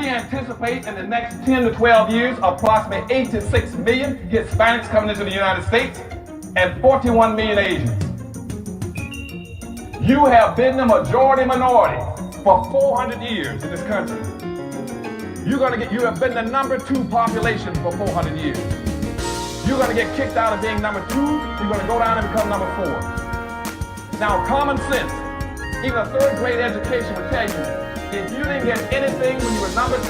We anticipate in the next 10 to 12 years, approximately 8 to 6 million Hispanics coming into the United States and 41 million Asians. You have been the majority minority for 400 years in this country. You have been the number 2 population for 400 years. You're going to get kicked out of being number 2. You're going to go down and become number 4. Now, common sense, even a third grade education will tell you, if you didn't get anything when you were number 2,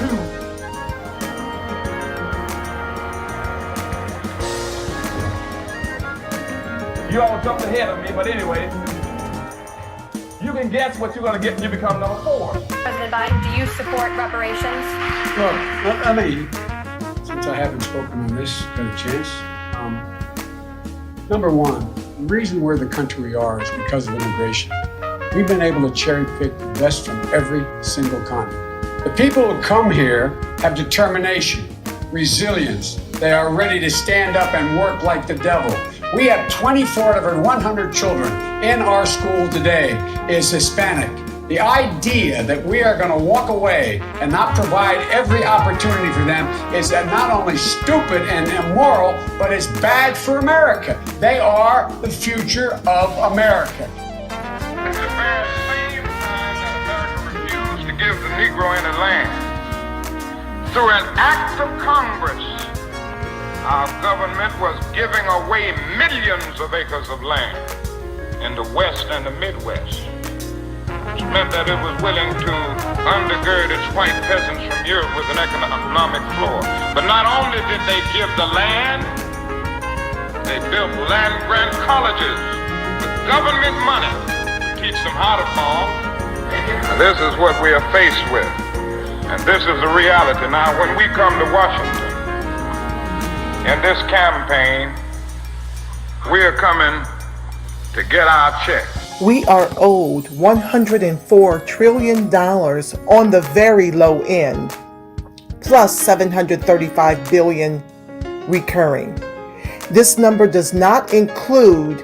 you all jumped ahead of me, but anyway, you can guess what you're going to get when you become number 4. President Biden, do you support reparations? Well, I mean, since I haven't spoken on this, got a chance. Number one, the reason we're the country we are is because of immigration. We've been able to cherry pick the best from every single continent. The people who come here have determination, resilience. They are ready to stand up and work like the devil. We have 24 out of every 100 children in our school today is Hispanic. The idea that we are going to walk away and not provide every opportunity for them is not only stupid and immoral, but it's bad for America. They are the future of America. It's the very same time that America refused to give the Negro any land. Through an act of Congress, our government was giving away millions of acres of land in the West and the Midwest. Which meant that it was willing to undergird its white peasants from Europe with an economic floor. But not only did they give the land, they built land-grant colleges with government money to teach them how to farm. And this is what we are faced with. And this is the reality. Now, when we come to Washington, in this campaign, we are coming to get our check. We are owed $104 trillion on the very low end, plus $735 billion recurring. This number does not include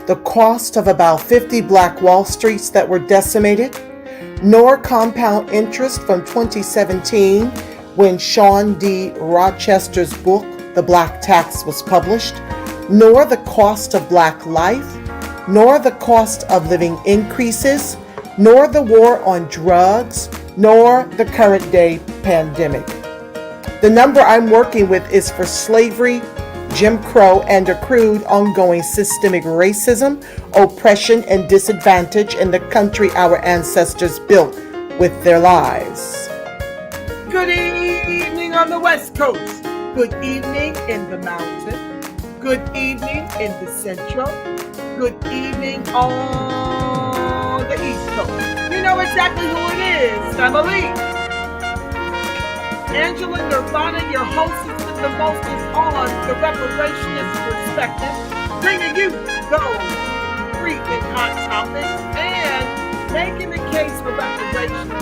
the cost of about 50 Black Wall Streets that were decimated, nor compound interest from 2017 when Sean D. Rochester's book, The Black Tax, was published, nor the cost of Black life, nor the cost of living increases, nor the war on drugs, nor the current day pandemic. The number I'm working with is for slavery, Jim Crow, and accrued ongoing systemic racism, oppression, and disadvantage in the country our ancestors built with their lives. Good evening on the West Coast. Good evening in the mountain. Good evening in the central. Good evening on the East Coast. You know exactly who it is, family. Angela Nirvana, your hostess with the mostest on the Reparationist perspective, bringing you those freedmen hot topics and making the case for reparations,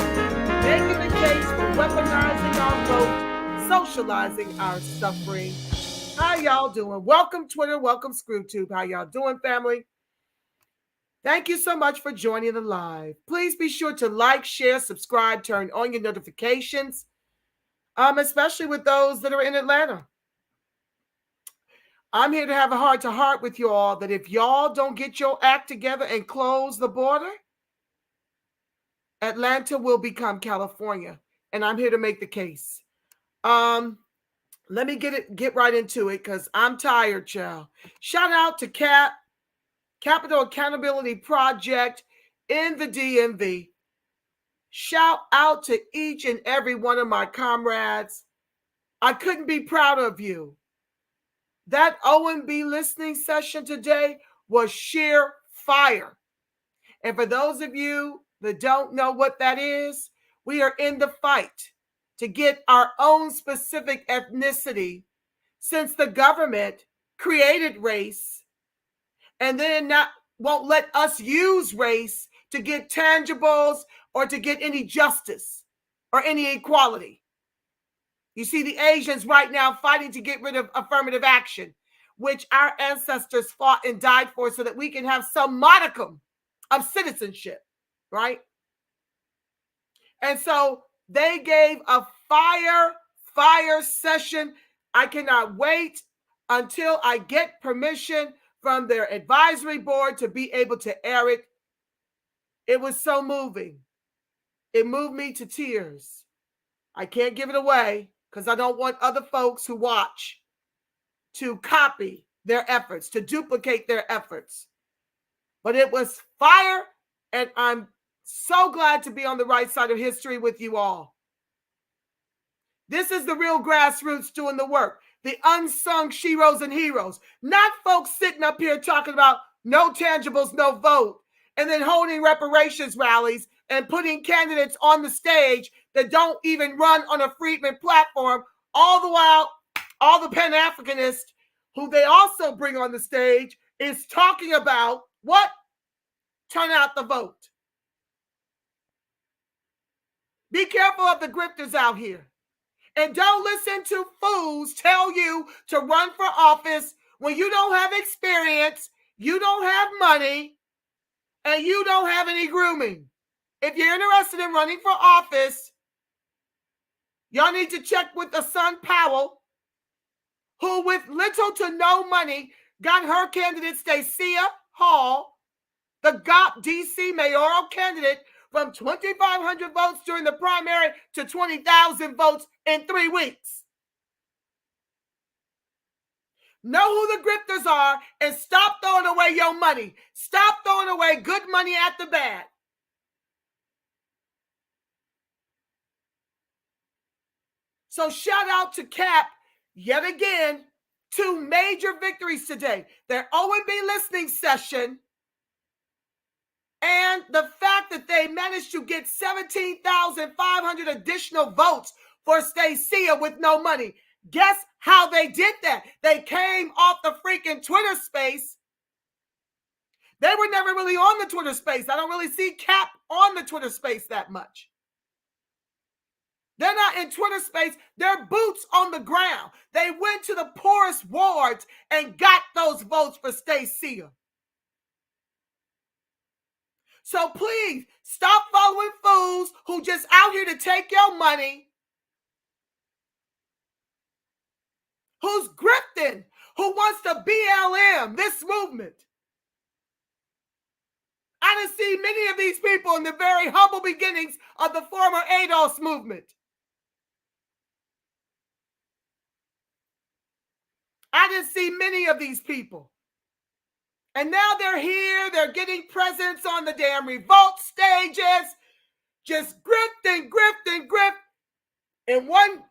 making the case for weaponizing our vote, socializing our suffering. How y'all doing? Welcome Twitter, welcome ScrewTube. How y'all doing, family? Thank you so much for joining the live. Please be sure to like, share, subscribe, turn on your notifications, especially with those that are in Atlanta. I'm here to have a heart-to-heart with you all that if y'all don't get your act together and close the border, Atlanta will become California. And I'm here to make the case. Let me get right into it because I'm tired, child. Shout out to Capital Accountability Project in the DMV. Shout out to each and every one of my comrades. I couldn't be prouder of you. That OMB listening session today was sheer fire. And for those of you that don't know what that is, we are in the fight to get our own specific ethnicity since the government created race and then won't let us use race to get tangibles or to get any justice or any equality. You see the Asians right now fighting to get rid of affirmative action, which our ancestors fought and died for so that we can have some modicum of citizenship, right? And so they gave a fire session. I cannot wait until I get permission from their advisory board to be able to air it. It was so moving. It moved me to tears. I can't give it away because I don't want other folks who watch to copy their efforts, to duplicate their efforts. But it was fire, and I'm so glad to be on the right side of history with you all. This is the real grassroots doing the work, the unsung sheroes and heroes, not folks sitting up here talking about no tangibles, no vote, and then holding reparations rallies and putting candidates on the stage that don't even run on a Freedmen platform, all the while all the Pan-Africanists who they also bring on the stage is talking about what? Turn out the vote. Be careful of the grifters out here. And don't listen to fools tell you to run for office when you don't have experience, you don't have money, and you don't have any grooming. If you're interested in running for office, y'all need to check with the son Powell, who with little to no money got her candidate Stacia Hall, the GOP DC mayoral candidate, from 2,500 votes during the primary to 20,000 votes in 3 weeks. Know who the grifters are and stop throwing away your money. Stop throwing away good money at the bad. So shout out to Cap yet again. 2 major victories today. Their OMB listening session and the fact that they managed to get 17,500 additional votes for Stacia with no money. Guess how they did that? They came off the freaking Twitter space. They were never really on the Twitter space. I don't really see Cap on the Twitter space that much. They're not in Twitter space. They're boots on the ground. They went to the poorest wards and got those votes for Stacia. So please stop following fools who just out here to take your money, who's grifting, who wants to BLM this movement. I done see many of these people in the very humble beginnings of the former ADOS movement. I done see many of these people. And now they're here, they're getting presents on the damn revolt stages, just grift and grift and grift. In one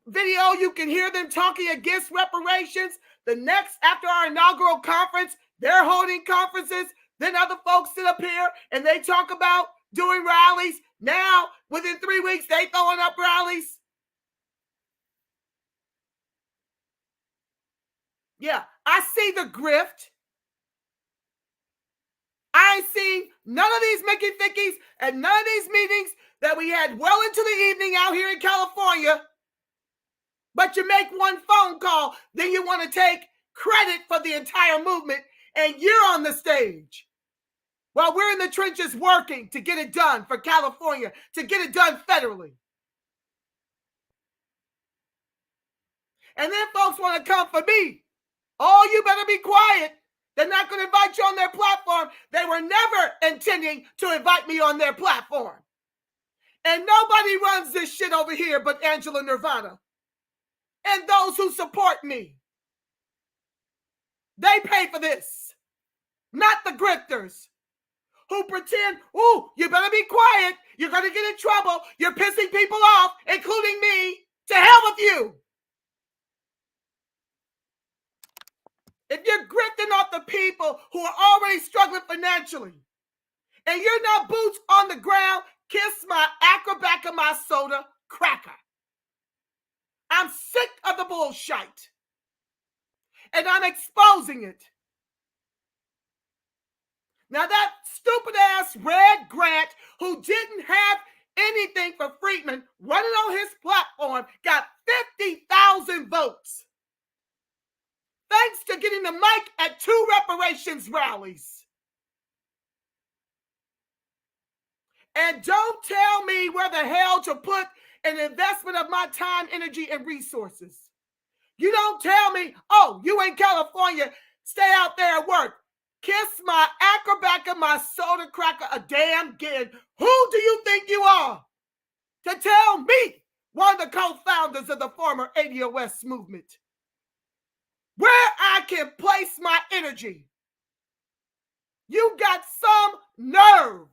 video, you can hear them talking against reparations. The next, after our inaugural conference, they're holding conferences. Then other folks sit up here and they talk about doing rallies. Now, within 3 weeks, they throwing up rallies. Yeah, I see the grift. I ain't seen none of these Mickey Thickies and none of these meetings that we had well into the evening out here in California. But you make one phone call, then you want to take credit for the entire movement, and you're on the stage. While we're in the trenches working to get it done for California, to get it done federally. And then folks want to come for me. Oh, you better be quiet. They're not going to invite you on their platform. They were never intending to invite me on their platform. And nobody runs this shit over here but Angela Nirvana. And those who support me. They pay for this. Not the grifters who pretend, ooh, you better be quiet. You're going to get in trouble. You're pissing people off, including me. To hell with you. If you're grifting off the people who are already struggling financially, and you're not boots on the ground, kiss my acrobat of my soda cracker. I'm sick of the bullshit. And I'm exposing it. Now that stupid ass Red Grant, who didn't have anything for Freedmen running on his platform, got 50,000 votes. Thanks to getting the mic at 2 reparations rallies. And don't tell me where the hell to put an investment of my time, energy, and resources. You don't tell me, oh, you in California, stay out there and work. Kiss my acrobatic and my soda cracker a damn gin. Who do you think you are to tell me, one of the co-founders of the former ADOS movement, where I can place my energy? You got some nerve.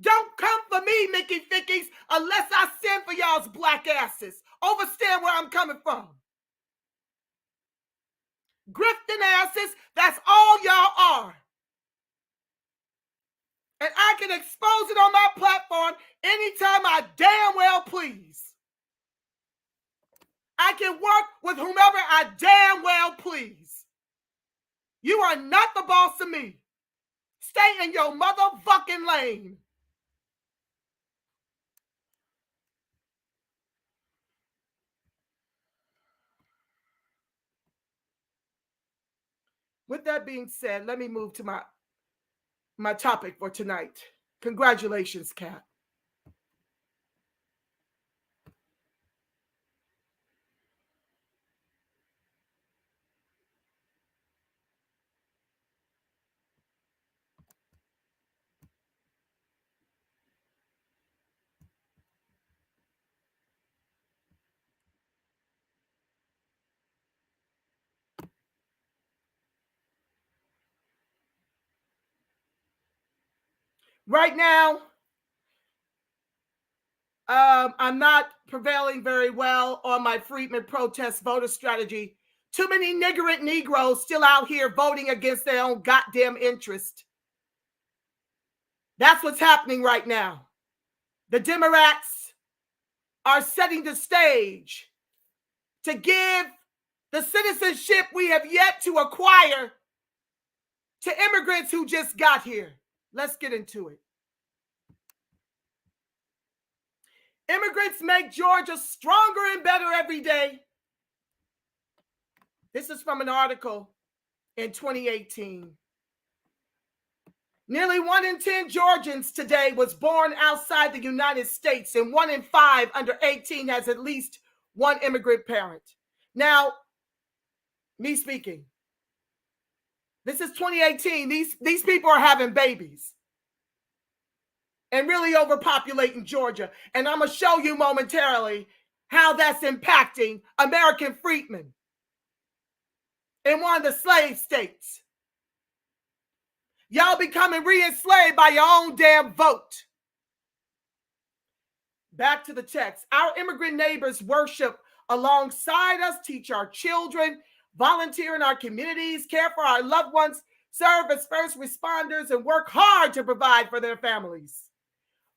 Don't come for me, Mickey Fickies, unless I send for y'all's black asses. Overstand where I'm coming from. Grifting asses, that's all y'all are. And I can expose it on my platform anytime I damn well please. I can work with whomever I damn well please. You are not the boss of me. Stay in your motherfucking lane. With that being said, let me move to my topic for tonight. Congratulations, Kat. Right now, I'm not prevailing very well on my Freedmen protest voter strategy. Too many niggerant Negroes still out here voting against their own goddamn interest. That's what's happening right now. The Democrats are setting the stage to give the citizenship we have yet to acquire to immigrants who just got here. Let's get into it. Immigrants make Georgia stronger and better every day. This is from an article in 2018. Nearly 1 in 10 Georgians today was born outside the United States, and 1 in 5 under 18 has at least one immigrant parent. Now, me speaking, this is 2018. These people are having babies and really overpopulating Georgia. And I'm going to show you momentarily how that's impacting American freedmen in one of the slave states. Y'all becoming re-enslaved by your own damn vote. Back to the text. Our immigrant neighbors worship alongside us, teach our children, volunteer in our communities, care for our loved ones, serve as first responders, and work hard to provide for their families.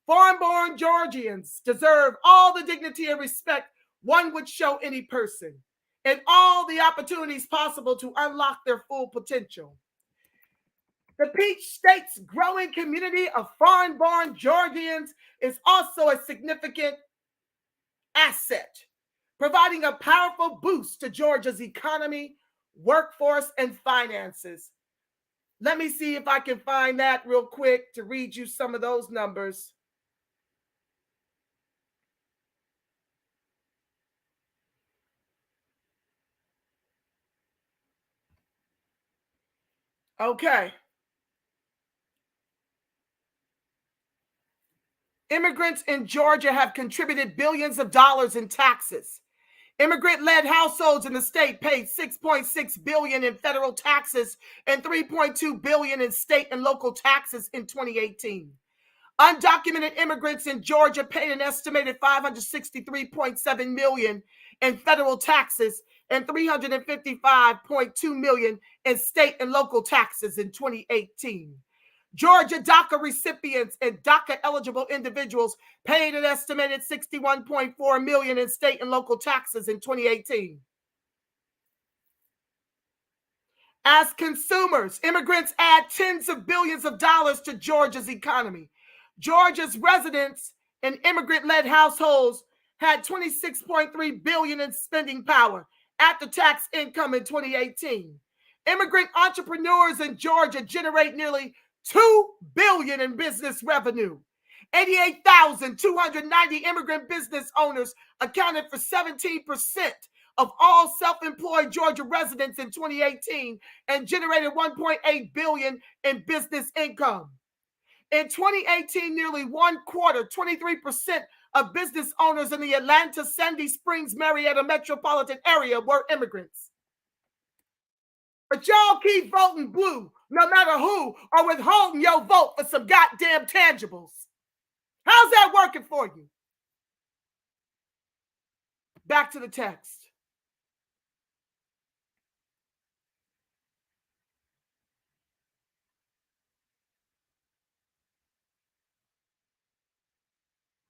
Foreign-born Georgians deserve all the dignity and respect one would show any person, and all the opportunities possible to unlock their full potential. The Peach State's growing community of foreign-born Georgians is also a significant asset, providing a powerful boost to Georgia's economy, workforce, and finances. Let me see if I can find that real quick to read you some of those numbers. Okay. Immigrants in Georgia have contributed billions of dollars in taxes. Immigrant-led households in the state paid $6.6 billion in federal taxes and $3.2 billion in state and local taxes in 2018. Undocumented immigrants in Georgia paid an estimated $563.7 million in federal taxes and $355.2 million in state and local taxes in 2018. Georgia DACA recipients and DACA-eligible individuals paid an estimated $61.4 million in state and local taxes in 2018. As consumers, immigrants add tens of billions of dollars to Georgia's economy. Georgia's residents and immigrant-led households had $26.3 billion in spending power after tax income in 2018. Immigrant entrepreneurs in Georgia generate nearly $2 billion in business revenue. 88,290 immigrant business owners accounted for 17% of all self-employed Georgia residents in 2018 and generated $1.8 billion in business income. In 2018, nearly one quarter, 23% of business owners in the Atlanta, Sandy Springs, Marietta metropolitan area were immigrants. But y'all keep voting blue, no matter who, or withholding your vote for some goddamn tangibles. How's that working for you? Back to the text.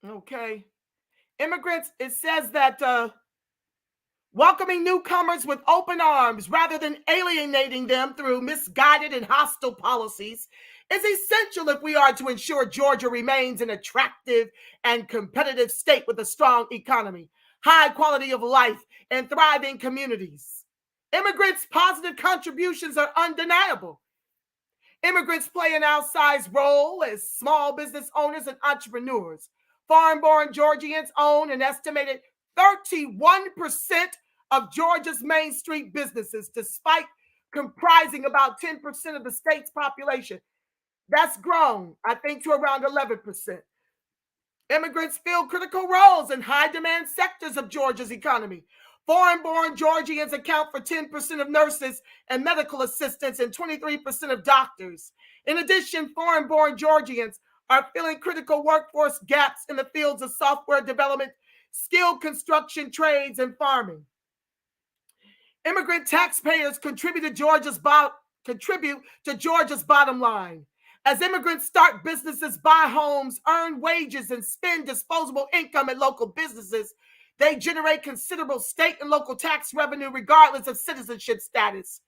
Okay. Immigrants, it says that welcoming newcomers with open arms rather than alienating them through misguided and hostile policies is essential if we are to ensure Georgia remains an attractive and competitive state with a strong economy, high quality of life, and thriving communities. Immigrants' positive contributions are undeniable. Immigrants play an outsized role as small business owners and entrepreneurs. Foreign-born Georgians own an estimated 31% of Georgia's Main Street businesses, despite comprising about 10% of the state's population. That's grown, I think, to around 11%. Immigrants fill critical roles in high-demand sectors of Georgia's economy. Foreign-born Georgians account for 10% of nurses and medical assistants and 23% of doctors. In addition, foreign-born Georgians are filling critical workforce gaps in the fields of software development, skilled construction trades, and farming. Immigrant taxpayers contribute to Georgia's bottom line. As immigrants start businesses, buy homes, earn wages, and spend disposable income at local businesses, they generate considerable state and local tax revenue regardless of citizenship status.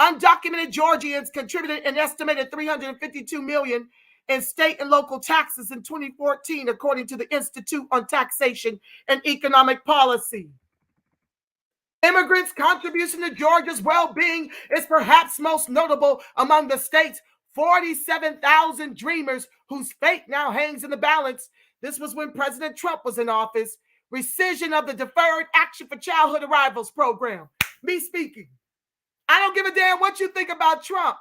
Undocumented Georgians contributed an estimated $352 million in state and local taxes in 2014, according to the Institute on Taxation and Economic Policy. Immigrants' contribution to Georgia's well-being is perhaps most notable among the state's 47,000 dreamers whose fate now hangs in the balance. This was when President Trump was in office. Rescission of the Deferred Action for Childhood Arrivals program. Me speaking. I don't give a damn what you think about Trump.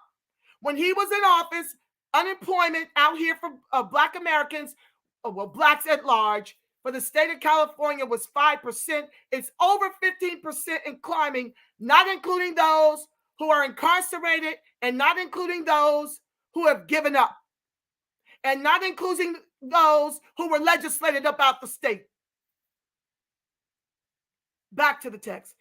When he was in office, unemployment out here for Black Americans, Blacks at large, for the state of California was 5%. It's over 15% and climbing, not including those who are incarcerated and not including those who have given up and not including those who were legislated up out the state. Back to the text.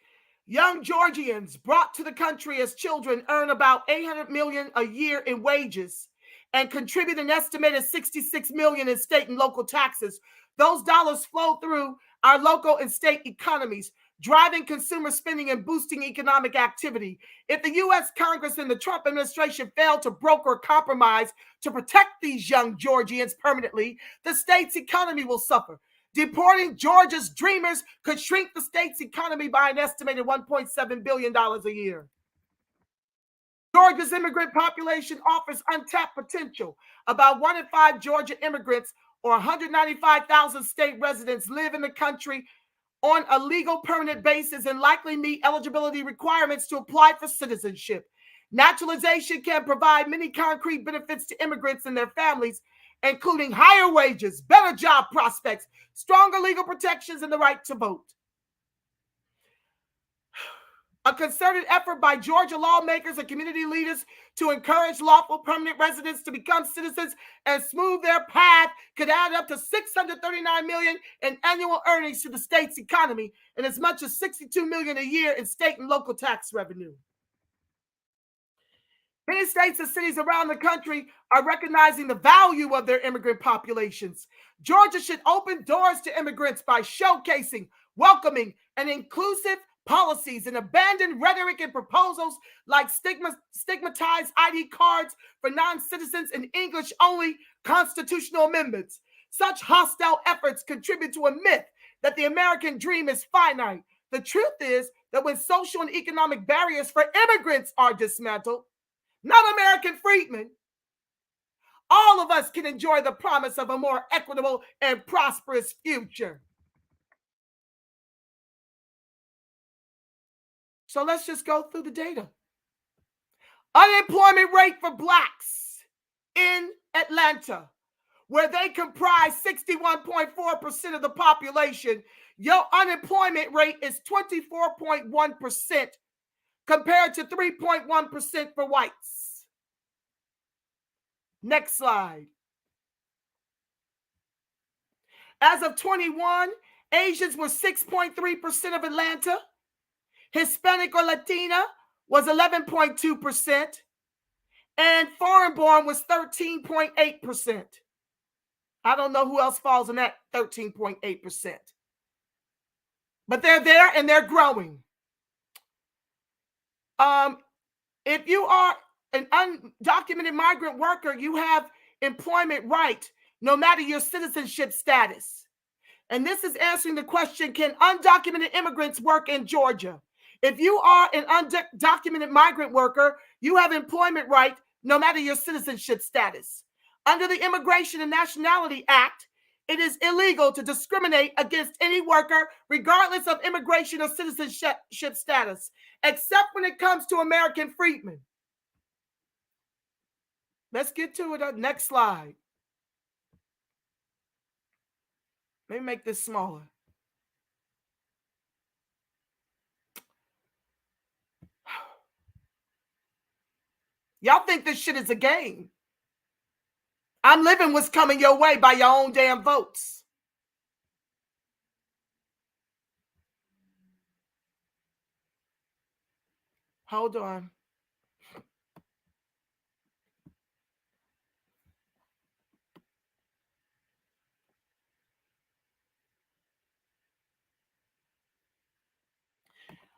Young Georgians brought to the country as children earn about $800 million a year in wages and contribute an estimated $66 million in state and local taxes. Those dollars flow through our local and state economies, driving consumer spending and boosting economic activity. If the U.S. Congress and the Trump administration fail to broker a compromise to protect these young Georgians permanently, the state's economy will suffer. Deporting Georgia's dreamers could shrink the state's economy by an estimated $1.7 billion a year. Georgia's immigrant population offers untapped potential. About 1 in 5 Georgia immigrants, or 195,000 state residents, live in the country on a legal permanent basis and likely meet eligibility requirements to apply for citizenship. Naturalization can provide many concrete benefits to immigrants and their families, including higher wages, better job prospects, stronger legal protections, and the right to vote. A concerted effort by Georgia lawmakers and community leaders to encourage lawful permanent residents to become citizens and smooth their path could add up to $639 million in annual earnings to the state's economy and as much as $62 million a year in state and local tax revenue. Many states and cities around the country are recognizing the value of their immigrant populations. Georgia should open doors to immigrants by showcasing, welcoming, and inclusive policies and abandon rhetoric and proposals like stigmatized ID cards for non-citizens and English-only constitutional amendments. Such hostile efforts contribute to a myth that the American dream is finite. The truth is that when social and economic barriers for immigrants are dismantled, not American freedmen, all of us can enjoy the promise of a more equitable and prosperous future. So let's just go through the data. Unemployment rate for blacks in Atlanta, where they comprise 61.4% of the population, your unemployment rate is 24.1% compared to 3.1% for whites. Next slide. As of 21, Asians were 6.3% of Atlanta. Hispanic or Latina was 11.2%. And foreign-born was 13.8%. I don't know who else falls in that 13.8%. But they're there and they're growing. If you are an undocumented migrant worker, you have employment right, no matter your citizenship status. And this is answering the question, can undocumented immigrants work in Georgia? If you are an undocumented migrant worker, you have employment right, no matter your citizenship status. Under the Immigration and Nationality Act, it is illegal to discriminate against any worker, regardless of immigration or citizenship status, except when it comes to American freedmen. Let's get to it. Next slide. Let me make this smaller. Y'all think this shit is a game. I'm living what's coming your way by your own damn votes. Hold on.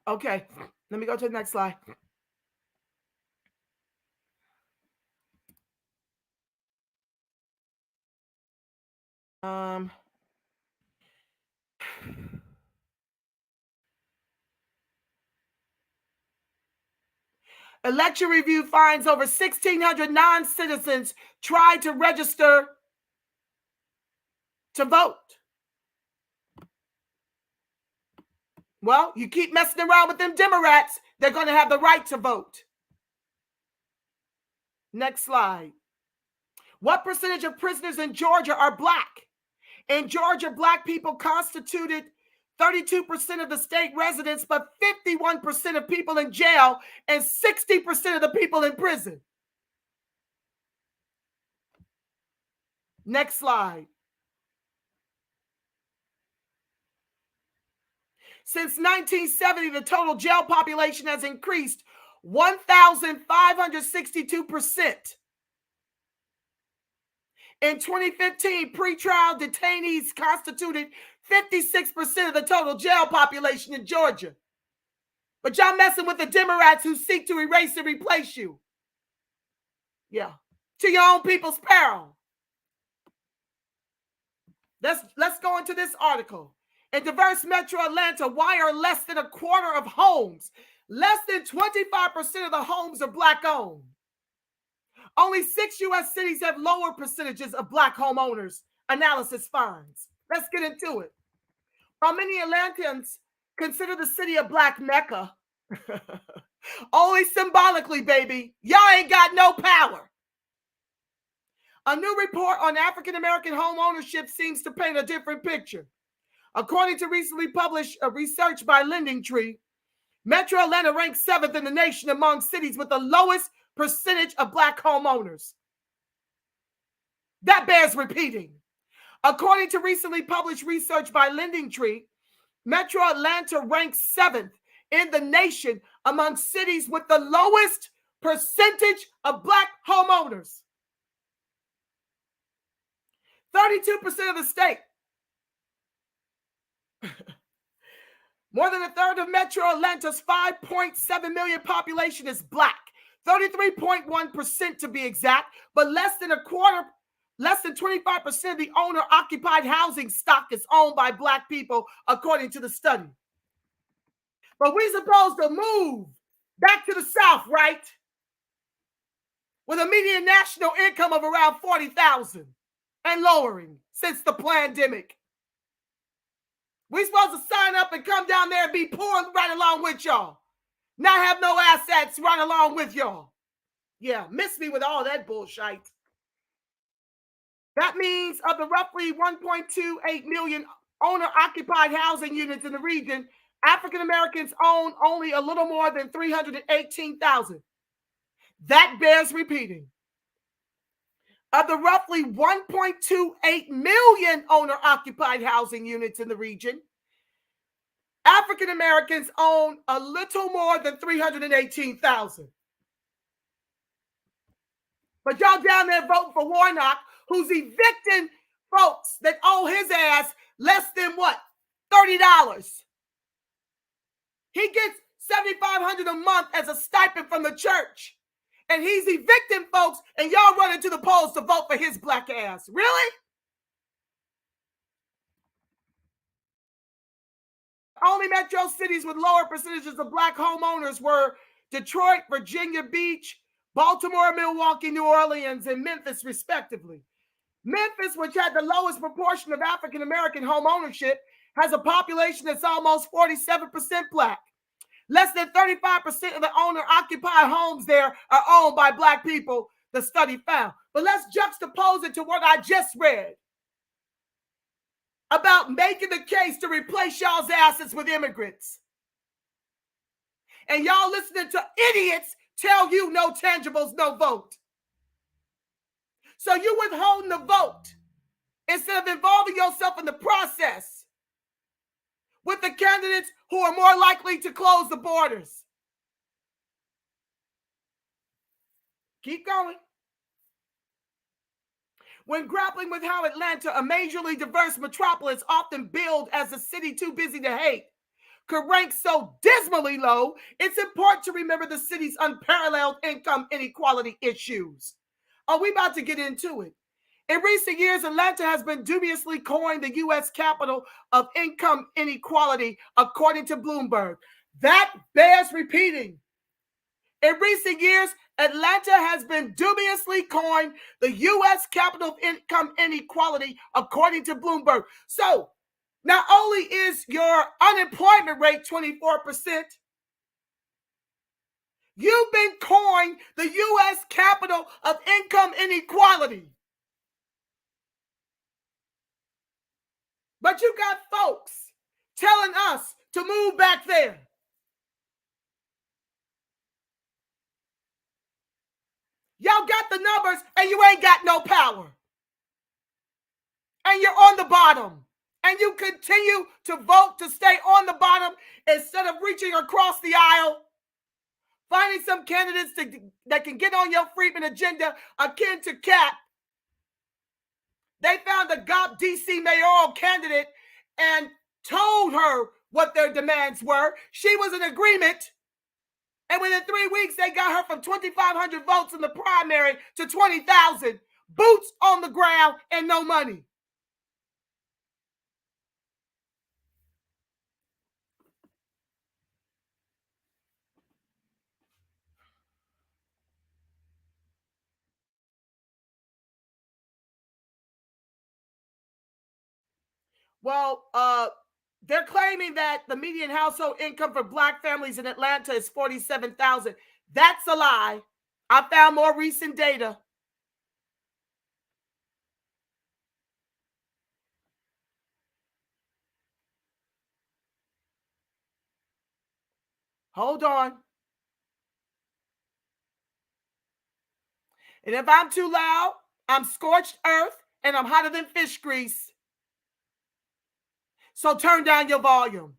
Okay, let me go to the next slide. Election review finds over 1,600 non-citizens tried to register to vote. Well, you keep messing around with them Democrats, they're going to have the right to vote. Next slide. What percentage of prisoners in Georgia are black? In Georgia, black people constituted 32% of the state residents, but 51% of people in jail and 60% of the people in prison. Next slide. Since 1970, the total jail population has increased 1,562%. In 2015, pretrial detainees constituted 56% of the total jail population in Georgia. But y'all messing with the Democrats who seek to erase and replace you. Yeah, to your own people's peril. Let's go into this article. In diverse metro Atlanta, why are less than a quarter of homes, less than 25% of the homes are black owned? Only 6 U.S. cities have lower percentages of black homeowners, analysis finds. Let's get into it. While many Atlantans consider the city a black Mecca, only symbolically, baby, y'all ain't got no power. A new report on African-American home ownership seems to paint a different picture. According to recently published research by LendingTree, Metro Atlanta ranks 7th in the nation among cities with the lowest percentage of black homeowners. That bears repeating. According to recently published research by LendingTree, Metro Atlanta ranks 7th in the nation among cities with the lowest percentage of black homeowners. 32% of the state. More than a third of Metro Atlanta's 5.7 million population is black. 33.1% to be exact, but less than 25% of the owner-occupied housing stock is owned by black people, according to the study. But we're supposed to move back to the South, right? with a median national income of around 40,000 and lowering since the pandemic. We're supposed to sign up and come down there and be poor right along with y'all. Not have no assets right along with y'all. Yeah, miss me with all that bullshit. That means of the roughly 1.28 million owner-occupied housing units in the region, African Americans own only a little more than 318,000. That bears repeating. Of the roughly 1.28 million owner-occupied housing units in the region, African Americans own a little more than 318,000. But y'all down there voting for Warnock, who's evicting folks that owe his ass less than what? $30. He gets $7,500 a month as a stipend from the church. And he's evicting folks, and y'all running to the polls to vote for his black ass. Really? Only metro cities with lower percentages of black homeowners were Detroit, Virginia Beach, Baltimore, Milwaukee, New Orleans, and Memphis, respectively. Memphis, which had the lowest proportion of African American home ownership, has a population that's almost 47% black. Less than 35% of the owner-occupied homes there are owned by black people, the study found. But let's juxtapose it to what I just read about making the case to replace y'all's assets with immigrants. And y'all listening to idiots tell you no tangibles, no vote. So you withholding the vote instead of involving yourself in the process with the candidates who are more likely to close the borders. Keep going. When grappling with how Atlanta, a majorly diverse metropolis often billed as a city too busy to hate, could rank so dismally low, it's important to remember the city's unparalleled income inequality issues. Are we about to get into it? In recent years, Atlanta has been dubiously coined the U.S. capital of income inequality, according to Bloomberg. That bears repeating. In recent years, Atlanta has been dubiously coined the U.S. capital of income inequality, according to Bloomberg. So, not only is your unemployment rate 24%, you've been coined the U.S. capital of income inequality. But you got folks telling us to move back there. Y'all got the numbers and you ain't got no power. And you're on the bottom. And you continue to vote to stay on the bottom instead of reaching across the aisle, finding some candidates that can get on your Freedmen agenda akin to Cat. They found a GOP DC mayoral candidate and told her what their demands were. She was in agreement. And within 3 weeks, they got her from 2,500 votes in the primary to 20,000. Boots on the ground and no money. Well, they're claiming that the median household income for black families in Atlanta is $47,000. That's a lie. I found more recent data. Hold on. And if I'm too loud, I'm scorched earth and I'm hotter than fish grease. So turn down your volume.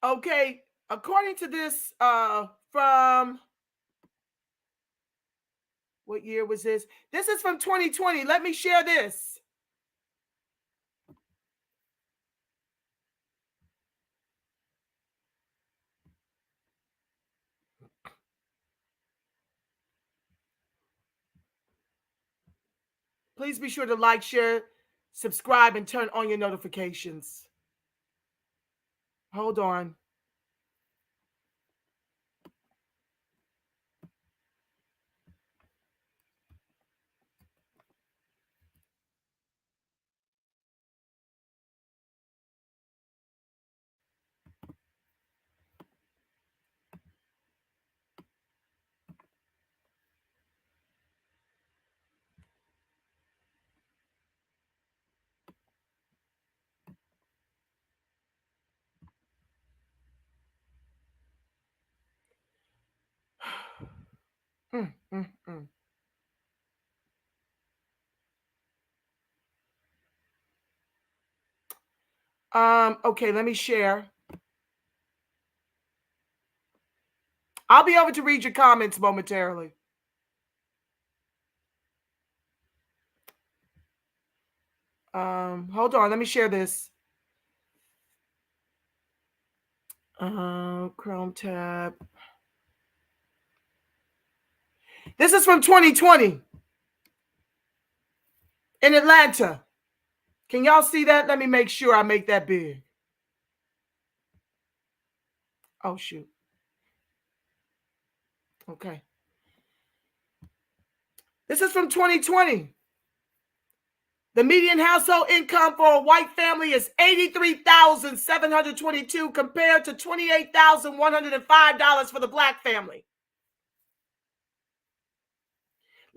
Okay, according to this, from what year was this? This is from 2020. Let me share this. Please be sure to like, share, subscribe, and turn on your notifications. Hold on. Okay, let me share. I'll be over to read your comments momentarily. Hold on, let me share this. Chrome tab. This is from 2020 in Atlanta. Can y'all see that? Let me make sure I make that big. Oh, shoot. Okay. This is from 2020. The median household income for a white family is $83,722 compared to $28,105 for the black family.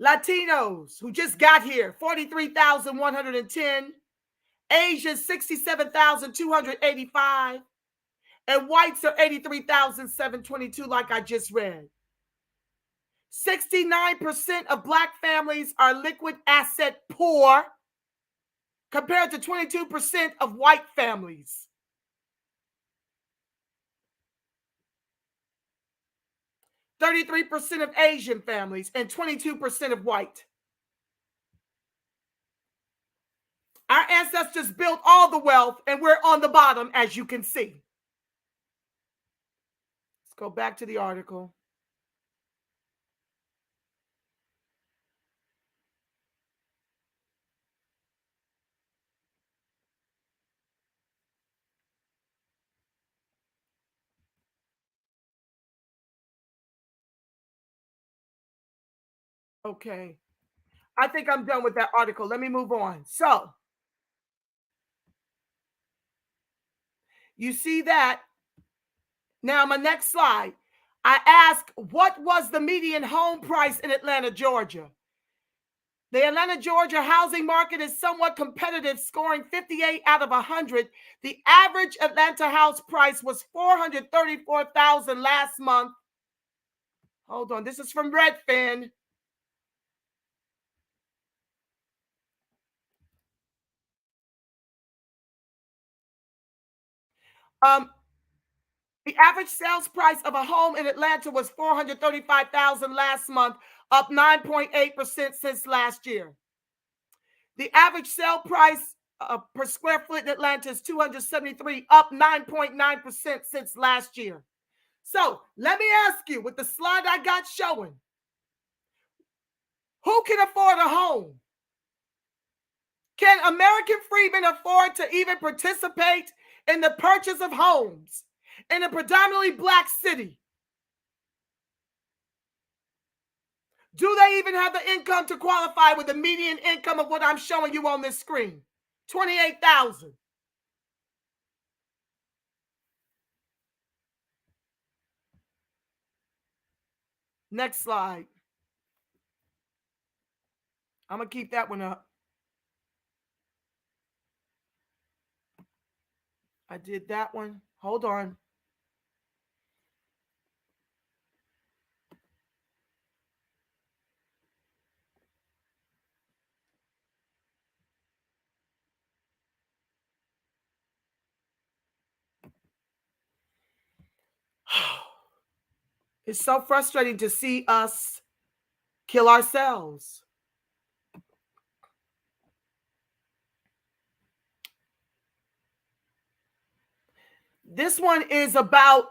Latinos who just got here, 43,110. Asians, 67,285. And whites are 83,722, like I just read. 69% of black families are liquid asset poor compared to 22% of white families. 33% of Asian families and 22% of white. Our ancestors built all the wealth and we're on the bottom, as you can see. Let's go back to the article. Okay. I think I'm done with that article. Let me move on. So, you see that? Now, my next slide. I asked, what was the median home price in Atlanta, Georgia? The Atlanta, Georgia housing market is somewhat competitive, scoring 58 out of 100. The average Atlanta house price was $434,000 last month. Hold on, this is from Redfin. The average sales price of a home in Atlanta was $435,000 last month, up 9.8% since last year. The average sale price per square foot in Atlanta is $273, up 9.9% since last year. So let me ask you, with the slide I got showing, who can afford a home? Can American freedmen afford to even participate in the purchase of homes in a predominantly black city? Do they even have the income to qualify with the median income of what I'm showing you on this screen? $28,000. Next slide. I'm going to keep that one up. I did that one. Hold on. It's so frustrating to see us kill ourselves. This one is about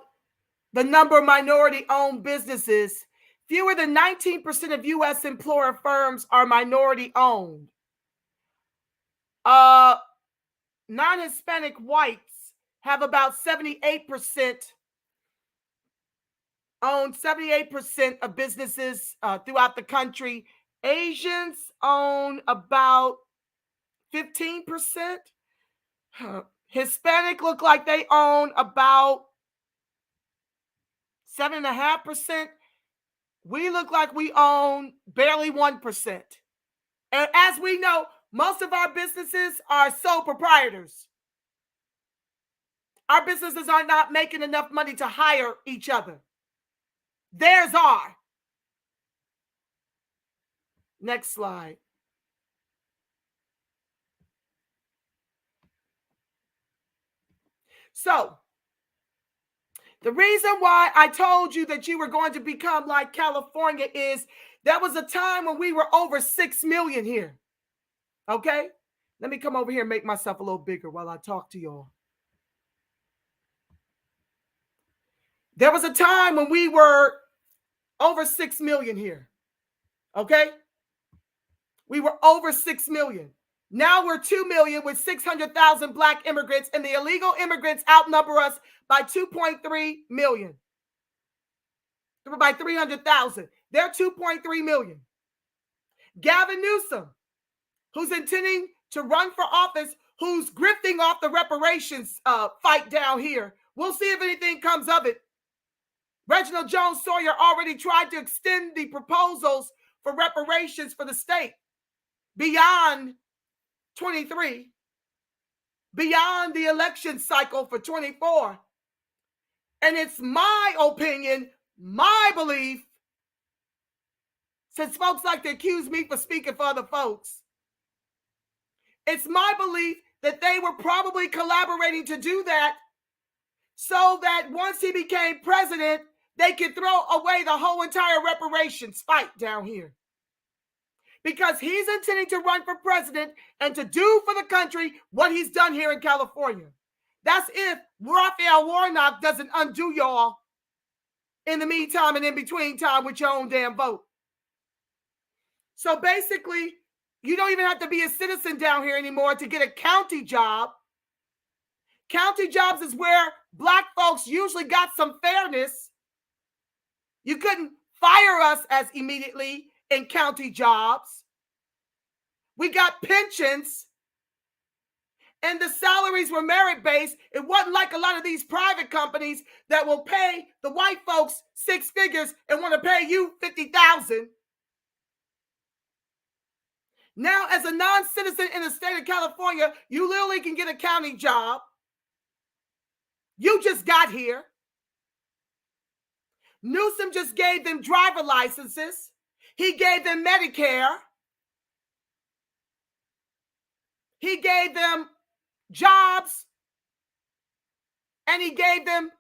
the number of minority-owned businesses. Fewer than 19% of U.S. employer firms are minority-owned. Non-Hispanic whites have about 78% own 78% of businesses throughout the country. Asians own about 15%. Hispanic look like they own about 7.5%. We look like we own barely 1%. And as we know, most of our businesses are sole proprietors. Our businesses are not making enough money to hire each other. Theirs are. Next slide. So, the reason why I told you that you were going to become like California is there was a time when we were over 6 million here. Okay? Let me come over here and make myself a little bigger while I talk to y'all. There was a time when we were over 6 million here. Okay? We were over 6 million. Now we're 2 million with 600,000 black immigrants, and the illegal immigrants outnumber us by 2.3 million. By 300,000. They're 2.3 million. Gavin Newsom, who's intending to run for office, who's grifting off the reparations fight down here. We'll see if anything comes of it. Reginald Jones Sawyer already tried to extend the proposals for reparations for the state beyond 23, beyond the election cycle for 24. And it's my opinion, my belief, since folks like to accuse me for speaking for other folks, it's my belief that they were probably collaborating to do that so that once he became president, they could throw away the whole entire reparations fight down here. Because he's intending to run for president and to do for the country what he's done here in California. That's if Raphael Warnock doesn't undo y'all in the meantime and in between time with your own damn vote. So basically, you don't even have to be a citizen down here anymore to get a county job. County jobs is where black folks usually got some fairness. You couldn't fire us as immediately in county jobs. We got pensions, and the salaries were merit-based. It wasn't like a lot of these private companies that will pay the white folks 6 figures and want to pay you $50,000. Now, as a non-citizen in the state of California, you literally can get a county job. You just got here. Newsom just gave them driver licenses. He gave them Medicare. He gave them jobs. And he gave them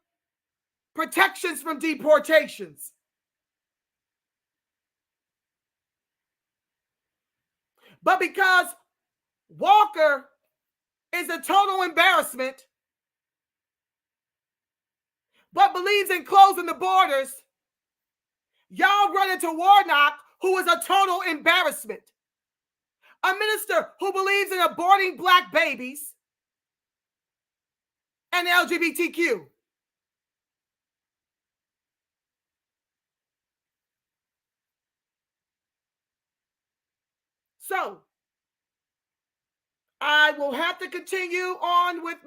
protections from deportations. But because Walker is a total embarrassment, but believes in closing the borders, y'all run into Warnock, who is a total embarrassment. A minister who believes in aborting black babies and LGBTQ. So, I will have to continue on with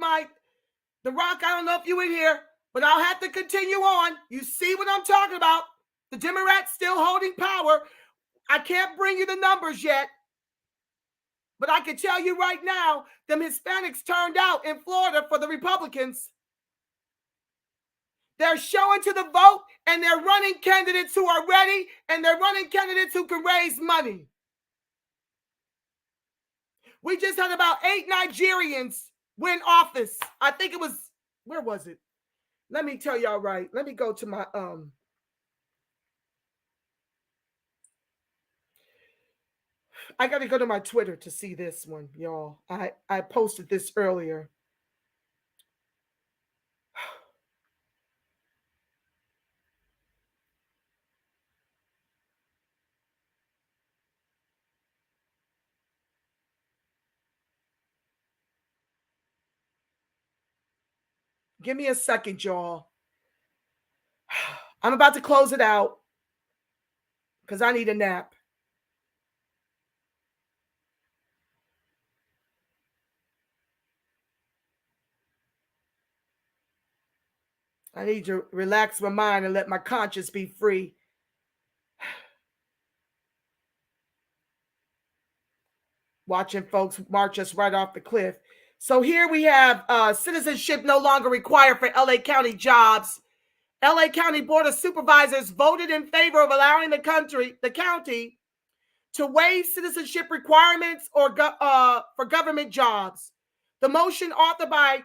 The Rock. I don't know if you in here, but I'll have to continue on. You see what I'm talking about? The Democrats still holding power. I can't bring you the numbers yet, but I can tell you right now, them Hispanics turned out in Florida for the Republicans. They're showing to the vote, and they're running candidates who are ready, and they're running candidates who can raise money. We just had about 8 Nigerians win office. I think it was, where was it? Let me tell y'all right. Let me go to my, I got to go to my Twitter to see this one, y'all. I posted this earlier. Give me a second, y'all. I'm about to close it out because I need a nap. I need to relax my mind and let my conscience be free. Watching folks march us right off the cliff. So here we have citizenship no longer required for LA County jobs. LA County Board of Supervisors voted in favor of allowing the county to waive citizenship requirements or for government jobs. The motion, authored by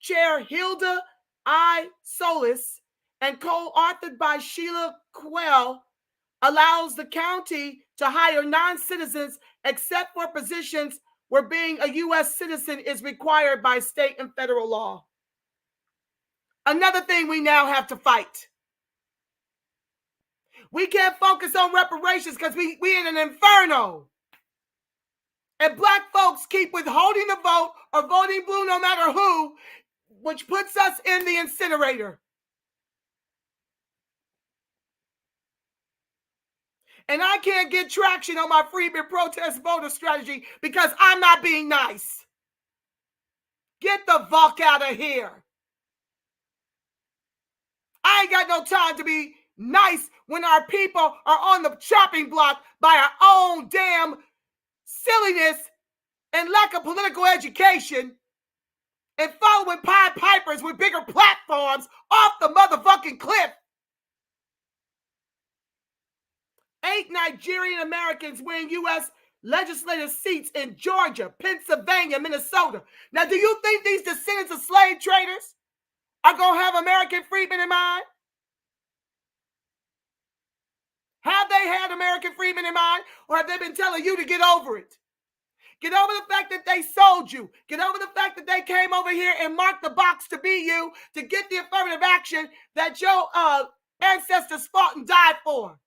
Chair Hilda I. Solis and co-authored by Sheila Quell, allows the county to hire non-citizens except for positions where being a U.S. citizen is required by state and federal law. Another thing we now have to fight. We can't focus on reparations because we in an inferno. And black folks keep withholding the vote or voting blue no matter who, which puts us in the incinerator. And I can't get traction on my Freedmen protest voter strategy because I'm not being nice. Get the fuck out of here. I ain't got no time to be nice when our people are on the chopping block by our own damn silliness and lack of political education and following Pied Pipers with bigger platforms off the motherfucking cliff. 8 Nigerian Americans win U.S. legislative seats in Georgia, Pennsylvania, Minnesota. Now, do you think these descendants of slave traders are going to have American freedmen in mind? Have they had American freedmen in mind, or have they been telling you to get over it? Get over the fact that they sold you. Get over the fact that they came over here and marked the box to be you, to get the affirmative action that your ancestors fought and died for.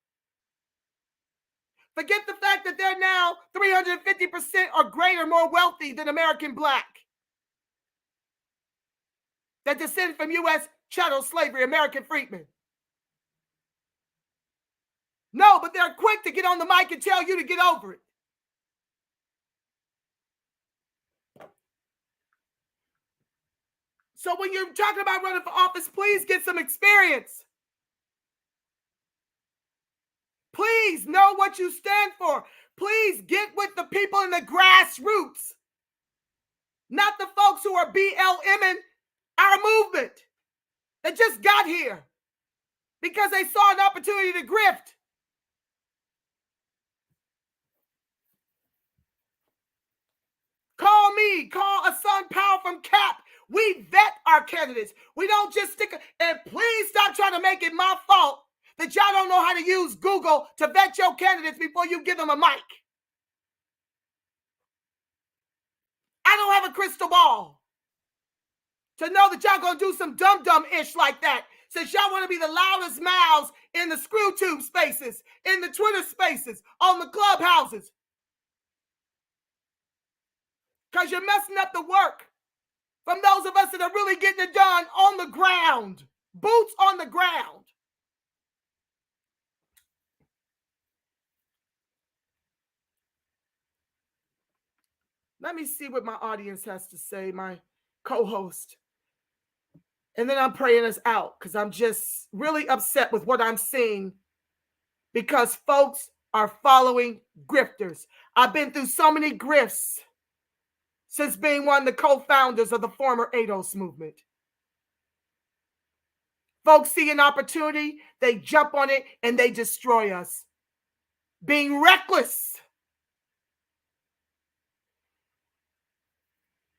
Forget the fact that they're now 350% or greater more wealthy than American black that descend from U.S. chattel slavery, American freedmen. No, but they're quick to get on the mic and tell you to get over it. So when you're talking about running for office, please get some experience. Please know what you stand for. Please get with the people in the grassroots, not the folks who are BLMing our movement that just got here because they saw an opportunity to grift. Call me, call Asan Powell from CAP. We vet our candidates. We don't just and please stop trying to make it my fault that y'all don't know how to use Google to vet your candidates before you give them a mic. I don't have a crystal ball to know that y'all gonna do some dumb-ish like that, since y'all want to be the loudest mouths in the ScrewTube spaces, in the Twitter spaces, on the clubhouses. Because you're messing up the work from those of us that are really getting it done on the ground, boots on the ground. Let me see what my audience has to say, my co-host. And then I'm praying us out because I'm just really upset with what I'm seeing because folks are following grifters. I've been through so many grifts since being one of the co-founders of the former ADOS movement. Folks see an opportunity, they jump on it, and they destroy us. Being reckless.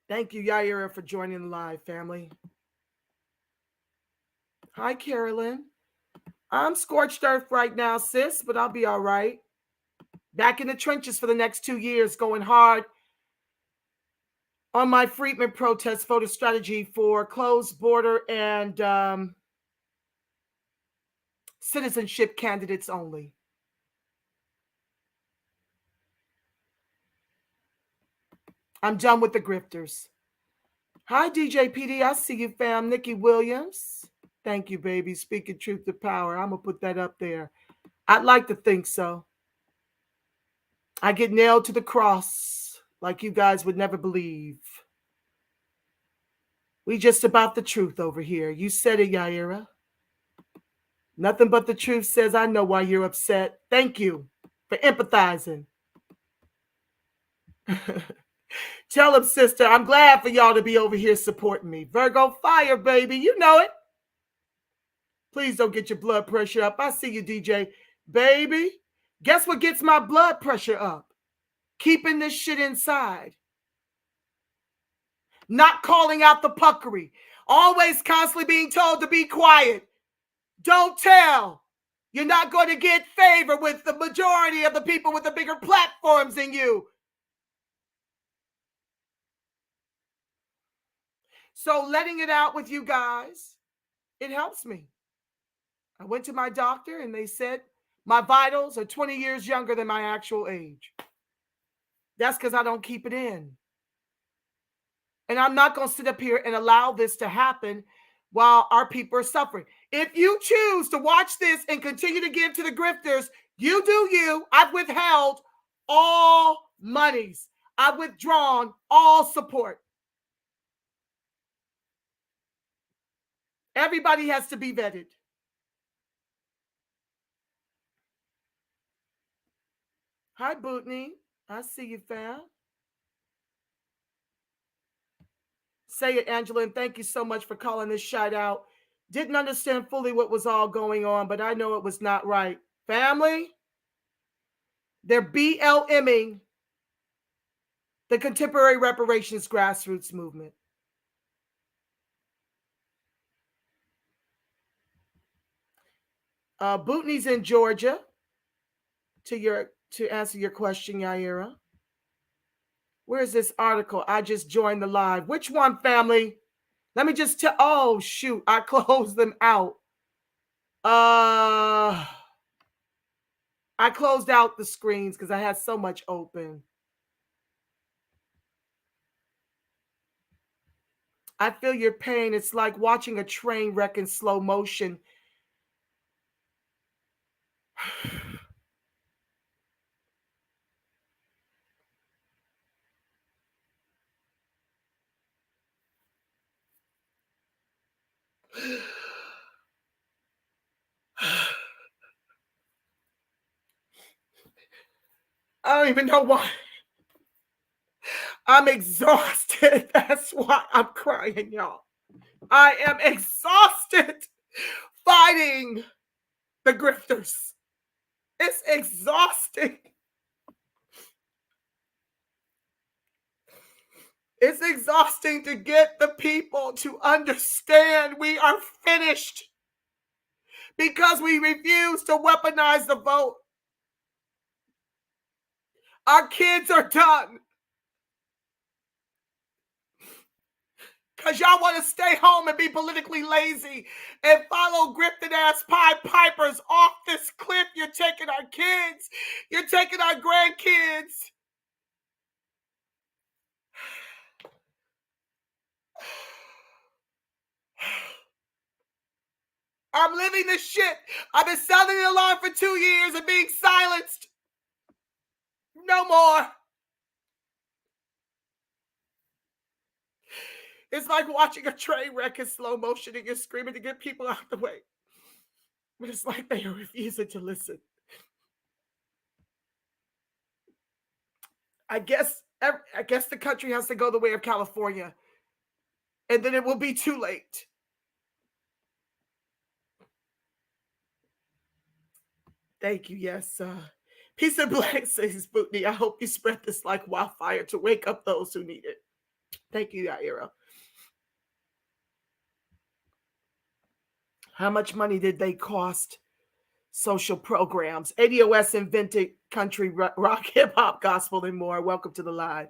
Thank you, Yaira, for joining the live, family. Hi, Carolyn. I'm scorched earth right now, sis, but I'll be all right. Back in the trenches for the next 2 years, going hard on my Freedmen protest voter strategy for closed border and citizenship candidates only. I'm done with the grifters. Hi, DJ PD. I see you, fam. Nikki Williams. Thank you, baby. Speaking truth to power. I'm going to put that up there. I'd like to think so. I get nailed to the cross like you guys would never believe. We just about the truth over here. You said it, Yaira. Nothing but the truth says I know why you're upset. Thank you for empathizing. Tell him, sister, I'm glad for y'all to be over here supporting me. Virgo fire, baby. You know it. Please don't get your blood pressure up. I see you, DJ. Baby, guess what gets my blood pressure up? Keeping this shit inside. Not calling out the puckery. Always constantly being told to be quiet. Don't tell. You're not going to get favor with the majority of the people with the bigger platforms than you. So letting it out with you guys, it helps me. I went to my doctor and they said my vitals are 20 years younger than my actual age. That's because I don't keep it in. And I'm not going to sit up here and allow this to happen while our people are suffering. If you choose to watch this and continue to give to the grifters, you do you. I've withheld all monies. I've withdrawn all support. Everybody has to be vetted. Hi, Bootney. I see you, fam. Say it, Angela, and thank you so much for calling this shite out. Didn't understand fully what was all going on, but I know it was not right. Family, they're BLMing the contemporary reparations grassroots movement. Bootney's in Georgia. To answer your question, Yaira. Where's this article? I just joined the live. Which one, family? Let me just tell. Oh, shoot. I closed them out. I closed out the screens because I had so much open. I feel your pain. It's like watching a train wreck in slow motion. I don't even know why. I'm exhausted. That's why I'm crying, y'all. I am exhausted fighting the grifters. It's exhausting. It's exhausting to get the people to understand we are finished because we refuse to weaponize the vote. Our kids are done. Because y'all want to stay home and be politically lazy and follow grifted ass Pied Pipers off this cliff. You're taking our kids. You're taking our grandkids. I'm living this shit. I've been sounding the alarm for 2 years and being silenced. No more. It's like watching a train wreck in slow motion and you're screaming to get people out the way. But it's like they are refusing to listen. I guess the country has to go the way of California. And then it will be too late. Thank you. Yes. Peace and blessings, Bootney. I hope you spread this like wildfire to wake up those who need it. Thank you, Yaira. How much money did they cost? Social programs. ADOS invented country, rock, hip hop, gospel, and more. Welcome to the live.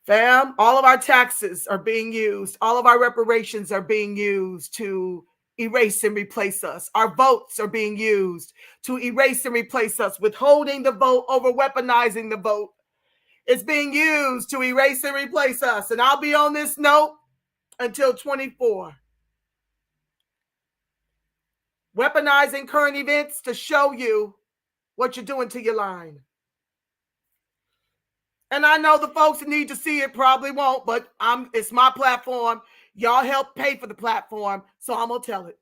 Fam, all of our taxes are being used. All of our reparations are being used to erase and replace us. Our votes are being used to erase and replace us. Withholding the vote over weaponizing the vote. It's being used to erase and replace us. And I'll be on this note until 24. Weaponizing current events to show you what you're doing to your line. And I know the folks that need to see it probably won't, but it's my platform. Y'all help pay for the platform, so I'm going to tell it.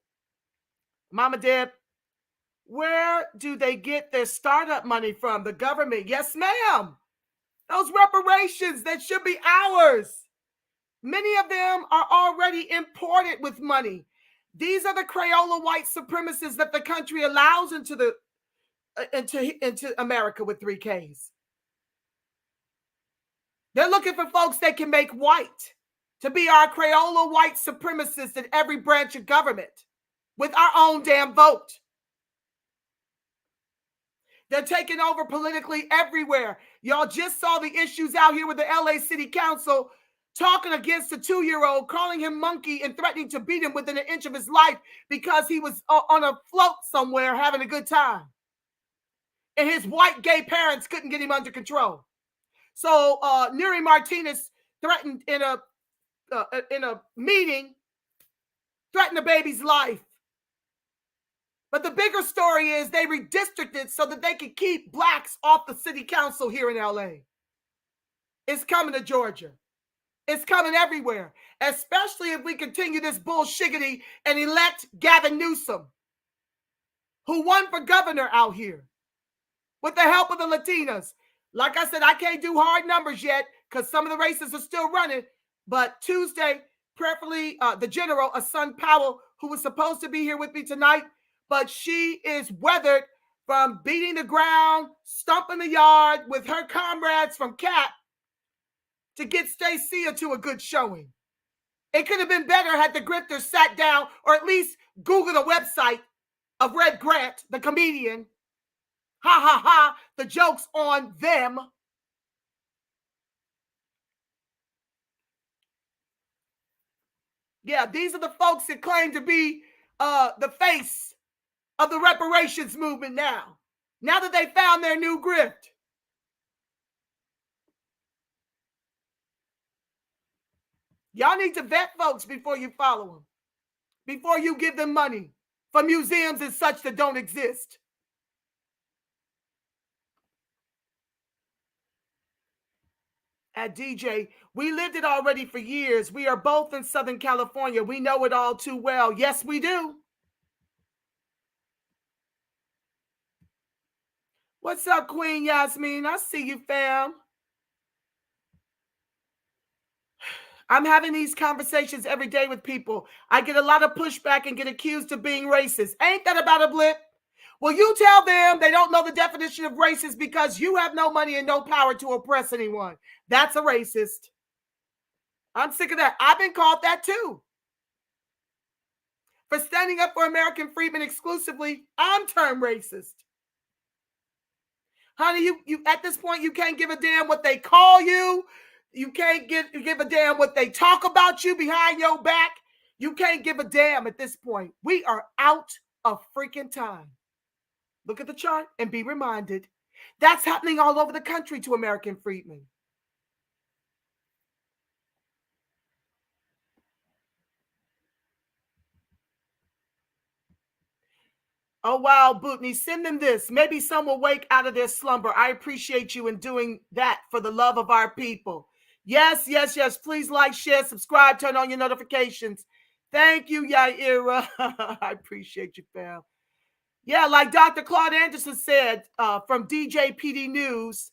Mama Deb, where do they get their startup money from? The government. Yes, ma'am. Those reparations that should be ours. Many of them are already imported with money. These are the Crayola white supremacists that the country allows into America with 3Ks. They're looking for folks they can make white to be our Crayola white supremacists in every branch of government with our own damn vote. They're taking over politically everywhere. Y'all just saw the issues out here with the LA City Council talking against a 2-year-old, calling him monkey and threatening to beat him within an inch of his life because he was on a float somewhere having a good time. And his white gay parents couldn't get him under control. So Neri Martinez threatened in a meeting, threatened the baby's life. But the bigger story is they redistricted so that they could keep blacks off the city council here in LA. It's coming to Georgia. It's coming everywhere, especially if we continue this bullshiggity and elect Gavin Newsom, who won for governor out here with the help of the Latinas. Like I said, I can't do hard numbers yet because some of the races are still running. But Tuesday, prayerfully, the general, Asun Powell, who was supposed to be here with me tonight, but she is weathered from beating the ground, stomping the yard with her comrades from CAP to get Stacia to a good showing. It could have been better had the grifters sat down or at least Googled a website of Red Grant, the comedian. Ha ha ha, the joke's on them. Yeah, these are the folks that claim to be the face of the reparations movement now that they found their new grift. Y'all need to vet folks before you follow them, before you give them money for museums and such that don't exist. At DJ, we lived it already for years. We are both in Southern California. We know it all too well. Yes, we do. What's up, Queen Yasmin? I see you, fam. I'm having these conversations every day with people. I get a lot of pushback and get accused of being racist. Ain't that about a blip? Well, you tell them they don't know the definition of racist because you have no money and no power to oppress anyone. That's a racist. I'm sick of that. I've been called that too. For standing up for American freedmen exclusively, I'm termed racist. Honey, you at this point, you can't give a damn what they call you. You can't give a damn what they talk about you behind your back. You can't give a damn at this point. We are out of freaking time. Look at the chart and be reminded. That's happening all over the country to American freedmen. Oh, wow, Bootney, send them this. Maybe some will wake out of their slumber. I appreciate you in doing that for the love of our people. Yes, yes, yes. Please like, share, subscribe, turn on your notifications. Thank you, Yaira. I appreciate you, fam. Yeah, like Dr. Claude Anderson said from DJPD News,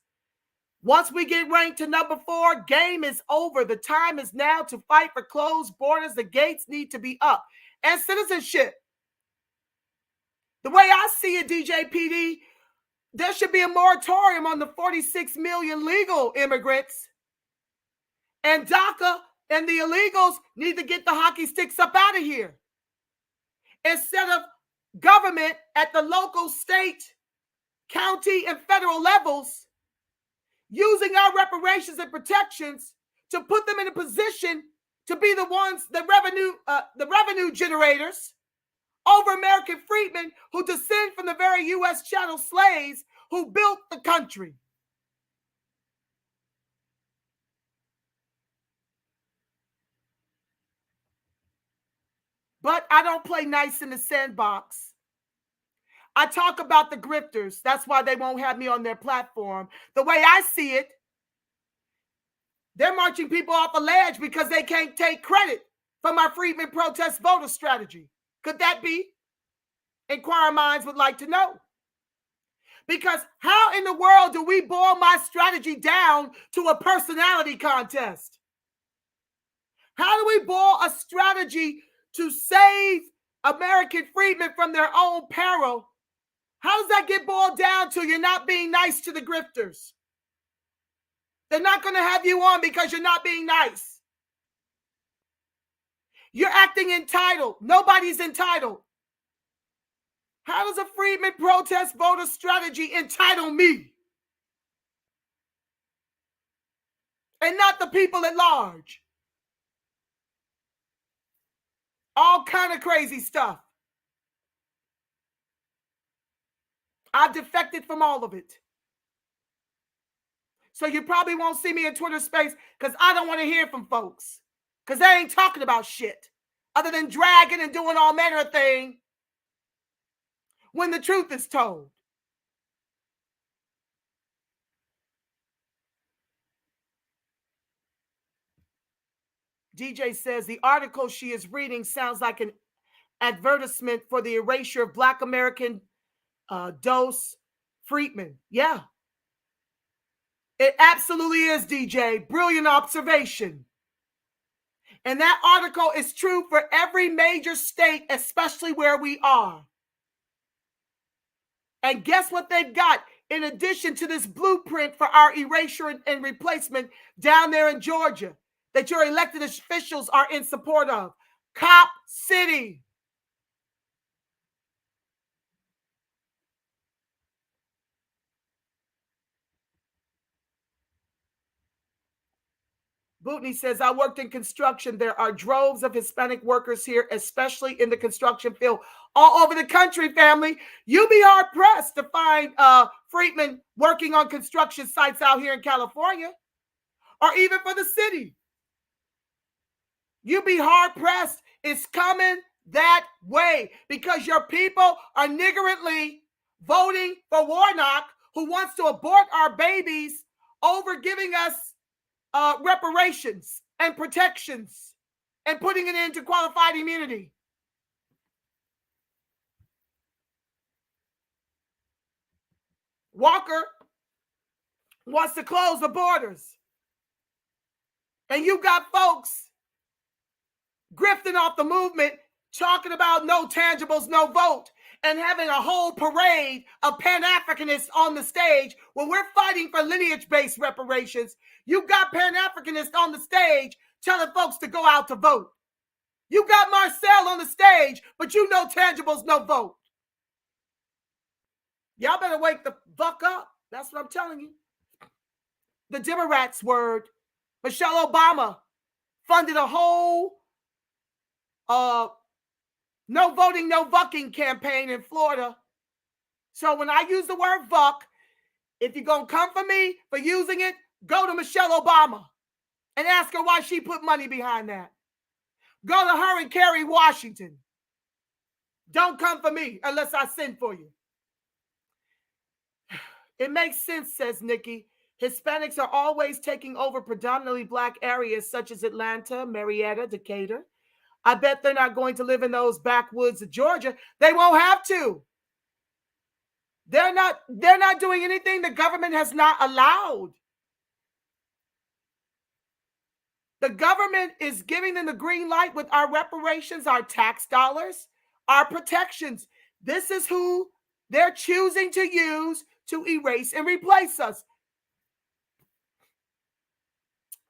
once we get ranked to number 4, game is over. The time is now to fight for closed borders. The gates need to be up. And citizenship. The way I see it, DJPD, there should be a moratorium on the 46 million legal immigrants. And DACA and the illegals need to get the hockey sticks up out of here. Instead of government at the local, state, county, and federal levels using our reparations and protections to put them in a position to be the ones, the revenue generators over American freedmen who descend from the very U.S. chattel slaves who built the country. But I don't play nice in the sandbox. I talk about the grifters. That's why they won't have me on their platform. The way I see it, they're marching people off a ledge because they can't take credit for my Freedmen protest voter strategy. Could that be? Inquiring minds would like to know. Because how in the world do we boil my strategy down to a personality contest? How do we boil a strategy to save American freedmen from their own peril? How does that get boiled down to you're not being nice to the grifters? They're not going to have you on because you're not being nice. You're acting entitled. Nobody's entitled. How does a Freedmen protest voter strategy entitle me? And not the people at large? All kind of crazy stuff. I've defected from all of it. So you probably won't see me in Twitter space because I don't want to hear from folks. Because they ain't talking about shit other than dragging and doing all manner of things when the truth is told. DJ says the article she is reading sounds like an advertisement for the erasure of Black American dose Freedmen. Yeah. It absolutely is, DJ. Brilliant observation. And that article is true for every major state, especially where we are. And guess what they've got in addition to this blueprint for our erasure and replacement down there in Georgia that your elected officials are in support of? Cop City. Bootney says, I worked in construction. There are droves of Hispanic workers here, especially in the construction field, all over the country, family. You'll be hard-pressed to find freedmen working on construction sites out here in California, or even for the city. You'll be hard-pressed. It's coming that way because your people are niggardly voting for Warnock, who wants to abort our babies over giving us reparations and protections and putting it into qualified immunity. Walker wants to close the borders. And you got folks grifting off the movement, talking about no tangibles, no vote, and having a whole parade of Pan-Africanists on the stage when we're fighting for lineage-based reparations. You got Pan-Africanists on the stage telling folks to go out to vote. You got Marcel on the stage, but you know tangibles, no vote. Y'all better wake the fuck up. That's what I'm telling you. The Democrats' word. Michelle Obama funded a whole no voting, no vucking campaign in Florida. So when I use the word vuck, if you're going to come for me for using it, go to Michelle Obama and ask her why she put money behind that. Go to her and Kerry Washington. Don't come for me unless I send for you. It makes sense, says Nikki. Hispanics are always taking over predominantly Black areas such as Atlanta, Marietta, Decatur. I bet they're not going to live in those backwoods of Georgia. They won't have to. They're not doing anything the government has not allowed. The government is giving them the green light with our reparations, our tax dollars, our protections. This is who they're choosing to use to erase and replace us.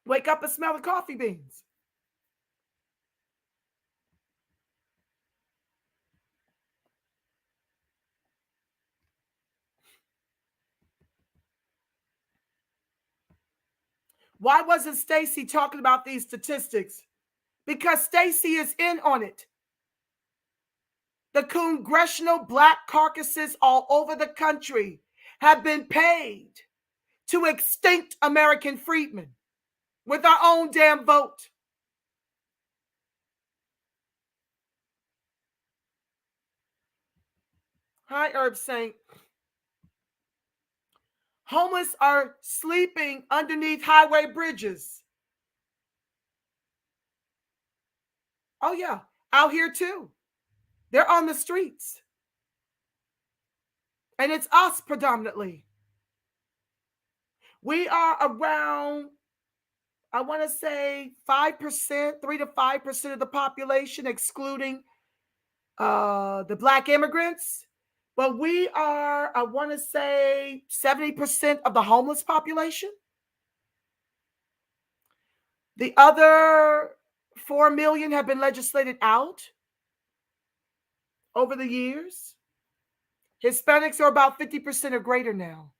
Wake up and smell the coffee beans. Why wasn't Stacey talking about these statistics? Because Stacey is in on it. The congressional Black caucuses all over the country have been paid to extinct American freedmen with our own damn vote. Hi, Herb Saint. Homeless are sleeping underneath highway bridges. Oh, yeah. Out here, too. They're on the streets. And it's us predominantly. We are around, I want to say 5%, 3 to 5% of the population, excluding the Black immigrants. But we are, I want to say 70% of the homeless population. The other 4 million have been legislated out over the years. Hispanics are about 50% or greater now.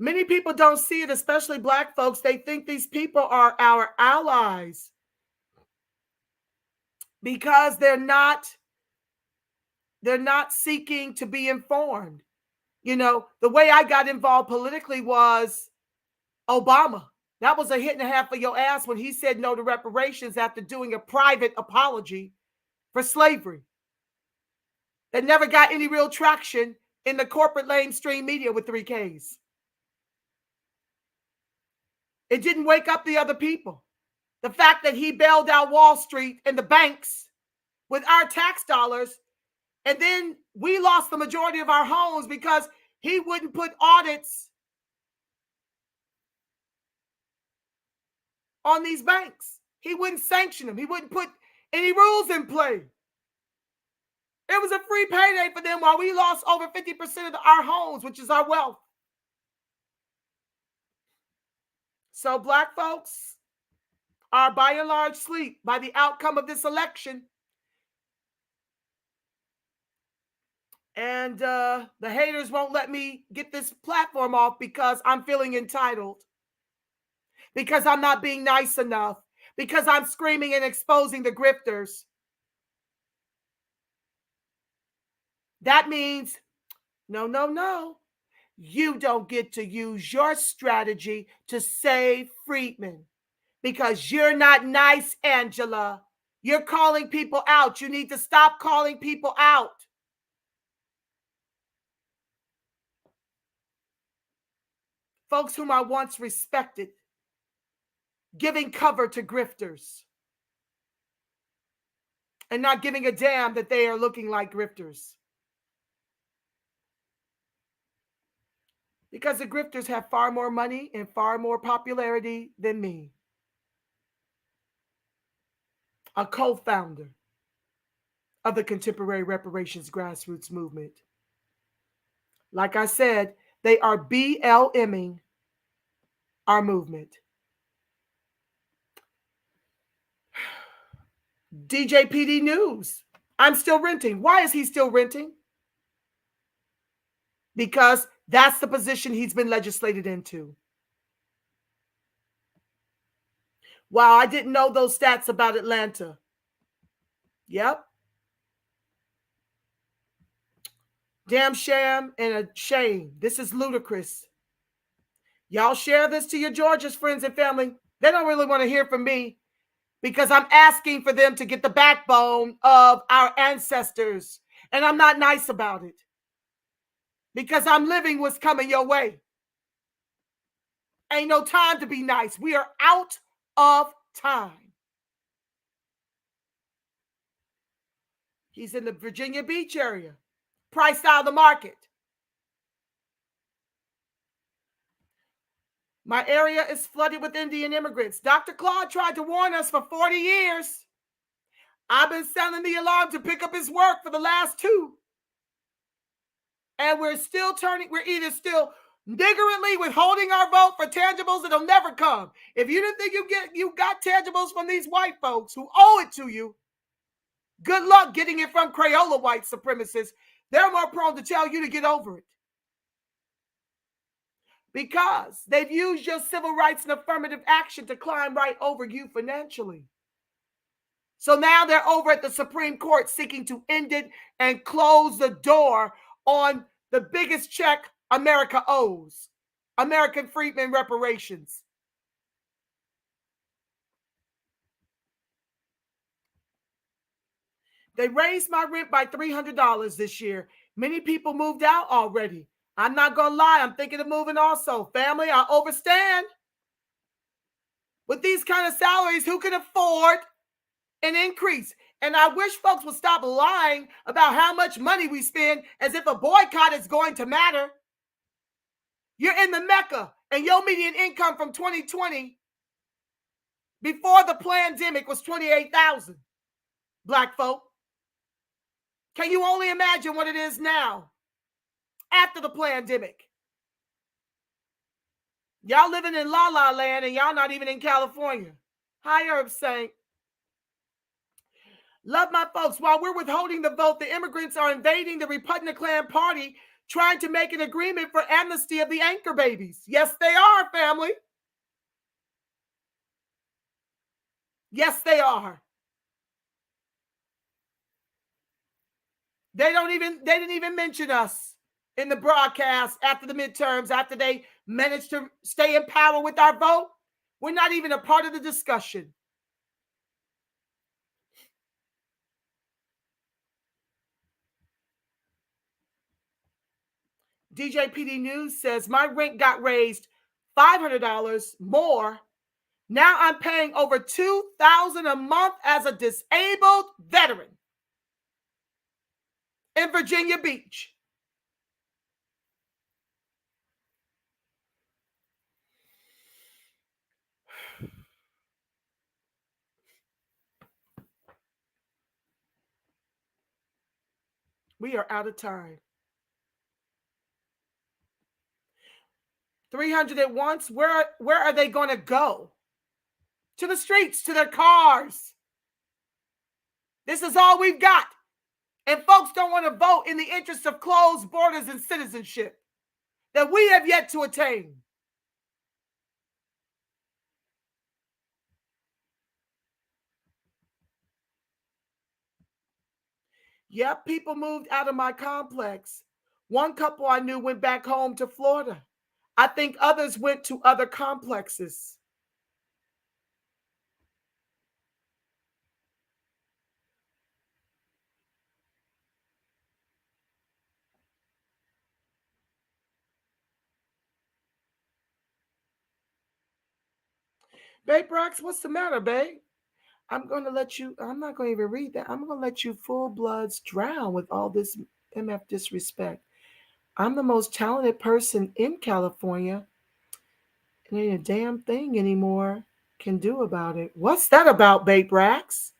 Many people don't see it, especially Black folks. They think these people are our allies because they're not seeking to be informed. You know, the way I got involved politically was Obama. That was a hit and a half for your ass when he said no to reparations after doing a private apology for slavery that never got any real traction in the corporate mainstream media with 3Ks. It didn't wake up the other people. The fact that he bailed out Wall Street and the banks with our tax dollars, and then we lost the majority of our homes because he wouldn't put audits on these banks. He wouldn't sanction them. He wouldn't put any rules in play. It was a free payday for them while we lost over 50% of our homes, which is our wealth. So Black folks are by and large asleep by the outcome of this election. And the haters won't let me get this platform off because I'm feeling entitled, because I'm not being nice enough, because I'm screaming and exposing the grifters. That means, no. You don't get to use your strategy to save freedmen because you're not nice, Angela. You're calling people out. You need to stop calling people out. Folks whom I once respected, giving cover to grifters and not giving a damn that they are looking like grifters. Because the grifters have far more money and far more popularity than me. A co-founder of the contemporary reparations grassroots movement. Like I said, they are BLMing our movement. DJPD News. I'm still renting. Why is he still renting? Because that's the position he's been legislated into. Wow, I didn't know those stats about Atlanta. Yep. Damn sham and a shame. This is ludicrous. Y'all share this to your Georgia's friends and family. They don't really want to hear from me because I'm asking for them to get the backbone of our ancestors. And I'm not nice about it because I'm living what's coming your way. Ain't no time to be nice. We are out of time. He's in the Virginia Beach area, priced out of the market. My area is flooded with Indian immigrants. Dr. Claude tried to warn us for 40 years. I've been sounding the alarm to pick up his work for the last 2. And we're either still niggardly withholding our vote for tangibles that'll never come. If you didn't think you got tangibles from these white folks who owe it to you, good luck getting it from Crayola white supremacists. They're more prone to tell you to get over it. Because they've used your civil rights and affirmative action to climb right over you financially. So now they're over at the Supreme Court seeking to end it and close the door on the biggest check America owes, American freedmen reparations. They raised my rent by $300 this year. Many people moved out already. I'm not going to lie. I'm thinking of moving also. Family, I overstand. With these kind of salaries, who can afford an increase? And I wish folks would stop lying about how much money we spend as if a boycott is going to matter. You're in the Mecca, and your median income from 2020 before the pandemic was $28,000. Black folk. Can you only imagine what it is now after the pandemic? Y'all living in La La Land and y'all not even in California. Hi, Herb Saint. Love my folks. While we're withholding the vote, the immigrants are invading the Republican Party, trying to make an agreement for amnesty of the anchor babies. Yes, they are, family. Yes, they are. They didn't even mention us in the broadcast after the midterms, after they managed to stay in power with our vote. We're not even a part of the discussion. DJ PD News says, my rent got raised $500 more. Now I'm paying over $2,000 a month as a disabled veteran in Virginia Beach. We are out of time. 300 at once. Where are they going to go? To the streets, to their cars. This is all we've got. And folks don't want to vote in the interest of closed borders and citizenship that we have yet to attain. Yep, people moved out of my complex. One couple I knew went back home to Florida. I think others went to other complexes. Babe Brox, what's the matter, babe? I'm not going to even read that. I'm going to let you full bloods drown with all this MF disrespect. I'm the most talented person in California. And ain't a damn thing anymore can do about it. What's that about, Babe Brax?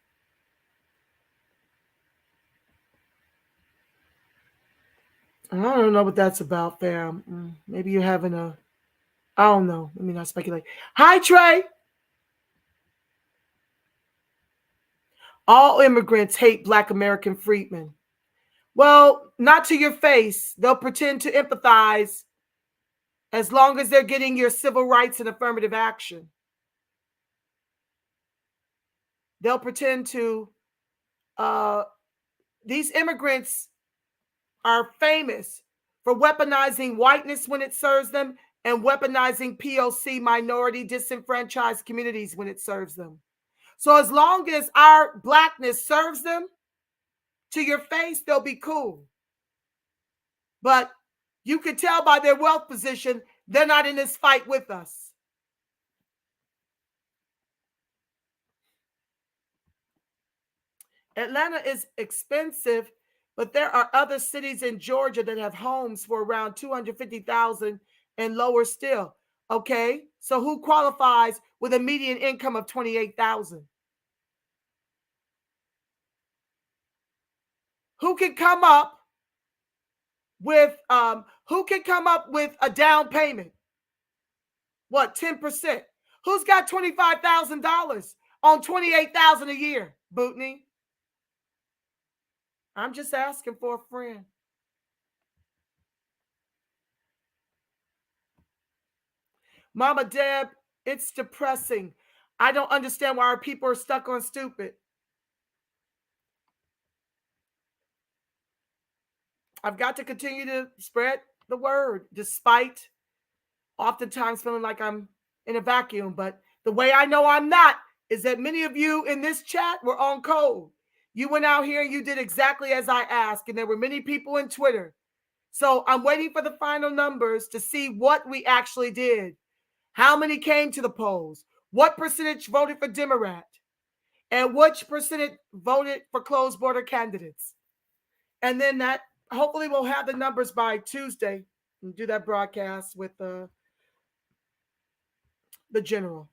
I don't know what that's about, fam. Maybe you're having I don't know. Let me not speculate. Hi, Trey. All immigrants hate Black American freedmen. Well, not to your face. They'll pretend to empathize as long as they're getting your civil rights and affirmative action. They'll pretend to, these immigrants are famous for weaponizing whiteness when it serves them and weaponizing POC, minority, disenfranchised communities when it serves them. So as long as our Blackness serves them, to your face, they'll be cool. But you can tell by their wealth position, they're not in this fight with us. Atlanta is expensive, but there are other cities in Georgia that have homes for around $250,000 and lower still. Okay, so who qualifies with a median income of $28,000? Who can come up with a down payment? What, 10%? Who's got $25,000 on $28,000 a year? Bootney. I'm just asking for a friend. Mama Deb, it's depressing. I don't understand why our people are stuck on stupid. I've got to continue to spread the word, despite oftentimes feeling like I'm in a vacuum. But the way I know I'm not is that many of you in this chat were on code. You went out here and you did exactly as I asked, and there were many people in Twitter. So I'm waiting for the final numbers to see what we actually did. How many came to the polls? What percentage voted for Democrat? And which percentage voted for closed border candidates? And then that hopefully we'll have the numbers by Tuesday and do that broadcast with the general.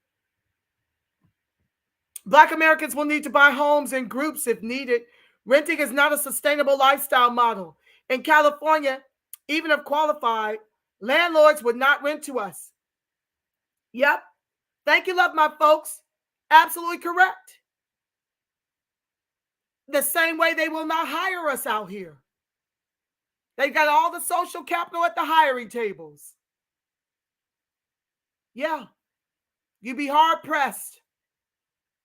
Black Americans will need to buy homes in groups if needed. Renting is not a sustainable lifestyle model. In California, even if qualified, landlords would not rent to us. Yep. Thank you, love my folks. Absolutely correct. The same way they will not hire us out here. They got all the social capital at the hiring tables. Yeah. You'd be hard pressed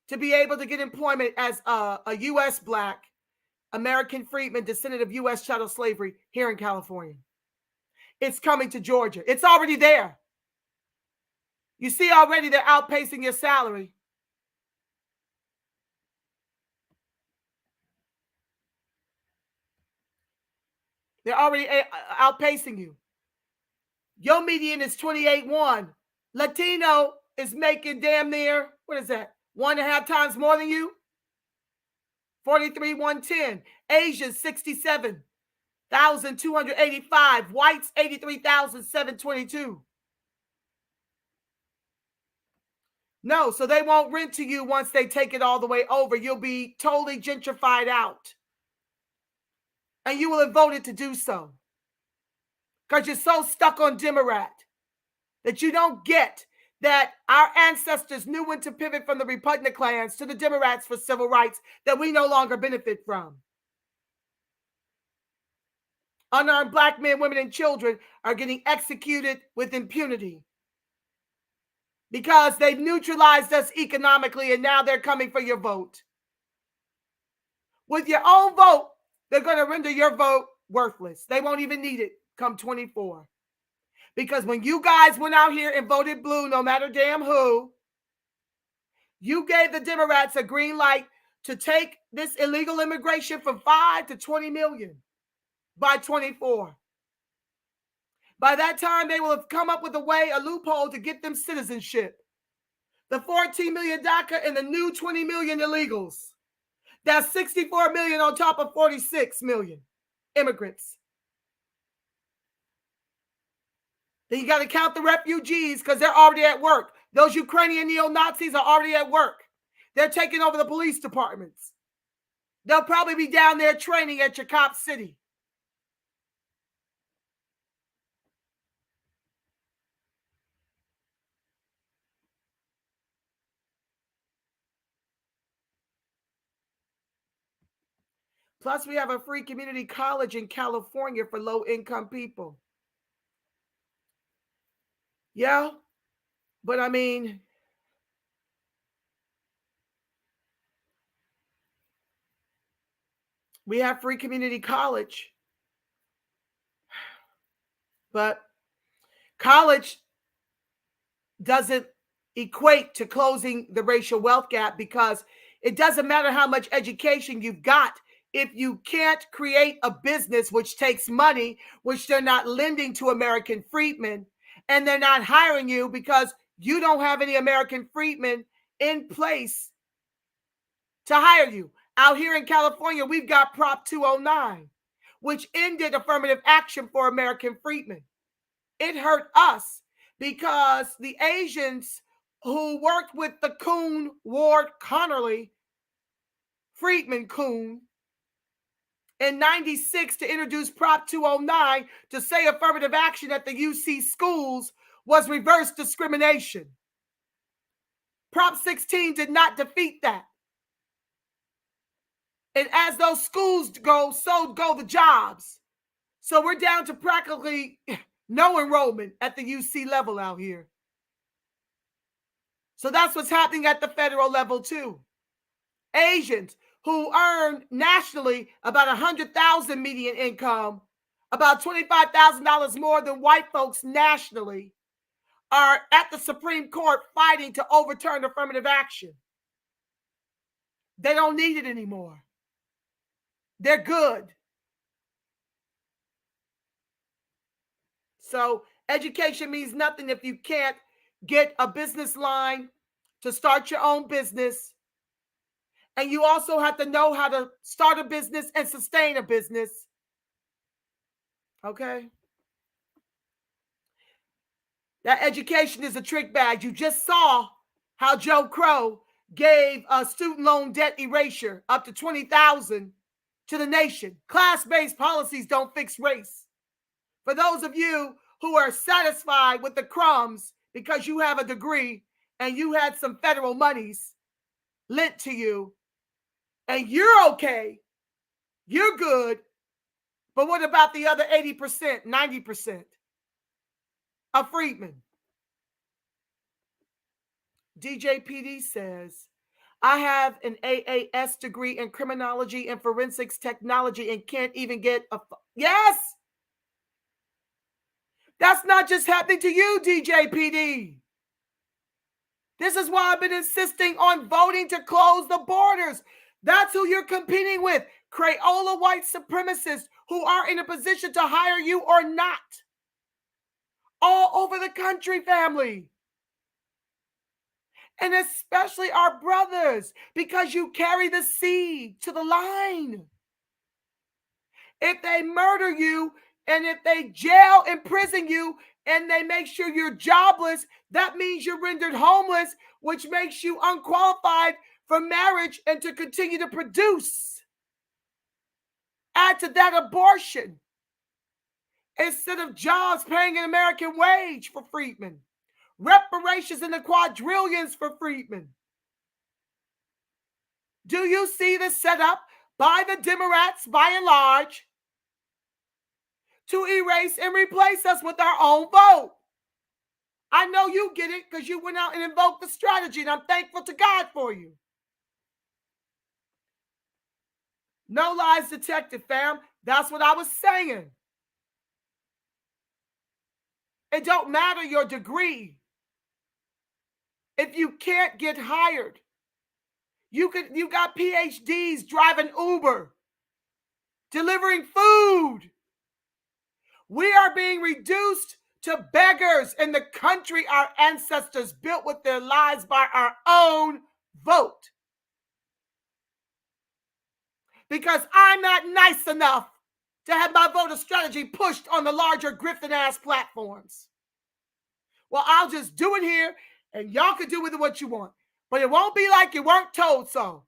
to be able to get employment as a U.S. Black American freedman, descendant of U.S. chattel slavery here in California. It's coming to Georgia. It's already there. You see already they're outpacing your salary. They're already outpacing you. Your median is 28.1. Latino is making damn near, what is that, 1.5 times more than you? 43,110. Asians, 67,285. Whites, 83,722. No, so they won't rent to you once they take it all the way over. You'll be totally gentrified out. And you will have voted to do so. Because you're so stuck on Democrat that you don't get that our ancestors knew when to pivot from the repugnant clans to the Democrats for civil rights that we no longer benefit from. Unarmed Black men, women, and children are getting executed with impunity because they've neutralized us economically, and now they're coming for your vote. With your own vote, they're going to render your vote worthless. They won't even need it come 24. Because when you guys went out here and voted blue, no matter damn who, you gave the Democrats a green light to take this illegal immigration from 5 to 20 million by 24. By that time, they will have come up with a way, a loophole to get them citizenship. The 14 million DACA and the new 20 million illegals. That's 64 million on top of 46 million immigrants. Then you got to count the refugees because they're already at work. Those Ukrainian neo-Nazis are already at work. They're taking over the police departments. They'll probably be down there training at your cop city. Plus, we have a free community college in California for low-income people. Yeah, but I mean, we have free community college, but college doesn't equate to closing the racial wealth gap because it doesn't matter how much education you've got. If you can't create a business which takes money, which they're not lending to American freedmen, and they're not hiring you because you don't have any American freedmen in place to hire you. Out here in California, we've got Prop 209, which ended affirmative action for American freedmen. It hurt us because the Asians who worked with the coon Ward Connerly, Freedman coon, in 96 to introduce Prop 209 to say affirmative action at the UC schools was reverse discrimination. Prop 16 did not defeat that. And as those schools go, so go the jobs. So we're down to practically no enrollment at the UC level out here. So that's what's happening at the federal level too. Asians who earn nationally about $100,000 median income, about $25,000 more than white folks nationally, are at the Supreme Court fighting to overturn affirmative action. They don't need it anymore. They're good. So education means nothing if you can't get a business line to start your own business. And you also have to know how to start a business and sustain a business. Okay? That education is a trick bag. You just saw how Joe Crow gave a student loan debt erasure up to $20,000 to the nation. Class-based policies don't fix race. For those of you who are satisfied with the crumbs because you have a degree and you had some federal monies lent to you, and you're okay, you're good, but what about the other 80%, 90% of freedmen? DJ PD says, I have an AAS degree in criminology and forensics technology and can't even get a... Yes! That's not just happening to you, DJ PD. This is why I've been insisting on voting to close the borders. That's who you're competing with. Crayola white supremacists who are in a position to hire you or not. All over the country, family. And especially our brothers, because you carry the seed to the line. If they murder you and if they jail, imprison you, and they make sure you're jobless, that means you're rendered homeless, which makes you unqualified for marriage and to continue to produce. Add to that abortion. Instead of jobs paying an American wage for freedmen. Reparations in the quadrillions for freedmen. Do you see the setup by the Democrats, by and large, to erase and replace us with our own vote? I know you get it because you went out and invoked the strategy, and I'm thankful to God for you. No lies detected, fam. That's what I was saying. It don't matter your degree. If you can't get hired, you got PhDs driving Uber, delivering food. We are being reduced to beggars in the country our ancestors built with their lives by our own vote. Because I'm not nice enough to have my voter strategy pushed on the larger grifting-ass platforms. Well, I'll just do it here, and y'all can do with it what you want. But it won't be like you weren't told so.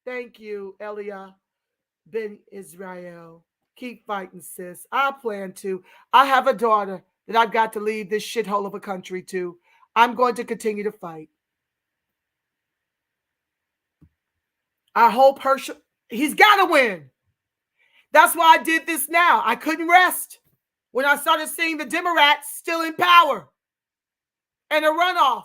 Thank you, Elia Ben Israel. Keep fighting, sis. I plan to. I have a daughter that I've got to leave this shithole of a country to. I'm going to continue to fight. I hope Herschel, he's got to win. That's why I did this now. I couldn't rest when I started seeing the Democrats still in power and a runoff.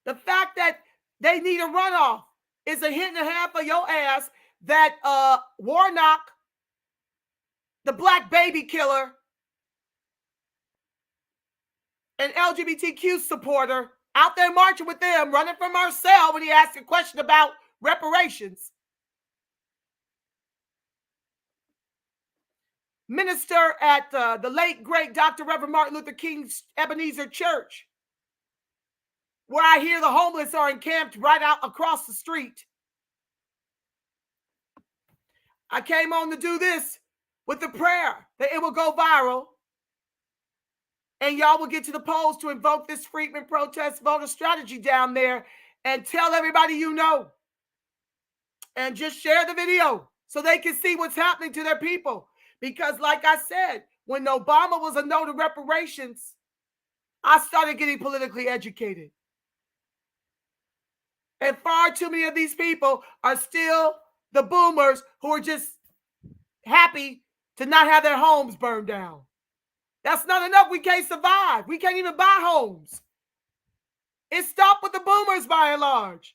The fact that they need a runoff is a hint and a half of your ass that Warnock, the black baby killer, an LGBTQ supporter, out there marching with them, running from Marcel when he asked a question about reparations. Minister at the late, great Dr. Reverend Martin Luther King's Ebenezer Church, where I hear the homeless are encamped right out across the street. I came on to do this with the prayer that it will go viral and y'all will get to the polls to invoke this Freedmen protest voter strategy down there and tell everybody you know. And just share the video so they can see what's happening to their people. Because like I said, when Obama was a no to reparations, I started getting politically educated. And far too many of these people are still the boomers who are just happy to not have their homes burned down. That's not enough. We can't survive. We can't even buy homes. It stopped with the boomers by and large.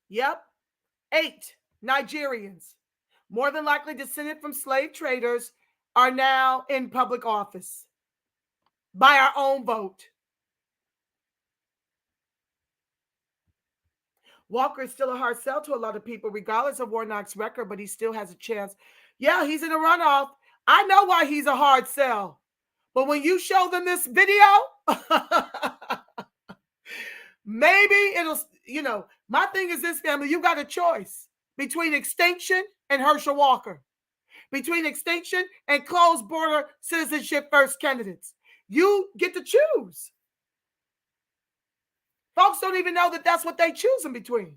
Yep. 8 Nigerians, more than likely descended from slave traders, are now in public office by our own vote. Walker is still a hard sell to a lot of people, regardless of Warnock's record, but he still has a chance. Yeah, he's in a runoff. I know why he's a hard sell. But when you show them this video, maybe it'll, my thing is this, family, you got a choice between extinction and Herschel Walker, between extinction and closed border citizenship first candidates. You get to choose. Folks don't even know that that's what they choose in between.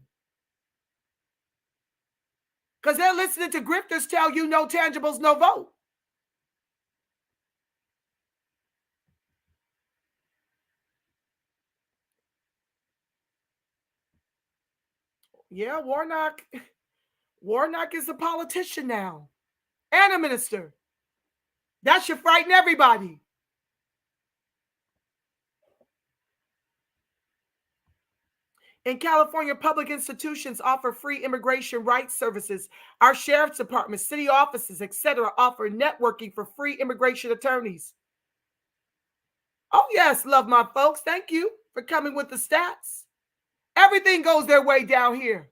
Because they're listening to grifters tell you no tangibles, no vote. Yeah, Warnock is a politician now and a minister. That should frighten everybody. In California, public institutions offer free immigration rights services. Our sheriff's department, city offices, etc., offer networking for free immigration attorneys. Oh, yes, love my folks. Thank you for coming with the stats. Everything goes their way down here.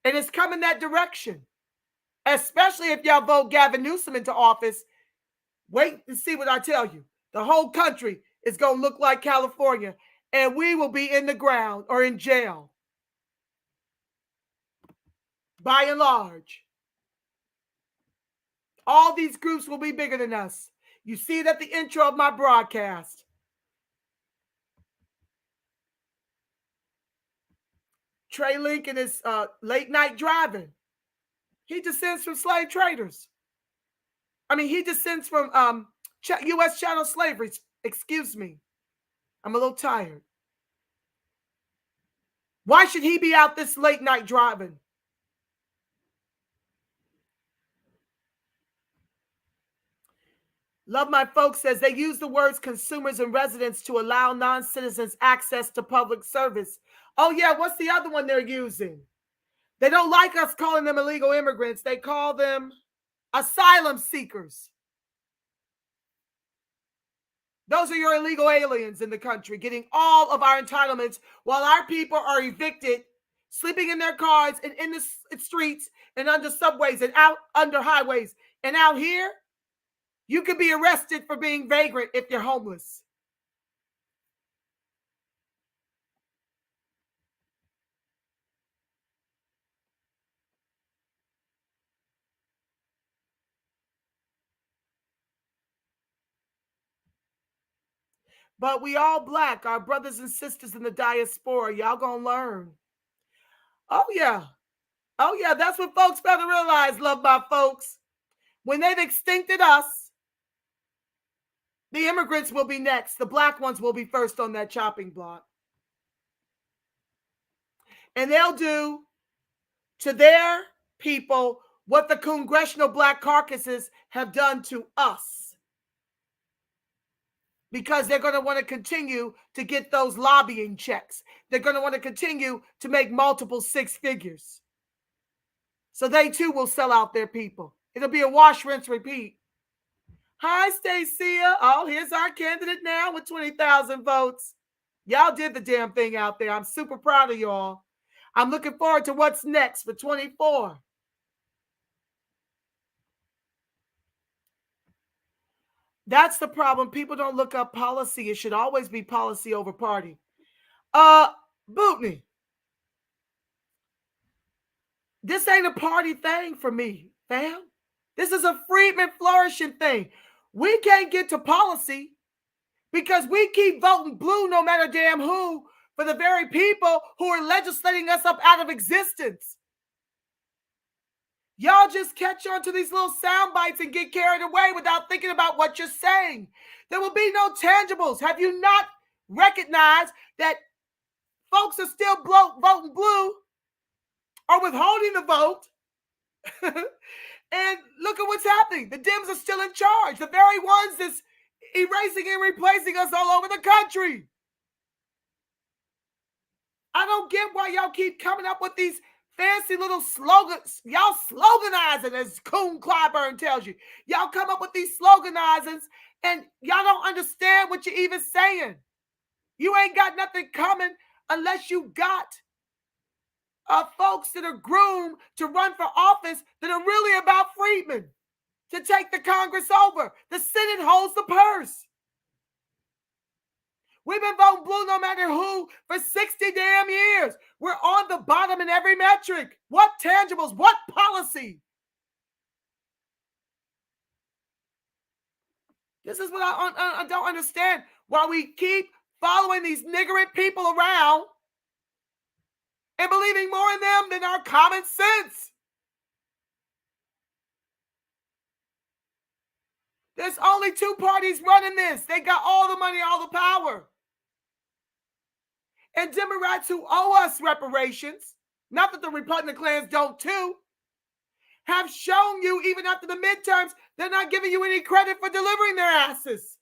And it's coming that direction. Especially if y'all vote Gavin Newsom into office. Wait and see what I tell you. The whole country is going to look like California. And we will be in the ground or in jail. By and large. All these groups will be bigger than us. You see it at the intro of my broadcast. Trey Lincoln is late night driving. He descends from slave traders. He descends from U.S. chattel slavery. Excuse me. I'm a little tired. Why should he be out this late night driving? Love my folks says they use the words consumers and residents to allow non-citizens access to public service. Oh yeah, what's the other one they're using? They don't like us calling them illegal immigrants. They call them asylum seekers. Those are your illegal aliens in the country, getting all of our entitlements while our people are evicted, sleeping in their cars and in the streets and under subways and out under highways. And out here, you could be arrested for being vagrant if you're homeless. But we all black, our brothers and sisters in the diaspora. Y'all gonna learn. Oh, yeah. Oh, yeah. That's what folks better realize, love my folks. When they've extincted us, the immigrants will be next. The black ones will be first on that chopping block. And they'll do to their people what the congressional black caucuses have done to us. Because they're going to want to continue to get those lobbying checks. They're going to want to continue to make multiple six figures. So they too will sell out their people. It'll be a wash, rinse, repeat. Hi, Stacia. Oh, here's our candidate now with 20,000 votes. Y'all did the damn thing out there. I'm super proud of y'all. I'm looking forward to what's next for 24. That's the problem. People don't look up policy. It should always be policy over party. Bootney. This ain't a party thing for me, fam. This is a freedmen flourishing thing. We can't get to policy because we keep voting blue no matter damn who for the very people who are legislating us up out of existence. Y'all just catch on to these little sound bites and get carried away without thinking about what you're saying. There will be no tangibles. Have you not recognized that folks are still voting blue or withholding the vote? And look at what's happening. The Dems are still in charge. The very ones that's erasing and replacing us all over the country. I don't get why y'all keep coming up with these fancy little slogans. Y'all sloganizing, as Coon Clyburn tells you. Y'all come up with these sloganizings and y'all don't understand what you're even saying. You ain't got nothing coming unless you got folks that are groomed to run for office that are really about freedmen, to take the Congress over. The Senate holds the purse. We've been voting blue no matter who for 60 damn years. We're on the bottom in every metric. What tangibles? What policy? This is what I don't understand. Why we keep following these niggering people around and believing more in them than our common sense. There's only two parties running this. They got all the money, all the power. And Democrats who owe us reparations, not that the Republican clans don't too, have shown you even after the midterms, they're not giving you any credit for delivering their asses.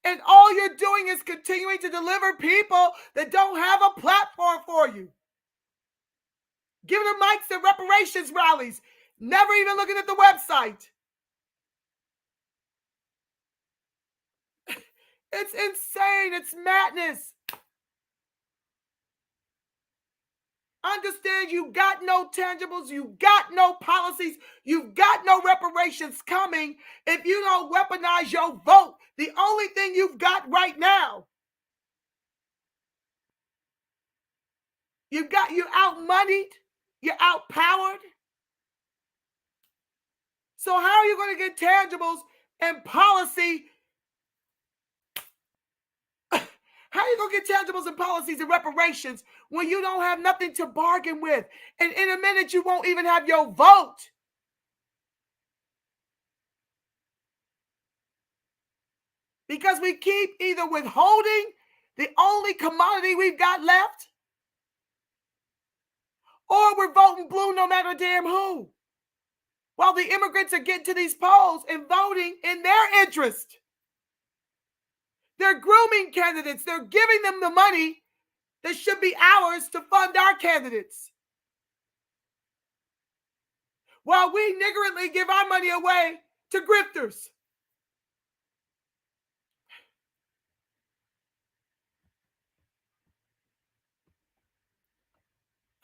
And all you're doing is continuing to deliver people that don't have a platform for you. Giving them mics at reparations rallies, never even looking at the website. It's insane. It's madness. Understand you got no tangibles. You got no policies. You've got no reparations coming if you don't weaponize your vote. The only thing you've got right now. You're outmoneyed. You're outpowered. So how are you going to get tangibles and policy? How are you going to get tangibles and policies and reparations when you don't have nothing to bargain with? And in a minute, you won't even have your vote. Because we keep either withholding the only commodity we've got left, or we're voting blue no matter damn who. While the immigrants are getting to these polls and voting in their interest. They're grooming candidates. They're giving them the money that should be ours to fund our candidates. While we niggardly give our money away to grifters.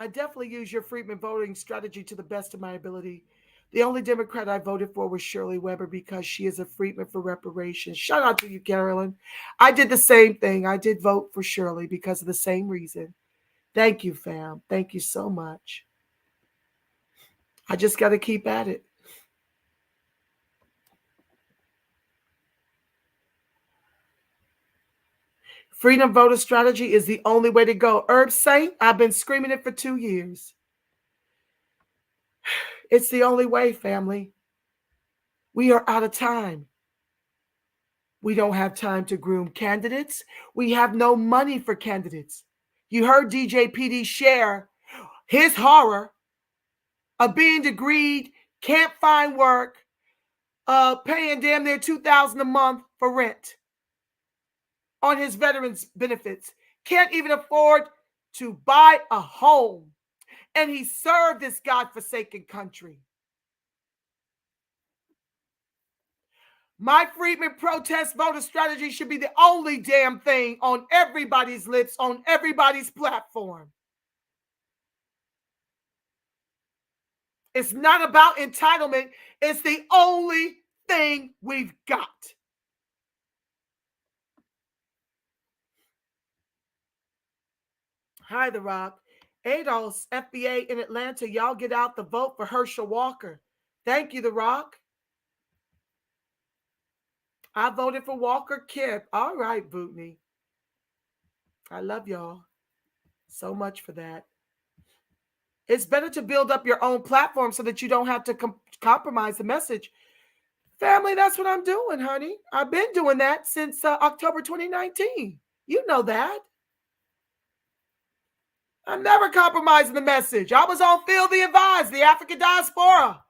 I definitely use your Freedmen voting strategy to the best of my ability. The only Democrat I voted for was Shirley Weber because she is a Freedman for reparations. Shout out to you, Carolyn. I did the same thing. I did vote for Shirley because of the same reason. Thank you, fam. Thank you so much. I just got to keep at it. Freedom voter strategy is the only way to go. Herb Saint, I've been screaming it for 2 years. It's the only way, family. We are out of time. We don't have time to groom candidates. We have no money for candidates. You heard DJ PD share his horror of being degreed, can't find work, paying damn near $2,000 a month for rent on his veterans benefits, can't even afford to buy a home. And he served this godforsaken country. My Freedmen protest voter strategy should be the only damn thing on everybody's lips, on everybody's platform. It's not about entitlement. It's the only thing we've got. Hi, The Rock. ADOS, FBA in Atlanta, y'all get out the vote for Herschel Walker. Thank you, The Rock. I voted for Walker Kip. All right, Bootney. I love y'all so much for that. It's better to build up your own platform so that you don't have to compromise the message. Family, that's what I'm doing, honey. I've been doing that since October 2019. You know that. I'm never compromising the message. I was on Feel the Advised, the African diaspora.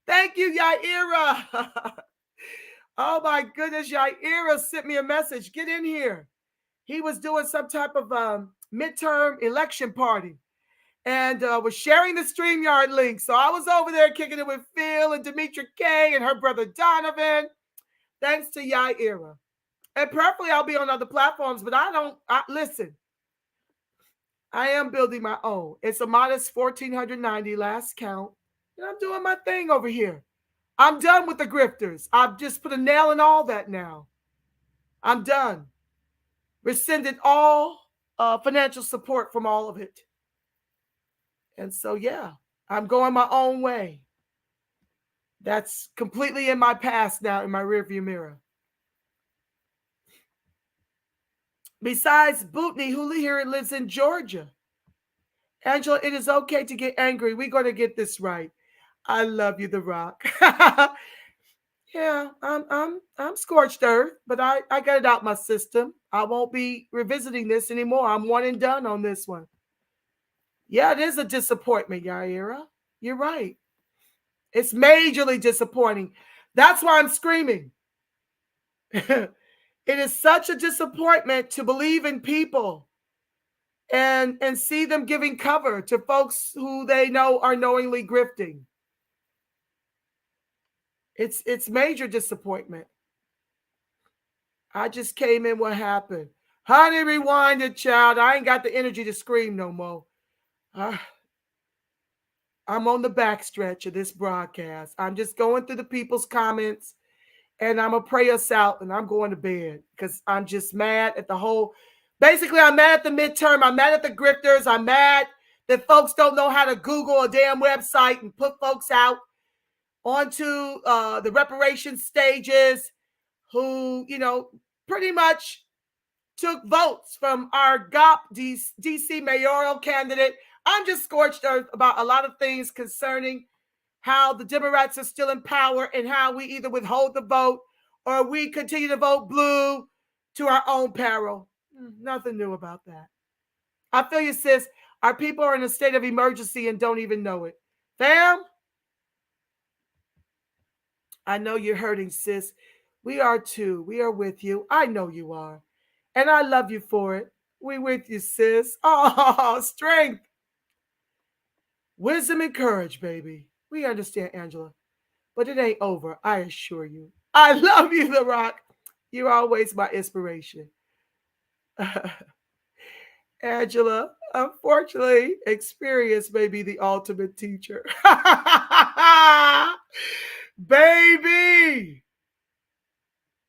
Thank you, Yaira. Oh my goodness, Yaira sent me a message. Get in here. He was doing some type of midterm election party and was sharing the StreamYard link. So I was over there kicking it with Phil and Demetra K and her brother Donovan. Thanks to Yaira. And preferably I'll be on other platforms, but listen. I am building my own. It's a modest 1,490 last count. And I'm doing my thing over here. I'm done with the grifters. I've just put a nail in all that now. I'm done. Rescinded all financial support from all of it. And so, yeah, I'm going my own way. That's completely in my past now, in my rearview mirror. Besides Bootney, who here lives in Georgia. Angela, it is okay to get angry. We're going to get this right. I love you, The Rock. Yeah, I'm scorched earth, but I got it out my system. I won't be revisiting this anymore. I'm one and done on this one. Yeah, it is a disappointment, Yaira. You're right. It's majorly disappointing. That's why I'm screaming. It is such a disappointment to believe in people and see them giving cover to folks who they know are knowingly grifting. It's major disappointment. I just came in. What happened? Honey, rewind it, child. I ain't got the energy to scream no more. I'm on the backstretch of this broadcast. I'm just going through the people's comments, and I'm going to pray us out, and I'm going to bed because I'm just mad at the whole. Basically, I'm mad at the midterm. I'm mad at the grifters. I'm mad that folks don't know how to Google a damn website and put folks out onto the reparations stages who, pretty much took votes from our GOP DC mayoral candidate. I'm just scorched earth about a lot of things concerning how the Democrats are still in power and how we either withhold the vote or we continue to vote blue to our own peril. Nothing new about that. I feel you, sis. Our people are in a state of emergency and don't even know it. Fam, I know you're hurting, sis. We are too. We are with you. I know you are. And I love you for it. We with you, sis. Oh, strength. Wisdom and courage, baby. We understand, Angela. But it ain't over, I assure you. I love you, The Rock. You're always my inspiration. Angela, unfortunately, experience may be the ultimate teacher. Baby,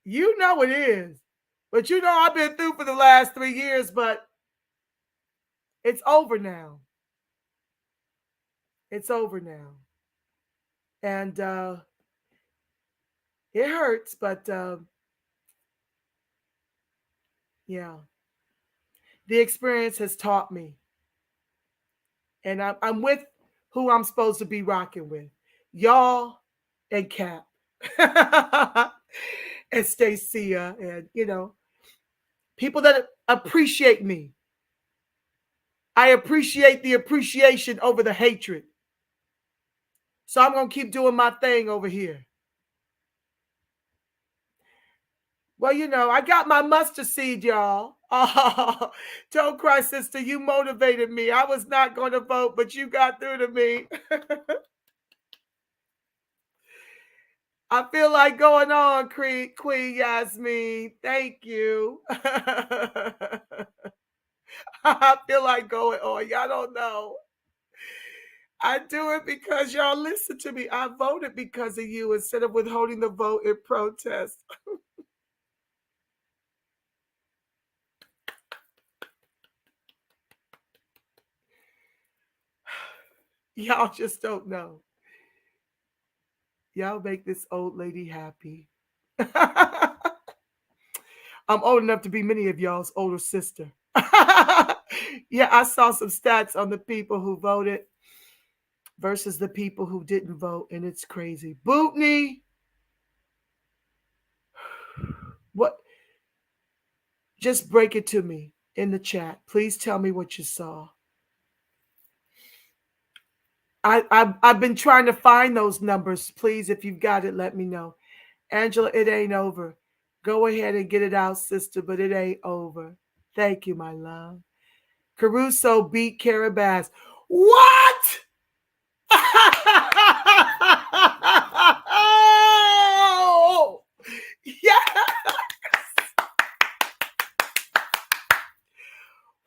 you know it is. But I've been through for the last 3 years, but it's over now. It's over now. And it hurts, but yeah. The experience has taught me. And I'm with who I'm supposed to be rocking with. Y'all and Cap. And Stacia and, people that appreciate me. I appreciate the appreciation over the hatred. So I'm going to keep doing my thing over here. Well, I got my mustard seed, y'all. Oh, don't cry, sister. You motivated me. I was not going to vote, but you got through to me. I feel like going on, Queen Yasmin. Thank you. I feel like going on. Y'all don't know. I do it because y'all listen to me. I voted because of you instead of withholding the vote in protest. Y'all just don't know. Y'all make this old lady happy. I'm old enough to be many of y'all's older sister. Yeah, I saw some stats on the people who voted versus the people who didn't vote, and it's crazy. Bootney, what? Just break it to me in the chat. Please tell me what you saw. I've been trying to find those numbers. Please, if you've got it, let me know. Angela, it ain't over. Go ahead and get it out, sister, but it ain't over. Thank you, my love. Caruso beat Carabas. What? Oh, yeah.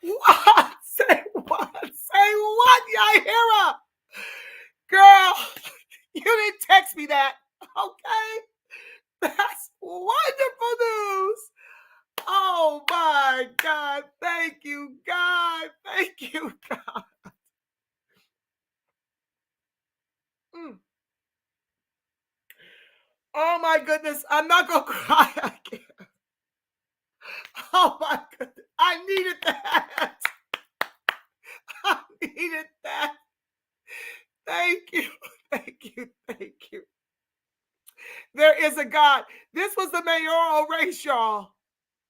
What? Say what? Say what, Yahira? Girl, you didn't text me that. Okay. That's wonderful news. Oh my God. Thank you, God. Thank you, God. Oh my goodness. I'm not going to cry again. Oh my goodness. I needed that. I needed that. Thank you. Thank you. Thank you. There is a God. This was the mayoral race, y'all.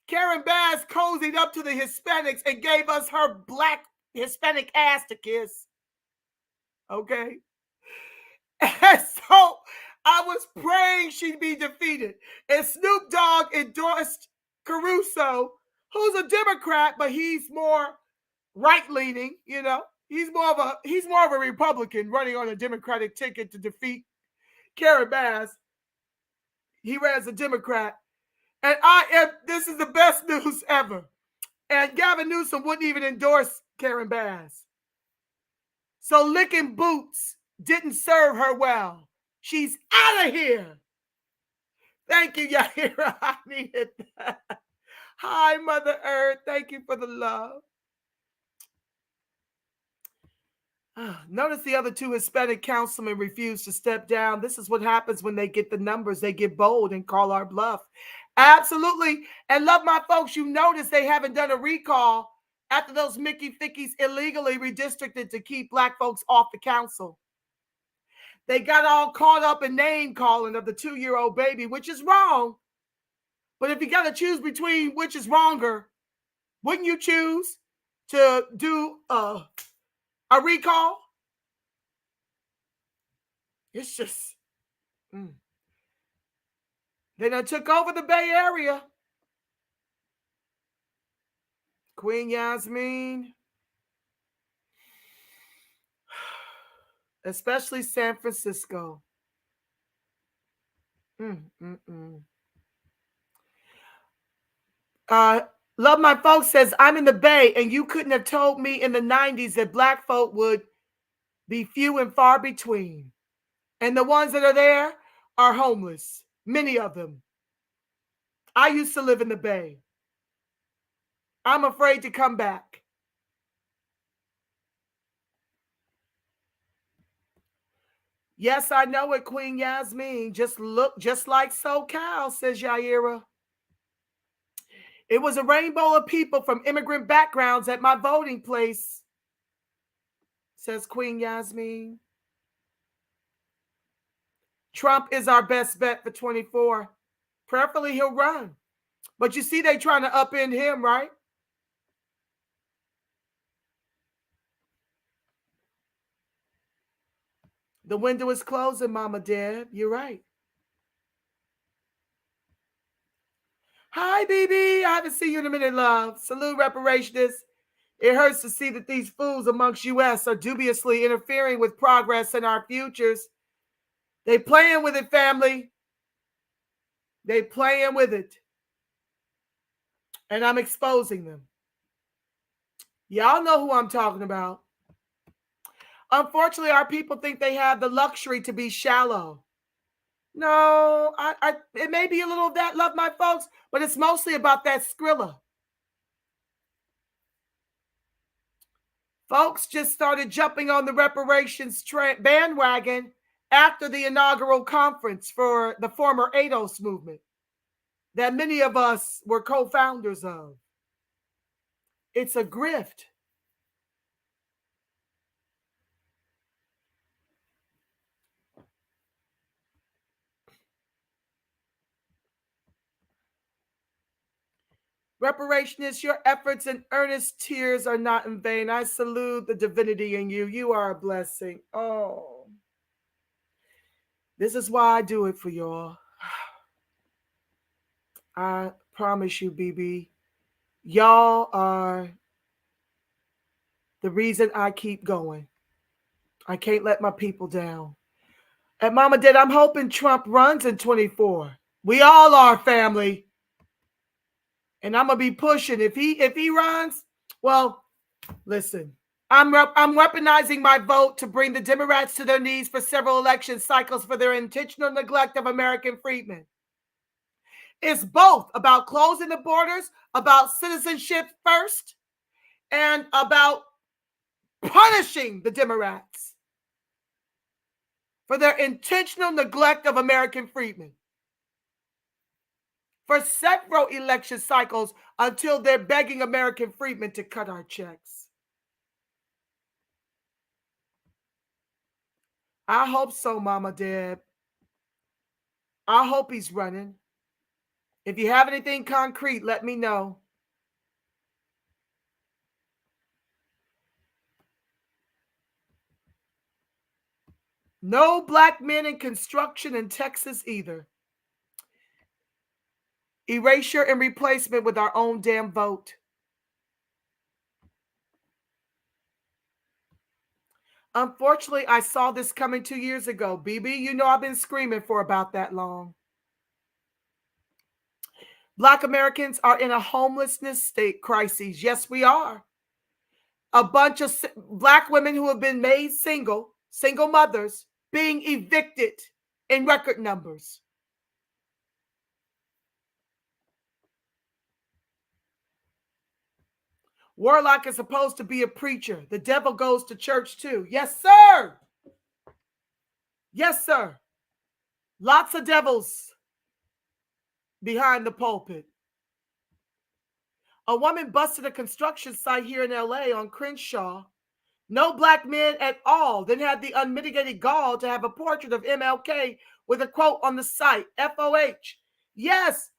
Karen Bass cozied up to the Hispanics and gave us her black Hispanic ass to kiss. Okay. And so I was praying she'd be defeated. And Snoop Dogg endorsed Caruso, who's a Democrat, but he's more right-leaning, you know. He's more of a Republican running on a Democratic ticket to defeat Karen Bass. He ran as a Democrat. And this is the best news ever. And Gavin Newsom wouldn't even endorse Karen Bass. So licking boots didn't serve her well. She's out of here. Thank you, Yahira. I needed that. Hi, Mother Earth. Thank you for the love. Notice the other two Hispanic councilmen refused to step down. This is what happens when they get the numbers. They get bold and call our bluff. Absolutely. And love my folks, you notice they haven't done a recall after those Mickey Thickies illegally redistricted to keep black folks off the council. They got all caught up in name calling of the 2-year-old baby, which is wrong. But if you got to choose between which is wronger, wouldn't you choose to do a recall? It's just, They done took over the Bay Area. Queen Yasmin, especially San Francisco. Love my folks says, I'm in the Bay, and you couldn't have told me in the 90s that black folk would be few and far between. And the ones that are there are homeless, many of them. I used to live in the Bay. I'm afraid to come back. Yes, I know it, Queen Yasmin. Just look just like SoCal, says Yaira. It was a rainbow of people from immigrant backgrounds at my voting place, says Queen Yasmin. Trump is our best bet for 24. Prayerfully, he'll run. But you see, they trying to upend him, right? The window is closing, Mama Deb. You're right. Hi, BB. I haven't seen you in a minute, love. Salute, Reparationists. It hurts to see that these fools amongst U.S. are dubiously interfering with progress in our futures. They playing with it, family. They playing with it. And I'm exposing them. Y'all know who I'm talking about. Unfortunately, our people think they have the luxury to be shallow. No, it may be a little of that, love my folks, but it's mostly about that Skrilla. Folks just started jumping on the reparations bandwagon after the inaugural conference for the former ADOS movement that many of us were co-founders of. It's a grift. Reparationists, your efforts and earnest tears are not in vain. I salute the divinity in you. You are a blessing. Oh, this is why I do it for y'all. I promise you, BB, y'all are the reason I keep going. I can't let my people down. And Mama Dad, I'm hoping Trump runs in 24. We all are, family. And I'm gonna be pushing. If he runs, well, listen. I'm weaponizing my vote to bring the Democrats to their knees for several election cycles for their intentional neglect of American freedmen. It's both about closing the borders, about citizenship first, and about punishing the Democrats for their intentional neglect of American freedmen for several election cycles until they're begging American freedmen to cut our checks. I hope so, Mama Deb. I hope he's running. If you have anything concrete, let me know. No black men in construction in Texas either. Erasure and replacement with our own damn vote. Unfortunately, I saw this coming 2 years ago. BB, you know I've been screaming for about that long. Black Americans are in a homelessness state crisis. Yes, we are. A bunch of black women who have been made single mothers, being evicted in record numbers. Warnock is supposed to be a preacher. The devil goes to church too. Yes, sir. Yes, sir. Lots of devils behind the pulpit. A woman busted a construction site here in LA on Crenshaw. No black men at all. Then had the unmitigated gall to have a portrait of MLK with a quote on the site, FOH. Yes.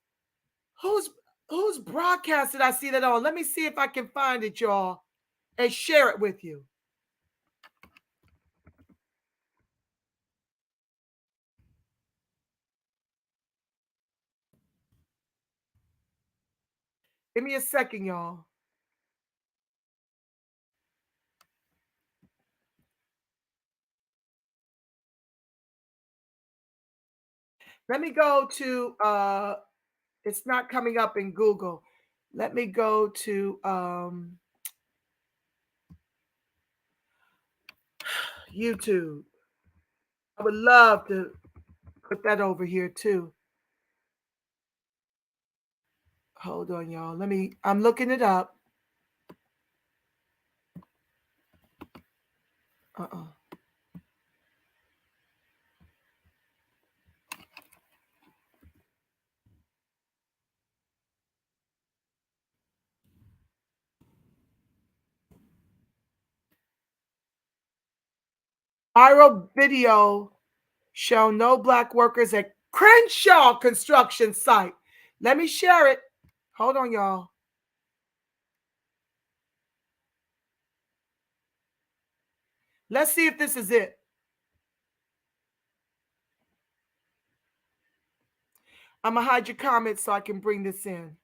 Whose broadcast did I see that on? Let me see if I can find it, y'all, and share it with you. Give me a second, y'all. Let me go to, it's not coming up in Google. Let me go to YouTube. I would love to put that over here too. Hold on, y'all. I'm looking it up. Viral video show no black workers at Crenshaw construction site. Let me share it. Hold on, y'all. Let's see if this is it. I'm going to hide your comments so I can bring this in.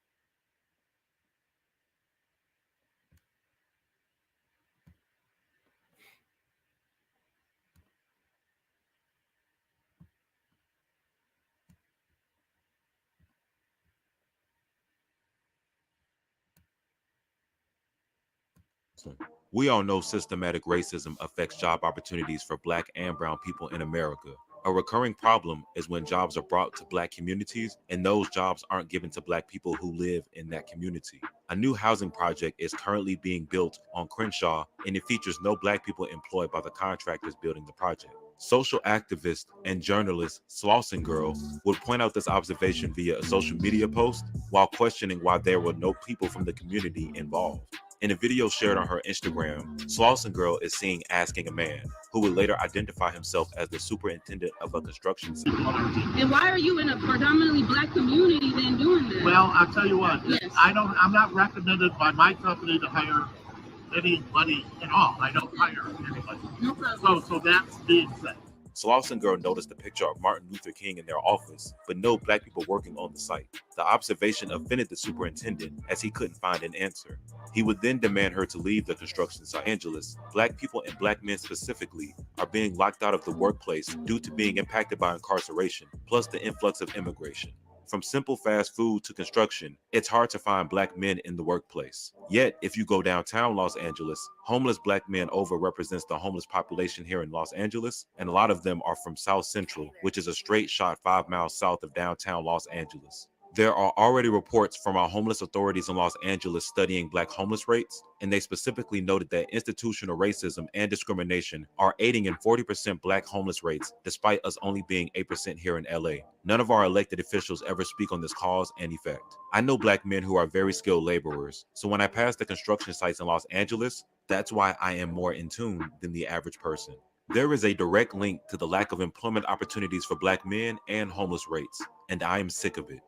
We all know systematic racism affects job opportunities for Black and brown people in America. A recurring problem is when jobs are brought to Black communities and those jobs aren't given to Black people who live in that community. A new housing project is currently being built on Crenshaw, and it features no Black people employed by the contractors building the project. Social activist and journalist Slauson Girl would point out this observation via a social media post while questioning why there were no people from the community involved. In a video shared on her Instagram, Slauson Girl is seen asking a man, who would later identify himself as the superintendent of a construction site. And why are you in a predominantly Black community then doing this? Well, I'll tell you what, yes. I'm not recommended by my company to hire anybody at all. I don't hire anybody. No problem. So that's being said. Slauson Girl noticed the picture of Martin Luther King in their office, but no black people working on the site. The observation offended the superintendent as he couldn't find an answer. He would then demand her to leave the construction site. Los Angeles, black people and black men specifically are being locked out of the workplace due to being impacted by incarceration, plus the influx of immigration. From simple fast food to construction, it's hard to find black men in the workplace. Yet, if you go downtown Los Angeles, homeless black men overrepresents the homeless population here in Los Angeles, and a lot of them are from South Central, which is a straight shot 5 miles south of downtown Los Angeles. There are already reports from our homeless authorities in Los Angeles studying black homeless rates, and they specifically noted that institutional racism and discrimination are aiding in 40% black homeless rates, despite us only being 8% here in LA. None of our elected officials ever speak on this cause and effect. I know black men who are very skilled laborers, so when I pass the construction sites in Los Angeles, that's why I am more in tune than the average person. There is a direct link to the lack of employment opportunities for black men and homeless rates, and I am sick of it.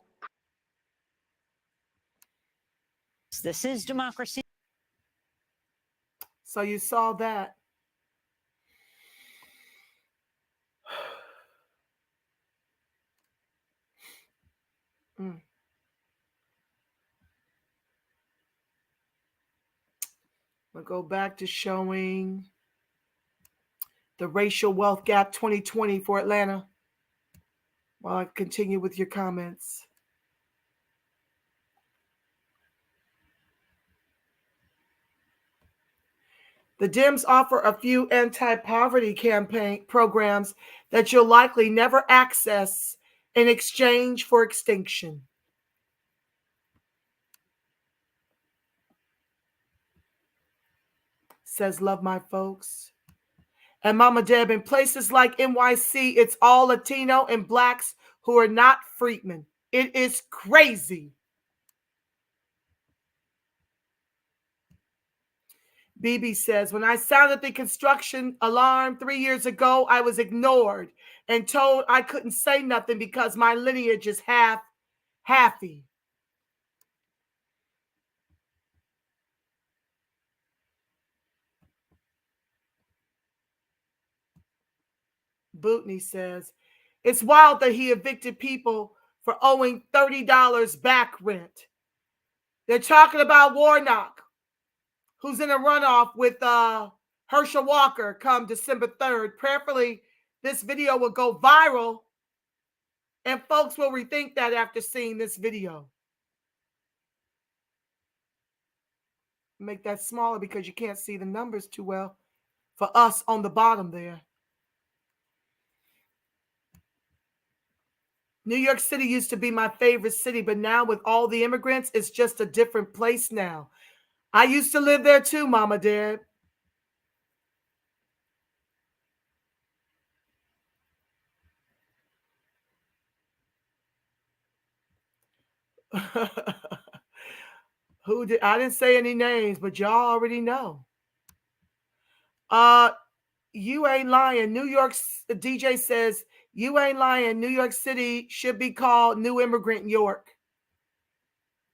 This is democracy. So you saw that. We'll go back to showing the racial wealth gap 2020 for Atlanta while I continue with your comments. The Dems offer a few anti-poverty campaign programs that you'll likely never access in exchange for extinction. Says Love My Folks. And Mama Deb, in places like NYC, it's all Latino and blacks who are not freedmen. It is crazy. BB says, when I sounded the construction alarm 3 years ago, I was ignored and told I couldn't say nothing because my lineage is halfy. Bootney says, it's wild that he evicted people for owing $30 back rent. They're talking about Warnock, who's in a runoff with Herschel Walker come December 3rd. Prayerfully, this video will go viral and folks will rethink that after seeing this video. Make that smaller because you can't see the numbers too well for us on the bottom there. New York City used to be my favorite city, but now with all the immigrants, it's just a different place now. I used to live there too, Mama Deb. Who did? I didn't say any names, but y'all already know. You ain't lying. New York DJ says, you ain't lying. New York City should be called New Immigrant York.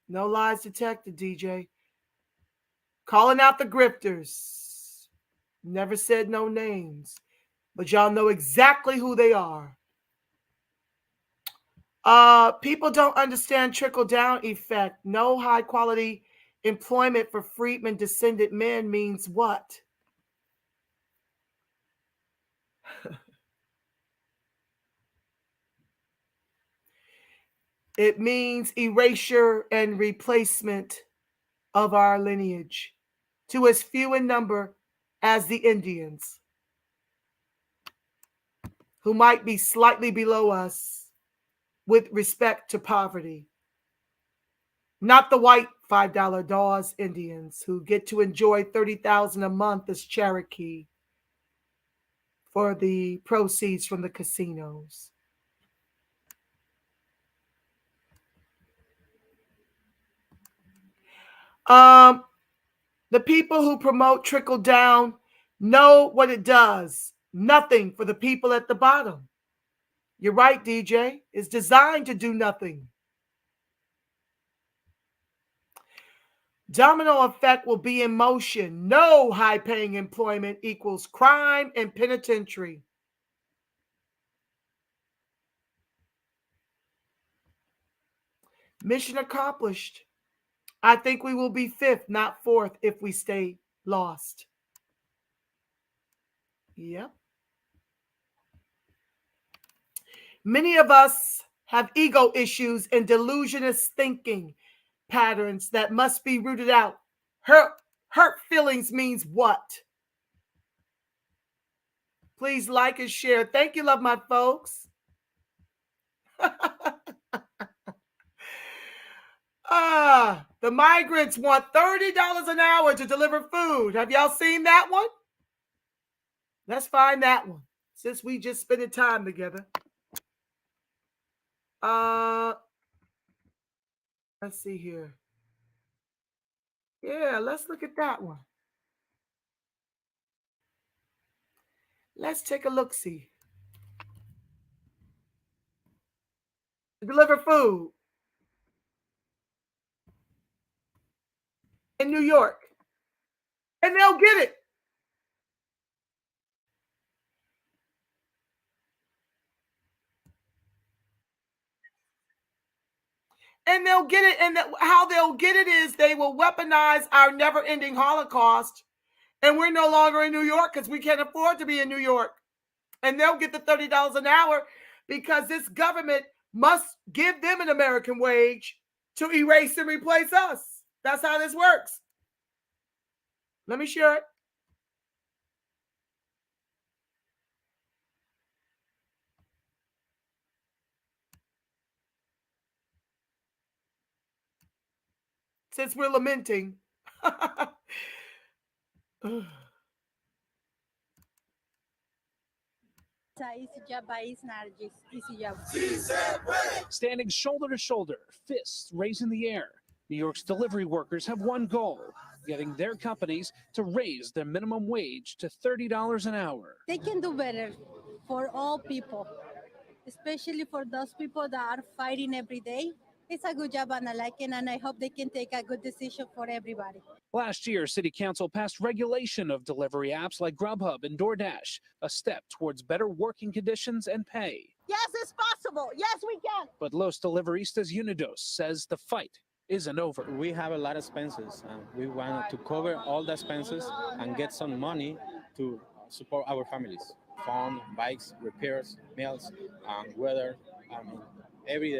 No lies detected, DJ. Calling out the grifters. Never said no names, but y'all know exactly who they are. People don't understand trickle-down effect. No high-quality employment for freedmen descendant men means what? It means erasure and replacement of our lineage to as few in number as the Indians, who might be slightly below us with respect to poverty. Not the white $5 Dawes Indians who get to enjoy $30,000 a month as Cherokee for the proceeds from the casinos. The people who promote trickle down know what it does. Nothing for the people at the bottom. You're right, DJ. It's designed to do nothing. Domino effect will be in motion. No high-paying employment equals crime and penitentiary. Mission accomplished. I think we will be fifth, not fourth, if we stay lost. Yep. Many of us have ego issues and delusionist thinking patterns that must be rooted out. Hurt feelings means what? Please like and share. Thank you, love my folks. The migrants want $30 an hour to deliver food. Have y'all seen that one? Let's find that one since we just spent time together. Let's see here. Yeah, let's look at that one. Let's take a look-see. Deliver food in New York. And they'll get it. And they'll get it. And how they'll get it is they will weaponize our never-ending Holocaust. And we're no longer in New York because we can't afford to be in New York. And they'll get the $30 an hour because this government must give them an American wage to erase and replace us. That's how this works. Let me share it. Since we're lamenting. Standing shoulder to shoulder, fists raised in the air, New York's delivery workers have one goal, getting their companies to raise their minimum wage to $30 an hour. They can do better for all people, especially for those people that are fighting every day. It's a good job and I like it, and I hope they can take a good decision for everybody. Last year, City Council passed regulation of delivery apps like Grubhub and DoorDash, a step towards better working conditions and pay. Yes, it's possible. Yes, we can. But Los Deliveristas Unidos says the fight isn't over. We have a lot of expenses, and we want to cover all the expenses and get some money to support our families. Phone, bikes, repairs, meals, weather, every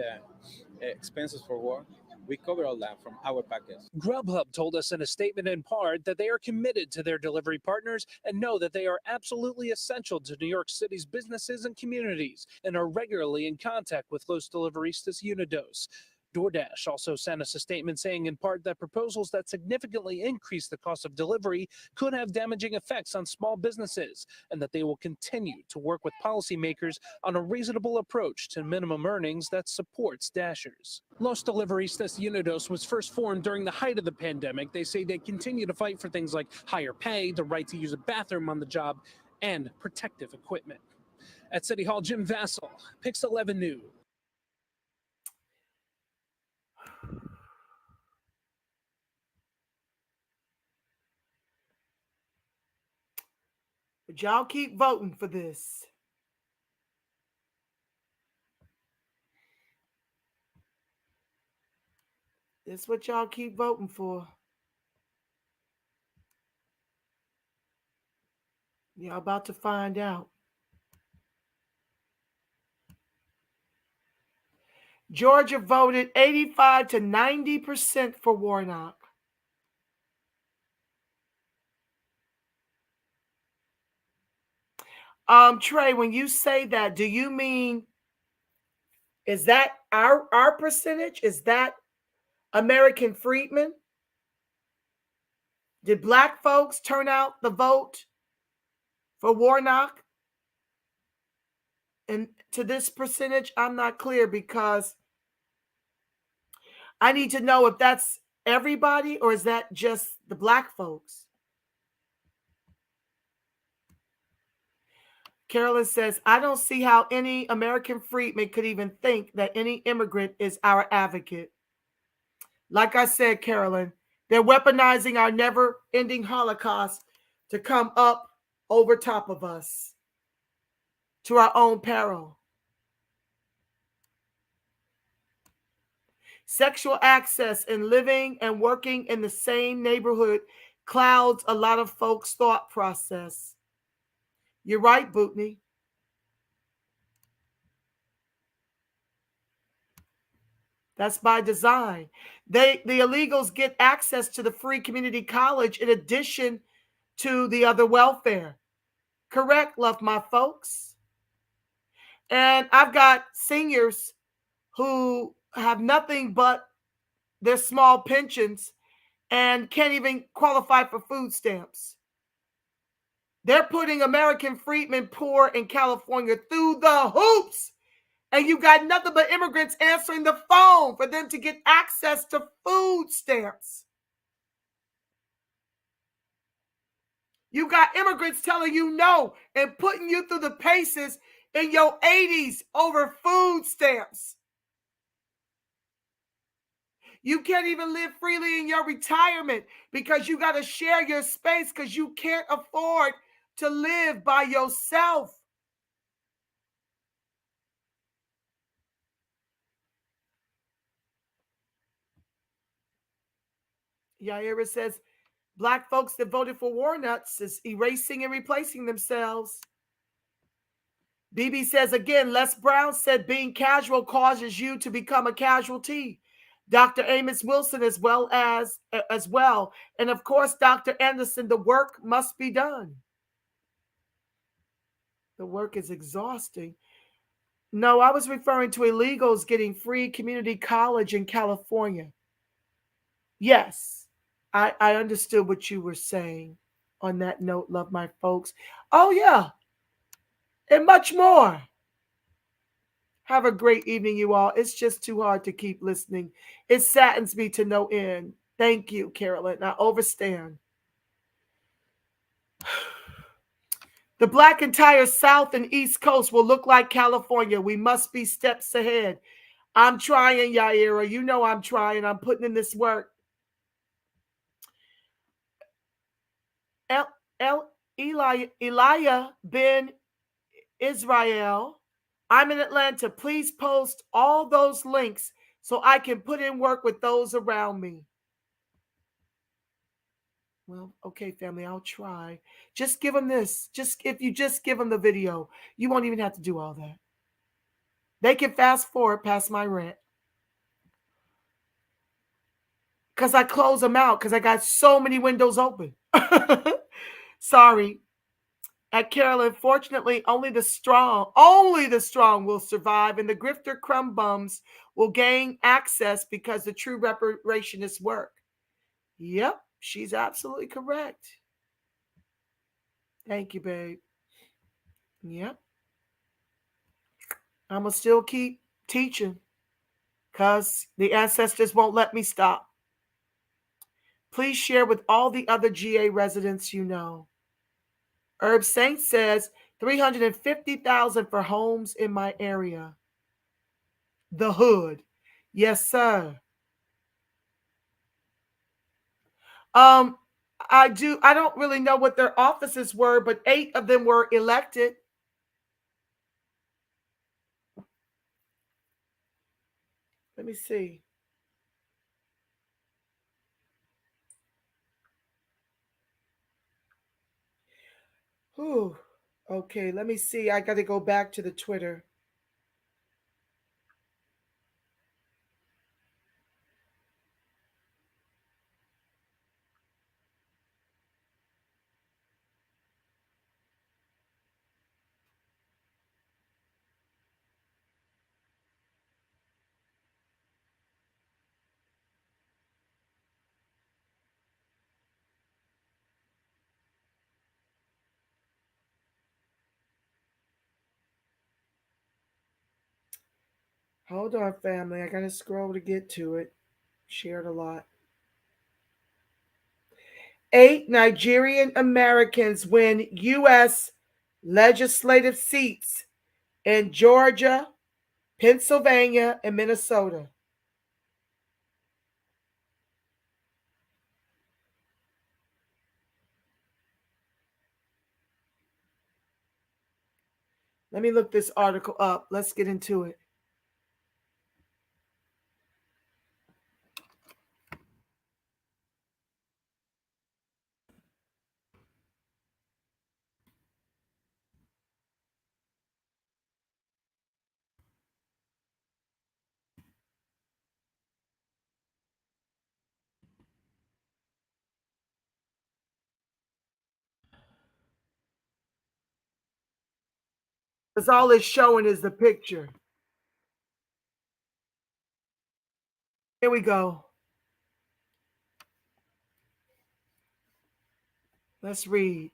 expenses for work. We cover all that from our package. Grubhub told us in a statement in part that they are committed to their delivery partners and know that they are absolutely essential to New York City's businesses and communities and are regularly in contact with Los Deliveristas Unidos. DoorDash also sent us a statement saying in part that proposals that significantly increase the cost of delivery could have damaging effects on small businesses and that they will continue to work with policymakers on a reasonable approach to minimum earnings that supports Dashers. Los Deliveristas Unidos was first formed during the height of the pandemic. They say they continue to fight for things like higher pay, the right to use a bathroom on the job, and protective equipment. At City Hall, Jim Vassell, Pix 11 News. But y'all keep voting for this. This is what y'all keep voting for. Y'all about to find out. Georgia voted 85 to 90% for Warnock. Trey, when you say that, do you mean, is that our percentage? Is that American freedmen? Did black folks turn out the vote for Warnock? And to this percentage, I'm not clear because I need to know if that's everybody or is that just the black folks? Carolyn says, I don't see how any American freedman could even think that any immigrant is our advocate. Like I said, Carolyn, they're weaponizing our never-ending Holocaust to come up over top of us to our own peril. Sexual access and living and working in the same neighborhood clouds a lot of folks' thought process. You're right, Bootney. That's by design. The illegals get access to the free community college in addition to the other welfare. Correct, love my folks. And I've got seniors who have nothing but their small pensions and can't even qualify for food stamps. They're putting American freedmen poor in California through the hoops. And you got nothing but immigrants answering the phone for them to get access to food stamps. You got immigrants telling you no and putting you through the paces in your 80s over food stamps. You can't even live freely in your retirement because you got to share your space because you can't afford to live by yourself. Yaira says, Black folks that voted for Warnock is erasing and replacing themselves. BB says, again, Les Brown said being casual causes you to become a casualty. Dr. Amos Wilson as well. And of course, Dr. Anderson, the work must be done. The work is exhausting. No, I was referring to illegals getting free community college in California. Yes, I understood what you were saying on that note, love my folks. Oh, yeah, and much more. Have a great evening, you all. It's just too hard to keep listening. It saddens me to no end. Thank you, Carolyn. I overstand. The Black entire South and East Coast will look like California. We must be steps ahead. I'm trying, Yaira. You know I'm trying. I'm putting in this work. Elijah Ben Israel. I'm in Atlanta. Please post all those links so I can put in work with those around me. Well, okay, family, I'll try. Just give them this. If you just give them the video, you won't even have to do all that. They can fast forward past my rant. Because I close them out because I got so many windows open. Sorry. At Carolyn, fortunately, only the strong will survive, and the grifter crumb bums will gain access because the true reparationists work. Yep, she's absolutely correct. Thank you, babe. Yep. I'm going to still keep teaching because the ancestors won't let me stop. Please share with all the other GA residents you know. Herb Saint says $350,000 for homes in my area. The hood. Yes, sir. I don't really know what their offices were, but 8 of them were elected. Let me see. Whew. Okay, let me see. I got to go back to the Twitter. Hold on, family. I got to scroll to get to it. Shared a lot. 8 Nigerian Americans win U.S. legislative seats in Georgia, Pennsylvania, and Minnesota. Let me look this article up. Let's get into it. Because all it's showing is the picture. Here we go. Let's read.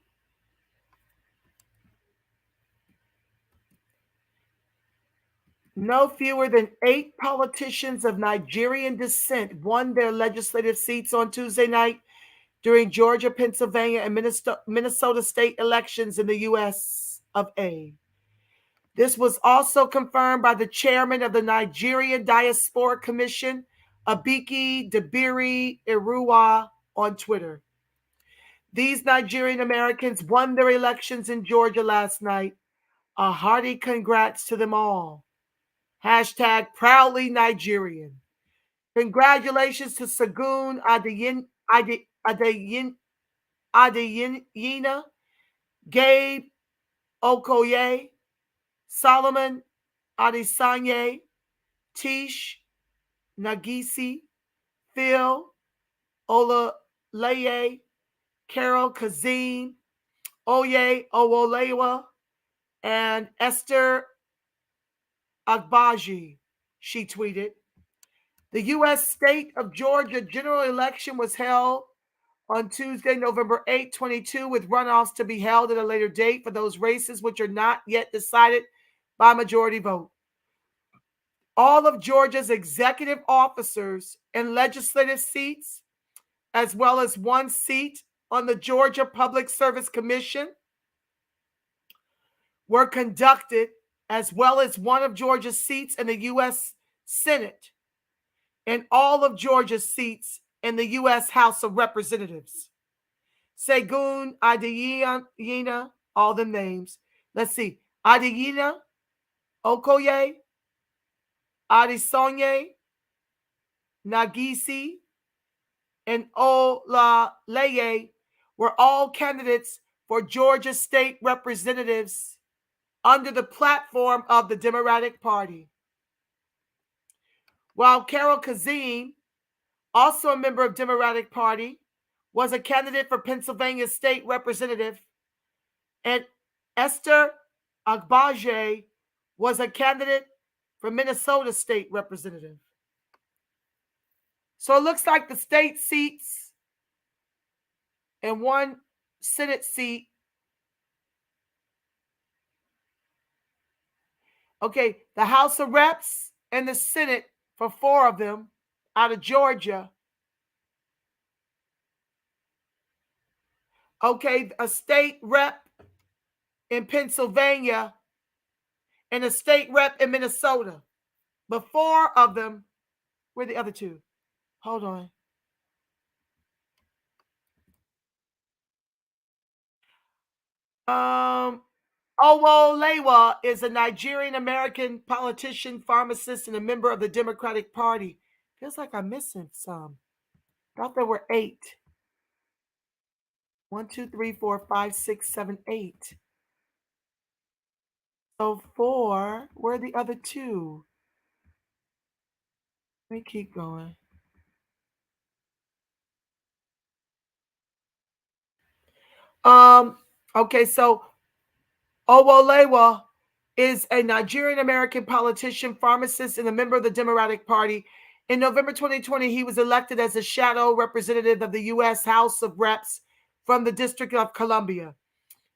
No fewer than 8 politicians of Nigerian descent won their legislative seats on Tuesday night during Georgia, Pennsylvania, and Minnesota state elections in the U.S. of A. This was also confirmed by the chairman of the Nigerian Diaspora Commission, Abiki Dabiri Iruwa, on Twitter. These Nigerian Americans won their elections in Georgia last night. A hearty congrats to them all. Hashtag proudly Nigerian. Congratulations to Segun Adeyina, Gabe Okoye, Solomon Adesanya, Tish Nagisi, Phil Olaleye, Carol Kazim, Oye Owolewa, and Esther Agbaji, she tweeted. The U.S. state of Georgia general election was held on Tuesday, November 8, 2022, with runoffs to be held at a later date for those races which are not yet decided by majority vote. All of Georgia's executive officers and legislative seats, as well as one seat on the Georgia Public Service Commission, were conducted, as well as one of Georgia's seats in the U.S. Senate and all of Georgia's seats in the U.S. House of Representatives. Segun Adeyina, all the names. Let's see. Adeyina, Okoye, Adesanya, Nagisi, and Olaleye were all candidates for Georgia state representatives under the platform of the Democratic Party. While Carol Kazim, also a member of Democratic Party, was a candidate for Pennsylvania state representative, and Esther Agbaje was a candidate for Minnesota state representative. So it looks like the state seats and one Senate seat. Okay, the House of Reps and the Senate for 4 of them out of Georgia. Okay, a state rep in Pennsylvania and a state rep in Minnesota. But 4 of them, where are the other 2? Hold on. Owolewa is a Nigerian-American politician, pharmacist, and a member of the Democratic Party. Feels like I'm missing some. Thought there were 8. 1, 2, 3, 4, 5, 6, 7, 8. So 4. Where are the other 2? Let me keep going. Okay, so Owolewa is a Nigerian-American politician, pharmacist, and a member of the Democratic Party. In November 2020, he was elected as a shadow representative of the U.S. House of Reps from the District of Columbia.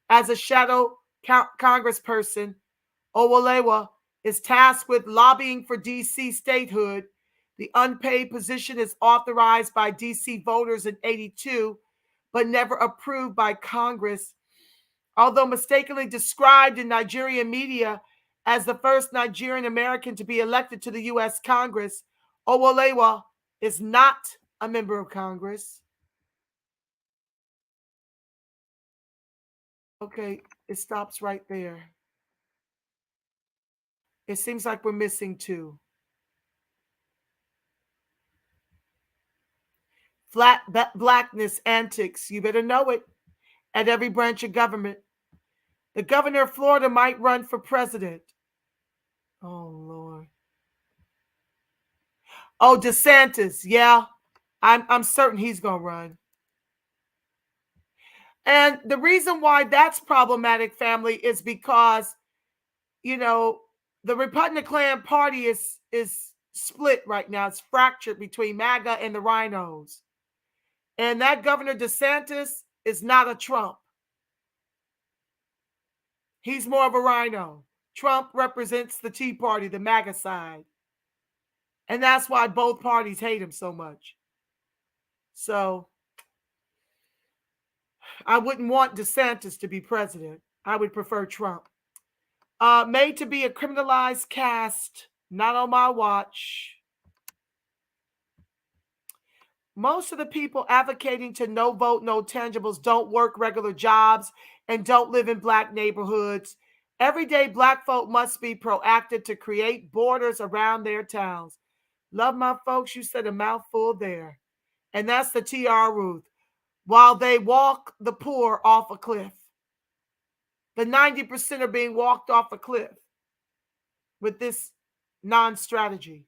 As a shadow congressperson, Owolewa is tasked with lobbying for D.C. statehood. The unpaid position is authorized by D.C. voters in 1982, but never approved by Congress. Although mistakenly described in Nigerian media as the first Nigerian American to be elected to the U.S. Congress, Owolewa is not a member of Congress. Okay, it stops right there. It seems like we're missing 2. Flat blackness antics, you better know it, at every branch of government. The governor of Florida might run for president. Oh, Lord. Oh, DeSantis. Yeah, I'm certain he's going to run. And the reason why that's problematic, family, is because you know, the Republican Party is split right now. It's fractured between MAGA and the rhinos. And that Governor DeSantis is not a Trump. He's more of a rhino. Trump represents the Tea Party, the MAGA side. And that's why both parties hate him so much. So I wouldn't want DeSantis to be president. I would prefer Trump. Made to be a criminalized caste, not on my watch. Most of the people advocating to no vote, no tangibles don't work regular jobs and don't live in black neighborhoods. Everyday black folk must be proactive to create borders around their towns. Love my folks, you said a mouthful there. And that's the T.R. Ruth. While they walk the poor off a cliff. The 90% are being walked off a cliff with this non-strategy.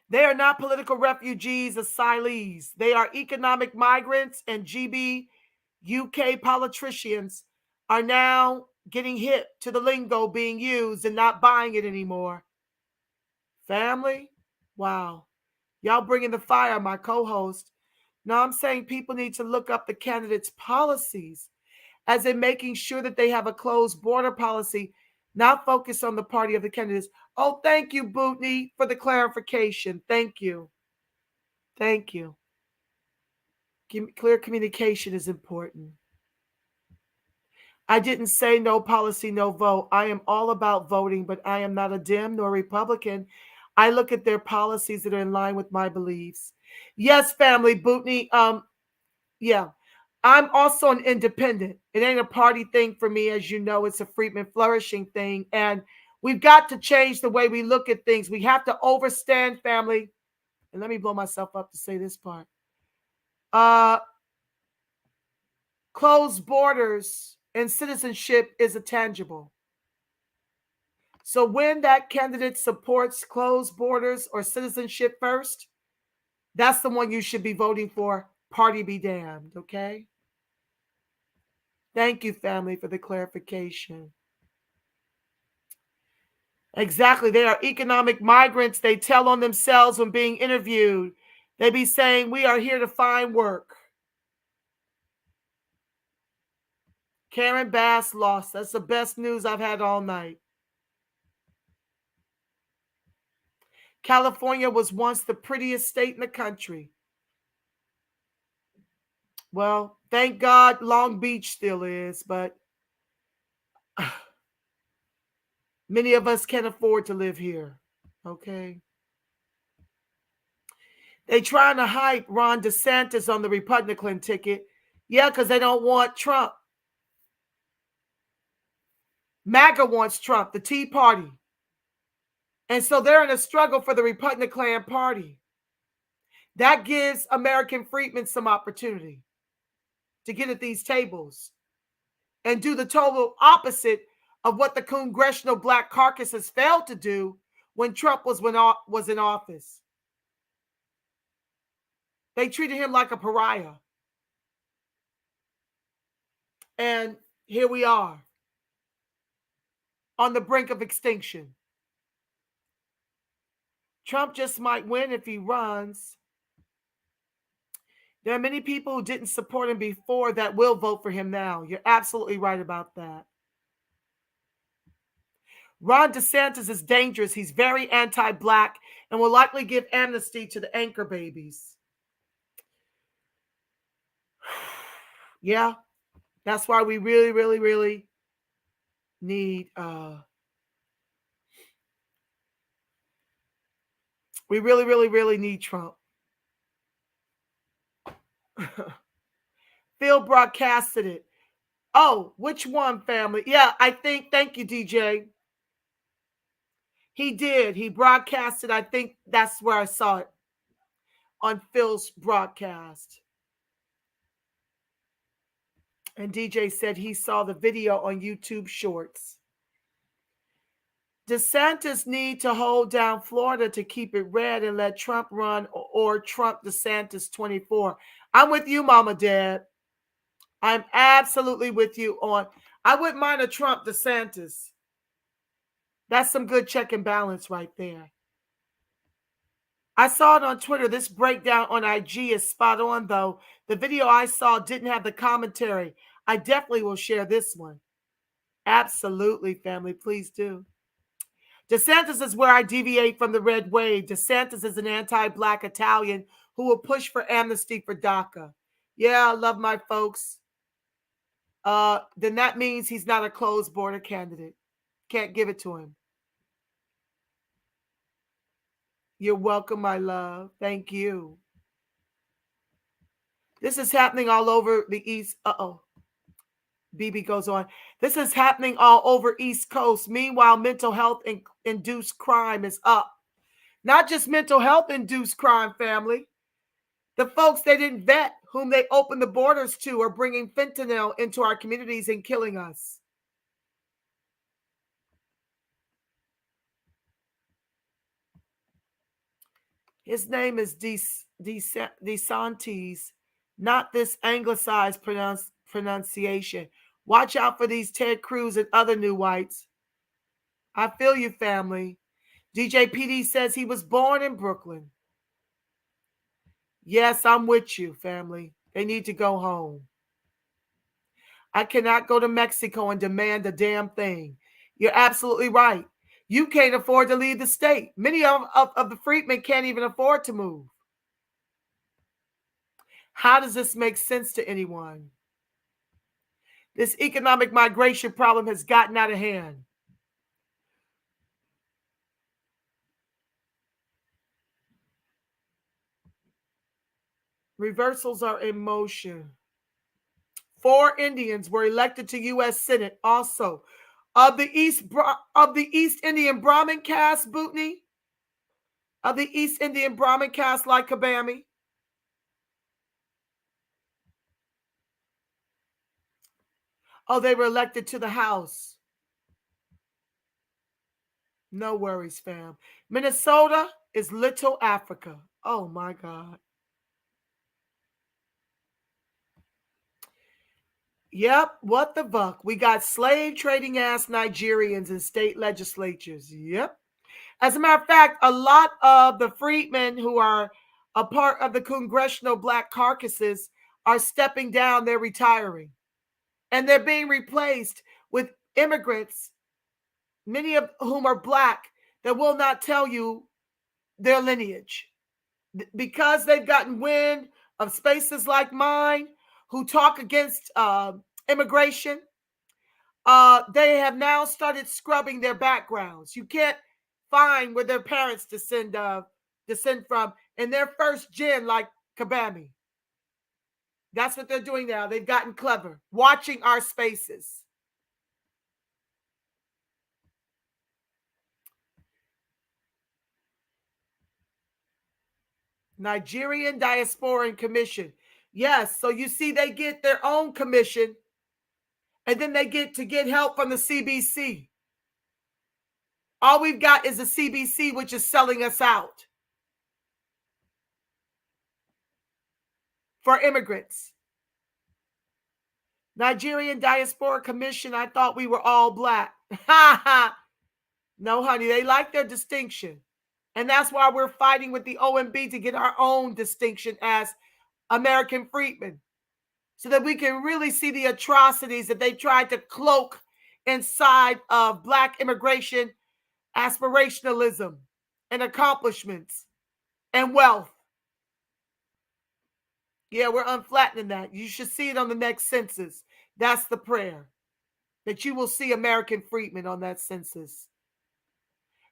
They are not political refugees, asylees. They are economic migrants, and GB UK politicians are now getting hip to the lingo being used and not buying it anymore. Family? Wow. Y'all bringing the fire, my co-host. No, I'm saying people need to look up the candidates' policies as in making sure that they have a closed border policy, not focus on the party of the candidates. Oh, thank you, Bootney, for the clarification. Thank you. Thank you. Clear communication is important. I didn't say no policy, no vote. I am all about voting, but I am not a Dem nor Republican. I look at their policies that are in line with my beliefs. Yes, family, Bootney. Yeah. I'm also an independent. It ain't a party thing for me. As you know, it's a Freedmen flourishing thing. And we've got to change the way we look at things. We have to overstand, family. And let me blow myself up to say this part. Closed borders and citizenship is a tangible. So when that candidate supports closed borders or citizenship first, that's the one you should be voting for. Party be damned, okay? Thank you, family, for the clarification. Exactly. They are economic migrants. They tell on themselves when being interviewed. They be saying, we are here to find work. Karen Bass lost. That's the best news I've had all night. California was once the prettiest state in the country. Well, thank God Long Beach still is, but many of us can't afford to live here. Okay. They trying to hype Ron DeSantis on the Republican ticket. Yeah, because they don't want Trump. MAGA wants Trump, the Tea Party. And so they're in a struggle for the Republican Party. That gives American freedmen some opportunity to get at these tables and do the total opposite of what the Congressional Black Caucus has failed to do when Trump was in office. They treated him like a pariah. And here we are on the brink of extinction. Trump just might win if he runs. There are many people who didn't support him before that will vote for him now. You're absolutely right about that. Ron DeSantis is dangerous. He's very anti-black and will likely give amnesty to the anchor babies. Yeah, that's why we really, really, really need we really, really, really need Trump. Phil broadcasted it. Oh, which one, family? Yeah, I think, thank you, DJ. He did. He broadcasted. I think that's where I saw it on Phil's broadcast. And DJ said he saw the video on YouTube Shorts. DeSantis need to hold down Florida to keep it red and let Trump run or Trump DeSantis 24. I'm with you, Mama Deb. I'm absolutely with you on. I wouldn't mind a Trump DeSantis. That's some good check and balance right there. I saw it on Twitter. This breakdown on IG is spot on, though. The video I saw didn't have the commentary. I definitely will share this one. Absolutely, family. Please do. DeSantis is where I deviate from the red wave. DeSantis is an anti-Black Italian who will push for amnesty for DACA. Yeah, I love my folks. Then that means he's not a closed border candidate. Can't give it to him. You're welcome, my love. Thank you. This is happening all over the East. BB goes on. This is happening all over East Coast. Meanwhile, mental health induced crime is up. Not just mental health induced crime, family. The folks they didn't vet, whom they opened the borders to, are bringing fentanyl into our communities and killing us. His name is DeSantis, not this anglicized pronunciation. Watch out for these Ted Cruz and other new whites. I feel you, family. DJ PD says he was born in Brooklyn. Yes, I'm with you, family. They need to go home. I cannot go to Mexico and demand a damn thing. You're absolutely right. You can't afford to leave the state. Many of the freedmen can't even afford to move. How does this make sense to anyone? This economic migration problem has gotten out of hand. Reversals are in motion. 4 Indians were elected to U.S. Senate also. Of the East Indian Brahmin caste, Bootney? Of the East Indian Brahmin caste like Kabami? Oh, they were elected to the House. No worries, fam. Minnesota is Little Africa. Oh, my God. Yep, what the fuck? We got slave trading ass Nigerians in state legislatures. Yep. As a matter of fact, a lot of the freedmen who are a part of the congressional black caucuses are stepping down. They're retiring. And they're being replaced with immigrants, many of whom are black, that will not tell you their lineage. Because they've gotten wind of spaces like mine who talk against immigration, they have now started scrubbing their backgrounds. You can't find where their parents descend from in their first gen like Kabami. That's what they're doing now. They've gotten clever, watching our spaces. Nigerian Diasporan Commission. Yes, so you see they get their own commission, and then they get help from the CBC. All we've got is the CBC, which is selling us out for immigrants. Nigerian Diaspora Commission, I thought we were all black. No, honey, they like their distinction. And that's why we're fighting with the OMB to get our own distinction as American freedmen, so that we can really see the atrocities that they tried to cloak inside of black immigration, aspirationalism, and accomplishments, and wealth. Yeah, we're unflattening that. You should see it on the next census. That's the prayer, that you will see American freedmen on that census.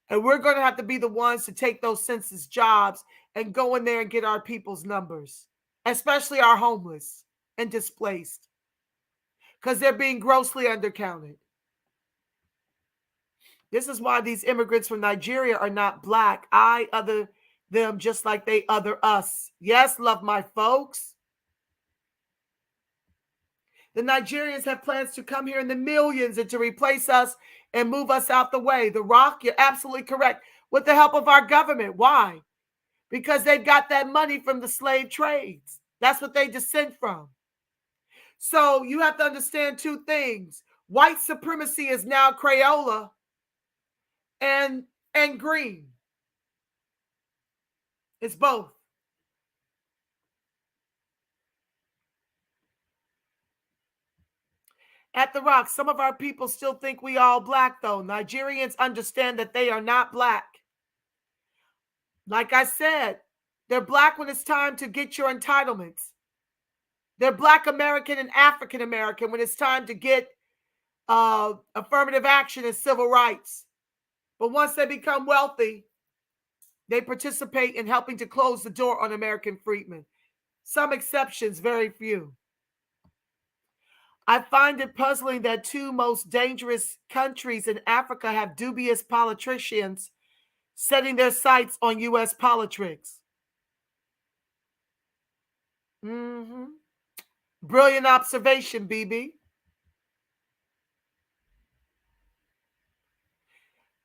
And we're going to have to be the ones to take those census jobs and go in there and get our people's numbers, especially our homeless and displaced, because they're being grossly undercounted. This is why these immigrants from Nigeria are not black. I other them just like they other us. Yes, love my folks. The Nigerians have plans to come here in the millions and to replace us and move us out the way. The Rock, you're absolutely correct. With the help of our government. Why? Because they've got that money from the slave trades. That's what they descend from. So you have to understand two things. White supremacy is now Crayola and green. It's both. At the Rock, some of our people still think we all black, though. Nigerians understand that they are not black. Like I said, they're black when it's time to get your entitlements. They're Black American and African American when it's time to get affirmative action and civil rights. But once they become wealthy, they participate in helping to close the door on American freedmen. Some exceptions, very few. I find it puzzling that two most dangerous countries in Africa have dubious politicians setting their sights on U.S. politics. Brilliant observation, BB.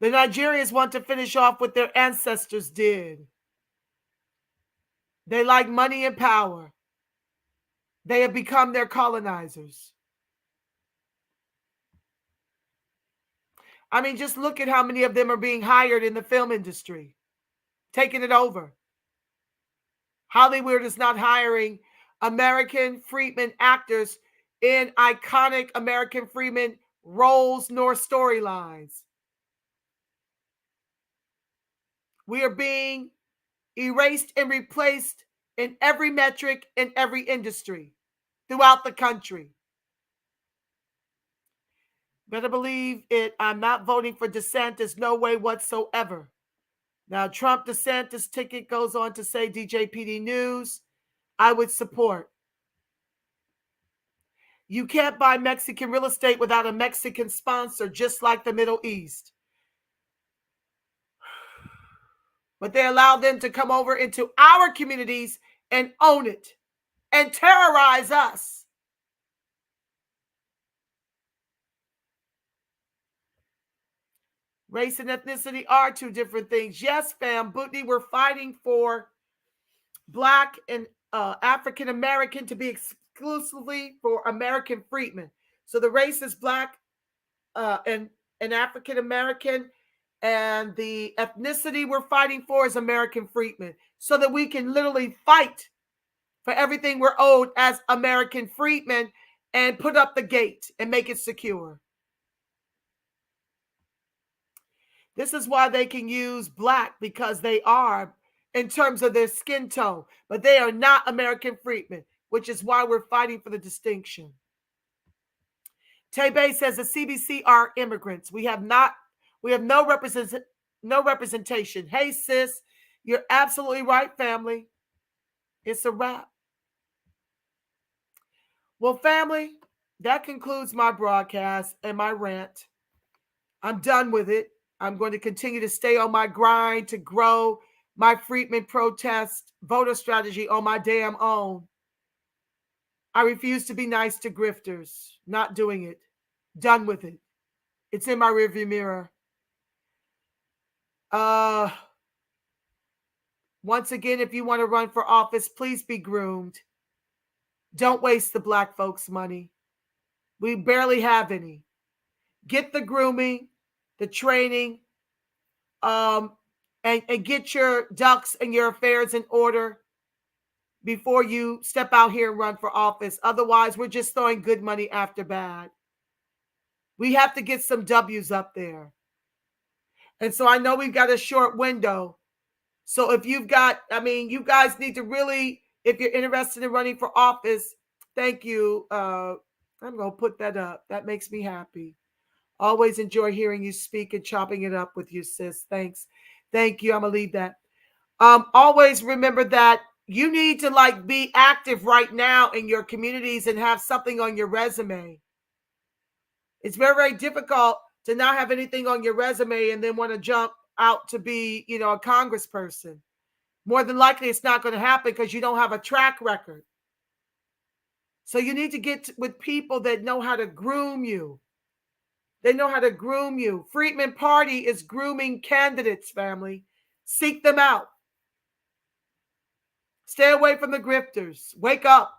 The Nigerians want to finish off what their ancestors did. They like money and power. They have become their colonizers. I mean, just look at how many of them are being hired in the film industry, taking it over. Hollywood is not hiring American freedmen actors in iconic American freedmen roles nor storylines. We are being erased and replaced in every metric in every industry throughout the country. Better believe it. I'm not voting for DeSantis, no way whatsoever. Now, Trump DeSantis ticket goes on to say, DJPD News, I would support. You can't buy Mexican real estate without a Mexican sponsor, just like the Middle East. But they allow them to come over into our communities and own it and terrorize us. Race and ethnicity are two different things. Yes, fam, Bootney, we're fighting for Black and African American to be exclusively for American freedmen. So the race is Black and African American, and the ethnicity we're fighting for is American freedmen, so that we can literally fight for everything we're owed as American freedmen and put up the gate and make it secure. This is why they can use Black, because they are in terms of their skin tone, but they are not American freedmen, which is why we're fighting for the distinction. Tebe says the CBC are immigrants. We have no representation. Hey, sis, you're absolutely right, family. It's a wrap. Well, family, that concludes my broadcast and my rant. I'm done with it. I'm going to continue to stay on my grind to grow my Freedmen protest voter strategy on my damn own. I refuse to be nice to grifters. Not doing it. Done with it. It's in my rearview mirror. Once again, if you want to run for office, please be groomed. Don't waste the Black folks' money. We barely have any. Get the grooming, the training, and get your ducks and your affairs in order before you step out here and run for office. Otherwise, we're just throwing good money after bad. We have to get some W's up there. And so I know we've got a short window. So if you've got, you guys need to really, if you're interested in running for office, thank you. I'm going to put that up. That makes me happy. Always enjoy hearing you speak and chopping it up with you, sis. Thanks. Thank you. I'm going to leave that. Always remember that you need to be active right now in your communities and have something on your resume. It's very, very difficult to not have anything on your resume and then want to jump out to be, a congressperson. More than likely, it's not going to happen because you don't have a track record. So you need to get with people that know how to groom you. They know how to groom you. Freedmen Party is grooming candidates, family. Seek them out. Stay away from the grifters. Wake up.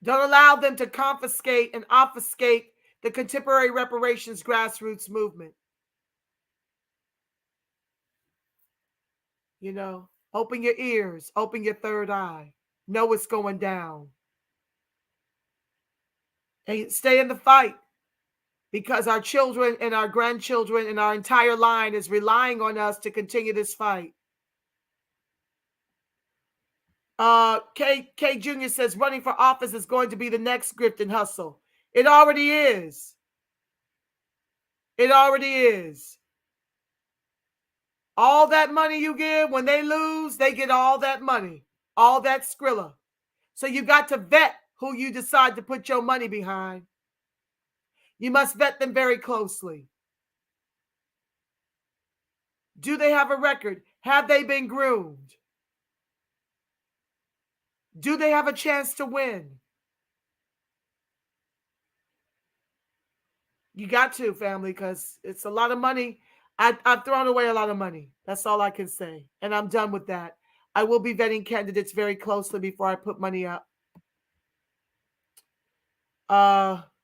Don't allow them to confiscate and obfuscate the contemporary reparations grassroots movement. You know, open your ears, open your third eye. Know what's going down. And stay in the fight, because our children and our grandchildren and our entire line is relying on us to continue this fight. K Jr. says running for office is going to be the next grift and hustle. It already is. It already is. All that money you give, when they lose, they get all that money, all that Skrilla. So you got to vet who you decide to put your money behind. You must vet them very closely. Do they have a record? Have they been groomed? Do they have a chance to win? You got to, family, because it's a lot of money. I've thrown away a lot of money. That's all I can say. And I'm done with that. I will be vetting candidates very closely before I put money up.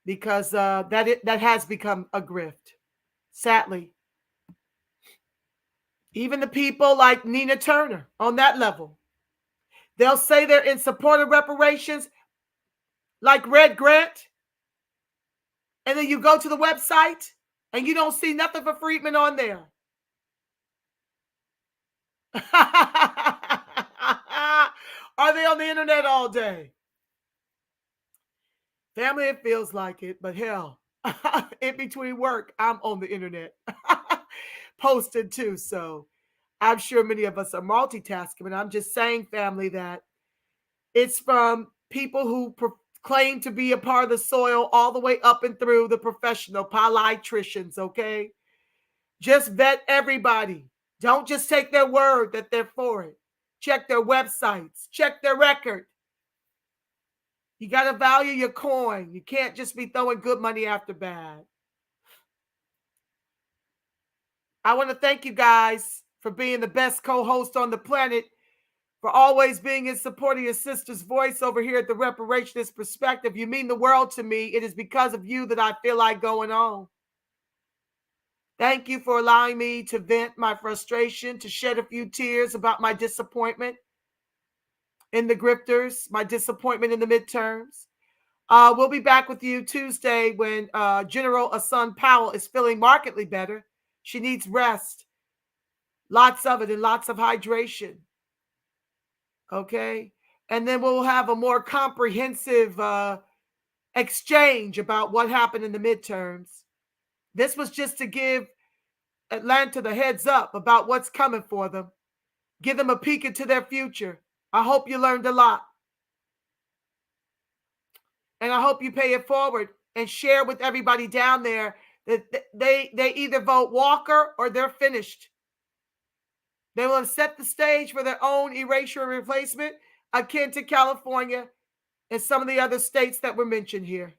Because that has become a grift, sadly. Even the people like Nina Turner on that level, they'll say they're in support of reparations, like Red Grant, and then you go to the website and you don't see nothing for Freedmen on there. Are they on the internet all day? Family, it feels like it, but hell, in between work, I'm on the internet. Posted too, so I'm sure many of us are multitasking, but I'm just saying, family, that it's from people who claim to be a part of the soil all the way up and through the professional politicians, okay? Just vet everybody. Don't just take their word that they're for it. Check their websites. Check their record. You got to value your coin. You can't just be throwing good money after bad. I want to thank you guys for being the best co-host on the planet, for always being in support of your sister's voice over here at the Reparationist Perspective. You mean the world to me. It is because of you that I feel like going on. Thank you for allowing me to vent my frustration, to shed a few tears about my disappointment in the grifters, my disappointment in the midterms. We'll be back with you Tuesday when General Asun Powell is feeling markedly better. She needs rest, lots of it, and lots of hydration. Okay? And then we'll have a more comprehensive exchange about what happened in the midterms. This was just to give Atlanta the heads up about what's coming for them. Give them a peek into their future. I hope you learned a lot. And I hope you pay it forward and share with everybody down there that they either vote Walker or they're finished. They will set the stage for their own erasure and replacement, akin to California and some of the other states that were mentioned here.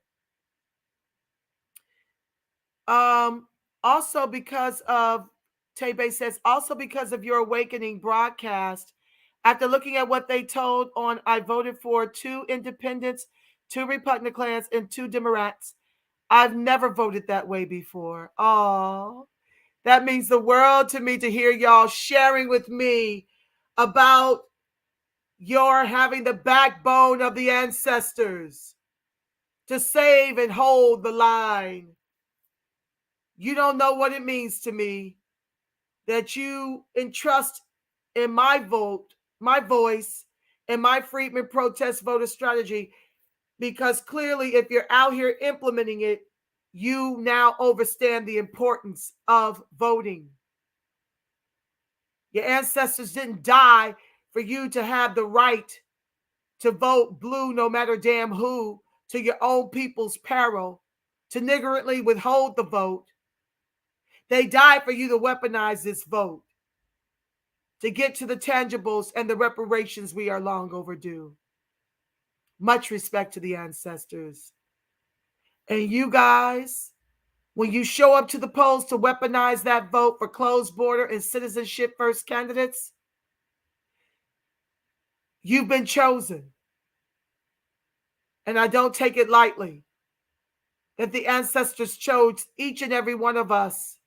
Also because of, Tebe says, also because of your awakening broadcast, after looking at what they told on I voted for 2 independents, 2 Republicans, and 2 Democrats, I've never voted that way before. Oh, that means the world to me to hear y'all sharing with me about your having the backbone of the ancestors to save and hold the line. You don't know what it means to me that you entrust in my vote, my voice, and my Freedmen protest voter strategy, because clearly if you're out here implementing it, you now understand the importance of voting. Your ancestors didn't die for you to have the right to vote blue no matter damn who, to your own people's peril, to niggardly withhold the vote. They died for you to weaponize this vote, to get to the tangibles and the reparations we are long overdue. Much respect to the ancestors. And you guys, when you show up to the polls to weaponize that vote for closed border and citizenship first candidates, you've been chosen. And I don't take it lightly that the ancestors chose each and every one of us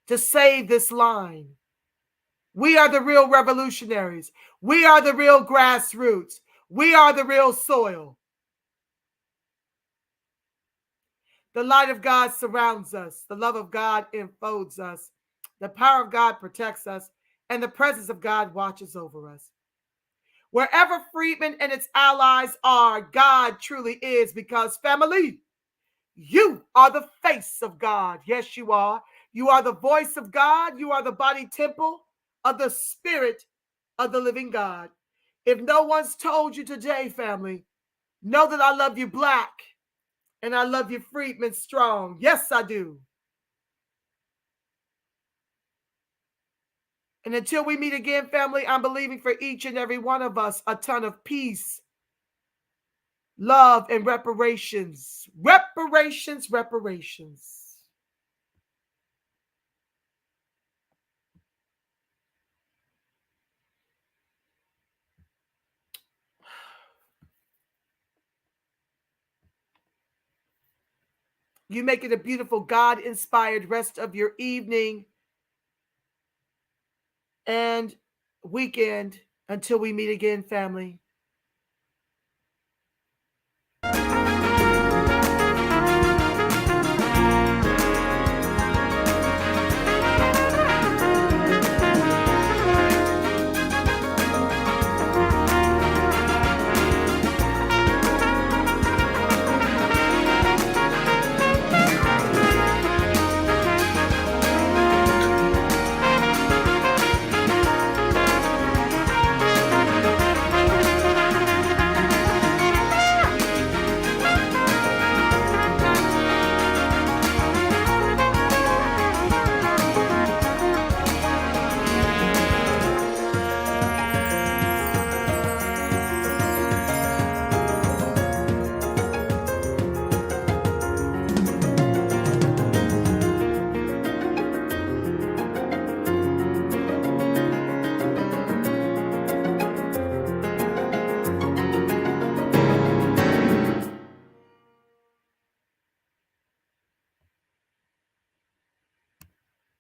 to save this line. We are the real revolutionaries. We are the real grassroots. We are the real soil. The light of God surrounds us. The love of God enfolds us. The power of God protects us. And the presence of God watches over us. Wherever Freedmen and its allies are, God truly is, because family, you are the face of God. Yes, you are. You are the voice of God. You are the body temple of the Spirit of the living God. If no one's told you today, family, know that I love you black and I love you Freedmen strong. Yes, I do. And until we meet again, family, I'm believing for each and every one of us a ton of peace, love, and reparations. Reparations, reparations. You make it a beautiful God-inspired rest of your evening and weekend until we meet again, family.